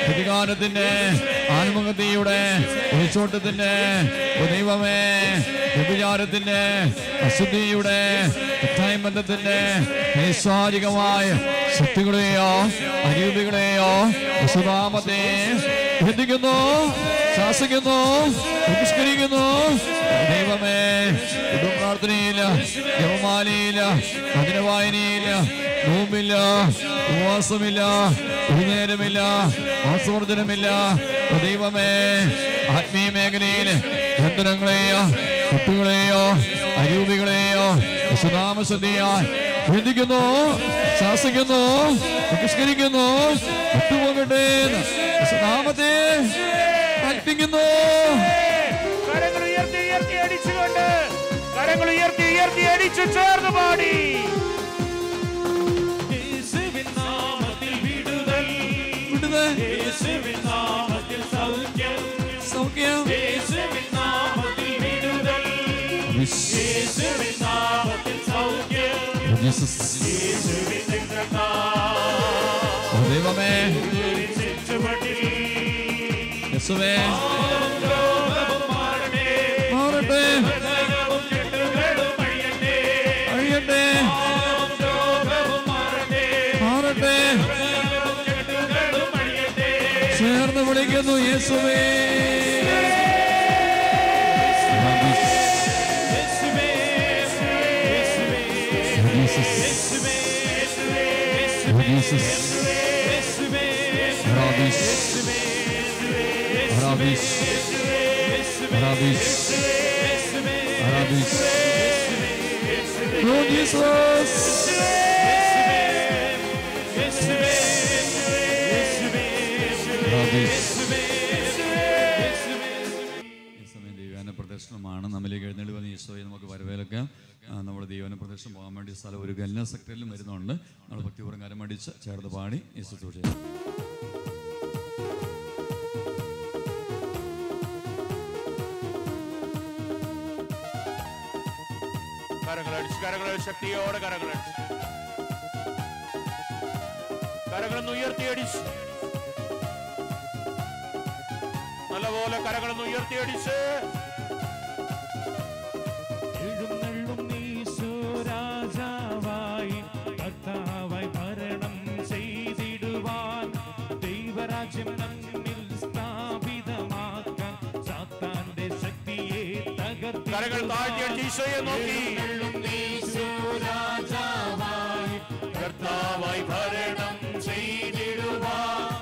പ്രതികാരത്തിന്റെ, ആത്മഹത്യയുടെ, ഒളിച്ചോട്ടത്തിന്റെ, ഓ ദൈവമേ, വ്യഭിചാരത്തിന്റെ, അശുദ്ധിയുടെ, ബന്ധത്തിന്റെ നൈസാചികമായ ശക്തികളെയോ അരൂപികളെയോ വിശുദ്ധാമത്തെ ബന്ധിക്കുന്നു, ശാസിക്കുന്നു, ബഹിഷ്കരിക്കുന്നു. ദൈവമേ, ഇതും പ്രാർത്ഥനയില്ല, ജപമാലയില്ല, വചന വായനയില്ല, നോമ്പില്ല, ഉപവാസമില്ല, ഒരു നേരമില്ല, മാസവർജനമില്ല. ദൈവമേ, ആത്മീയ മേഖലയിൽ ബന്ധനങ്ങളെയോ കുട്ടികളെയോ അരൂപികളെയോ വിശുദ്ധാമശുദ്ധിയായി ബന്ധിക്കുന്നു, ശാസിക്കുന്നു, ബഹിഷ്കരിക്കുന്നു. വിട്ടുപോകട്ടെ വിശുദ്ധാമത്തെ കൽപ്പിക്കുന്നു. കരങ്ങൾ ഉയർത്തി ഉയർത്തി അടിച്ചുകൊണ്ട്, കരങ്ങൾ ഉയർത്തി ഉയർത്തി അടിച്ചു ചേർന്ന് പാടി. യേശുവിൻ നാമത്തിൽ വിടുതൽ, യേശുവിൻ നാമത്തിൽ സൗഖ്യം, യേശുവിൻ നാമത്തിൽ വിടുതൽ, യേശുവിൻ നാമത്തിൽ സൗഖ്യം, യേശുവിൻ ദൈവമേ, യേശുവേ, മാറട്ടെ, അഴിയട്ടെ, മാറട്ടെ, ചേർന്ന് വിളിക്കുക. വിളിക്കുന്നു യേശുവേ. പ്രദർശനമാണ്. നമ്മിലേക്ക് എഴുന്നേണ്ടി വന്ന ഈശോയെ നമുക്ക് വരവേൽക്കാം. നമ്മുടെ ദൈവന പ്രദർശനം പോകാൻ വേണ്ടി സ്ഥലം ഒരു എല്ലാ സെക്ടറിലും വരുന്നുണ്ട്. നമ്മൾ ഭക്തിപൂർവ്വം കരമടിച്ച് ചേർത്ത് പാടി ഈശോ സൂക്ഷിക്കാം. കരങ്ങളടിച്ച് ശക്തിയോടെ കരങ്ങളടിച്ച് കരങ്ങളൊന്ന് ഉയർത്തിയടിച്ച് നല്ലപോലെ കരങ്ങളൊന്ന് ഉയർത്തിയടിച്ച് എഴുന്നള്ളും ഈശോ രാജാവായി കർത്താവായി ഭരണം ചെയ്തിടുവാൻ ദൈവരാജ്യം നമ്മിൽ സ്ഥാപിതമാക്കാൻ സാത്താന്റെ ശക്തിയെ തകർത്തി. കരങ്ങൾ താഴ്ത്തിയടിച്ച് ഈശോയെ നോക്കി. ഈശോ രാജാവായി കർത്താവായി ഭരണം ചെയ്തിടുവാൻ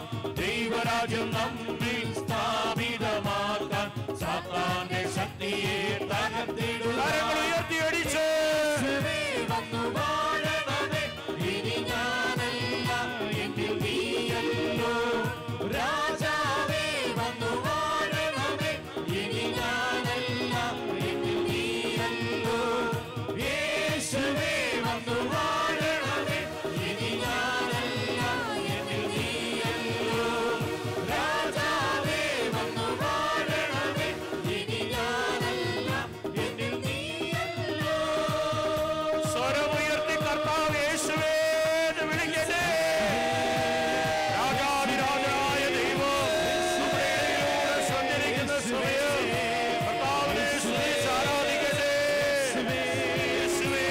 ദൈവരാജ്യം നമ്മിൽ സ്ഥാപിതമാക്കാൻ സാത്താന്റെ ശക്തിയെ തകർത്തിടുവാൻ. കരങ്ങൾ ഉയർത്തിയടിച്ച് വന്നു വാഴണമേ ഇനി ഞാനല്ല എന്നിൽ നീയല്ലോ രാജാവേ വന്നു വാഴണമേ ഇനി ഞാനല്ല എന്നിൽ നീയല്ലോ യേശുവേ വന്നു വാഴണമേ ഇനി ഞാനല്ല എന്നിൽ നീയല്ലോ രാജാവേ വന്നു വാഴണമേ ഇനി ഞാനല്ല എന്നിൽ നീയല്ലോ. സ്വരമുയർത്തി കർത്താവ് യേശുവേ എന്ന് വിളിക്കട്ടെ. രാജാധിരാജനായ ദൈവം നമ്മുടെ ഇടയിലൂടെ സഞ്ചരിക്കുന്ന സമയം കർത്താവിനെ സ്തുതിച്ച് ആരാധിക്കട്ടെ. യേശുവേ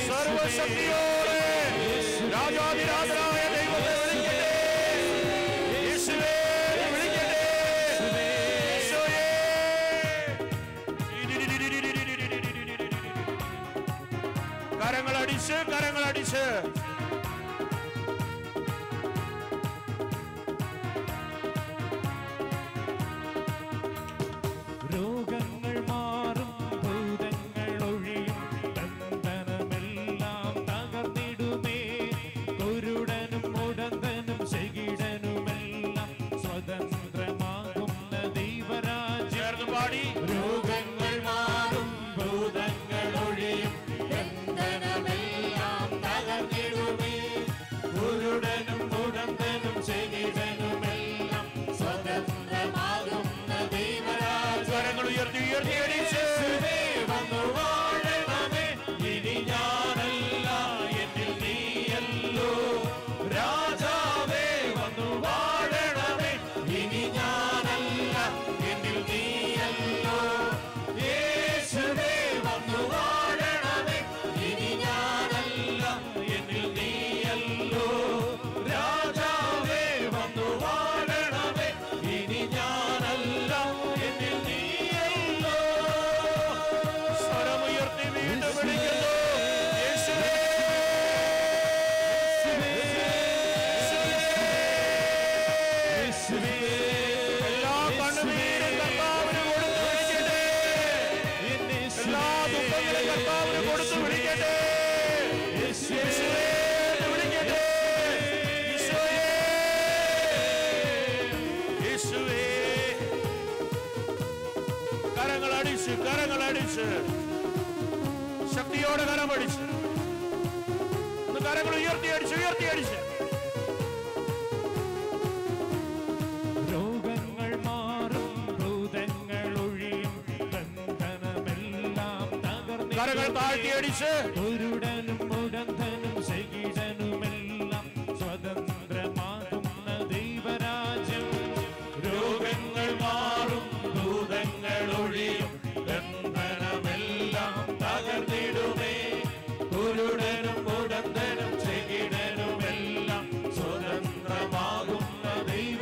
സർവശക്തിയോടെ രാജാധിരാജനായ ദൈവത്തെ വിളിക്കട്ടെ. യേശുവേ എന്ന് വിളിക്കട്ടെ. യേശുവേ. കരങ്ങളടിച്ച് കരങ്ങളടിച്ച് രോഗങ്ങൾ മാറും ഭൂതങ്ങൾ ഒഴിയും ബന്ധനമെല്ലാം തകർന്നിടുമേ കുരുടനും മുടന്തനും ചെകിടനുമെല്ലാം സ്വതന്ത്രമാകുന്ന ദൈവരാജ്യം. ചേർന്ന് പാടി. രോഗങ്ങൾ മാറും ഭൂതങ്ങൾ ഒഴിയും ബന്ധനമെല്ലാം തകർന്നിടുമേ കുരുടനും മുടന്തനും ചെകിടനുമെല്ലാം സ്വതന്ത്രമാകുന്ന ദൈവരാജ്യം. കരങ്ങൾ ഉയർത്തി ഉയർത്തി അടിച്ച് വന്നു വാഴണമേ ഇനി ഞാനല്ല എന്നിൽ നീയല്ലോ രാജാവേ വന്നു വാഴണമേ ഇനി ഞാനല്ല എന്നിൽ നീയല്ലോ യേശുവേ വന്നു വാഴണമേ ഇനി ഞാനല്ല എന്നിൽ നീയല്ലോ രാജാവേ വന്നു വാഴണമേ ഇനി ഞാനല്ല എന്നിൽ നീയല്ലോ. സ്വരമുയർത്തി വീണ്ടും വിളിക്കുന്നു യേശുവേ. എല്ലാ കണ്ണുനീരും കർത്താവിന് കൊടുത്തു വിളിക്കട്ടെ. എല്ലാ ദുഃഖങ്ങളും കർത്താവിന് കൊടുത്തു വിളിക്കട്ടെ. യേശുവേ എന്ന് വിളിക്കട്ടെ. ഈശോയേ. യേശുവേ. കരങ്ങളടിച്ച് കരങ്ങളടിച്ച് ശക്തിയോടെ കരമടിച്ച് ഒന്ന് കരങ്ങൾ ഉയർത്തിയടിച്ച് ഉയർത്തിയടിച്ച് രോഗങ്ങൾ മാറും ഭൂതങ്ങൾ ഒഴിയും ബന്ധനമെല്ലാം തകർന്നു കരങ്ങൾ താഴ്ത്തിയടിച്ച് കുരുടനും മുടന്തനും ചെകിടനുമെല്ലാം സ്വതന്ത്രമാകുന്ന ദൈവരാജ്യം. രോഗങ്ങൾ മാറും ഭൂതങ്ങൾ ഒഴിയും ബന്ധനമെല്ലാം തകർന്നിടുമേ കുരുടനും മുടന്തനും ചെകിടനുമെല്ലാം സ്വതന്ത്രമാകുന്ന ദൈവ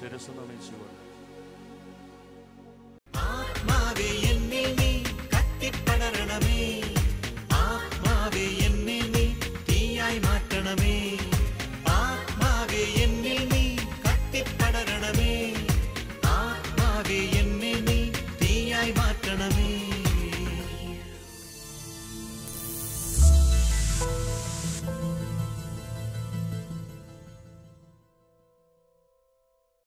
ശിരസ് നമിച്ചുകൊണ്ട് ആത്മാവേ എന്നിൽ നീ കത്തിപ്പടരണമേ, ആത്മാവേ എന്നിൽ നീ തീയായി മാറ്റണമേ.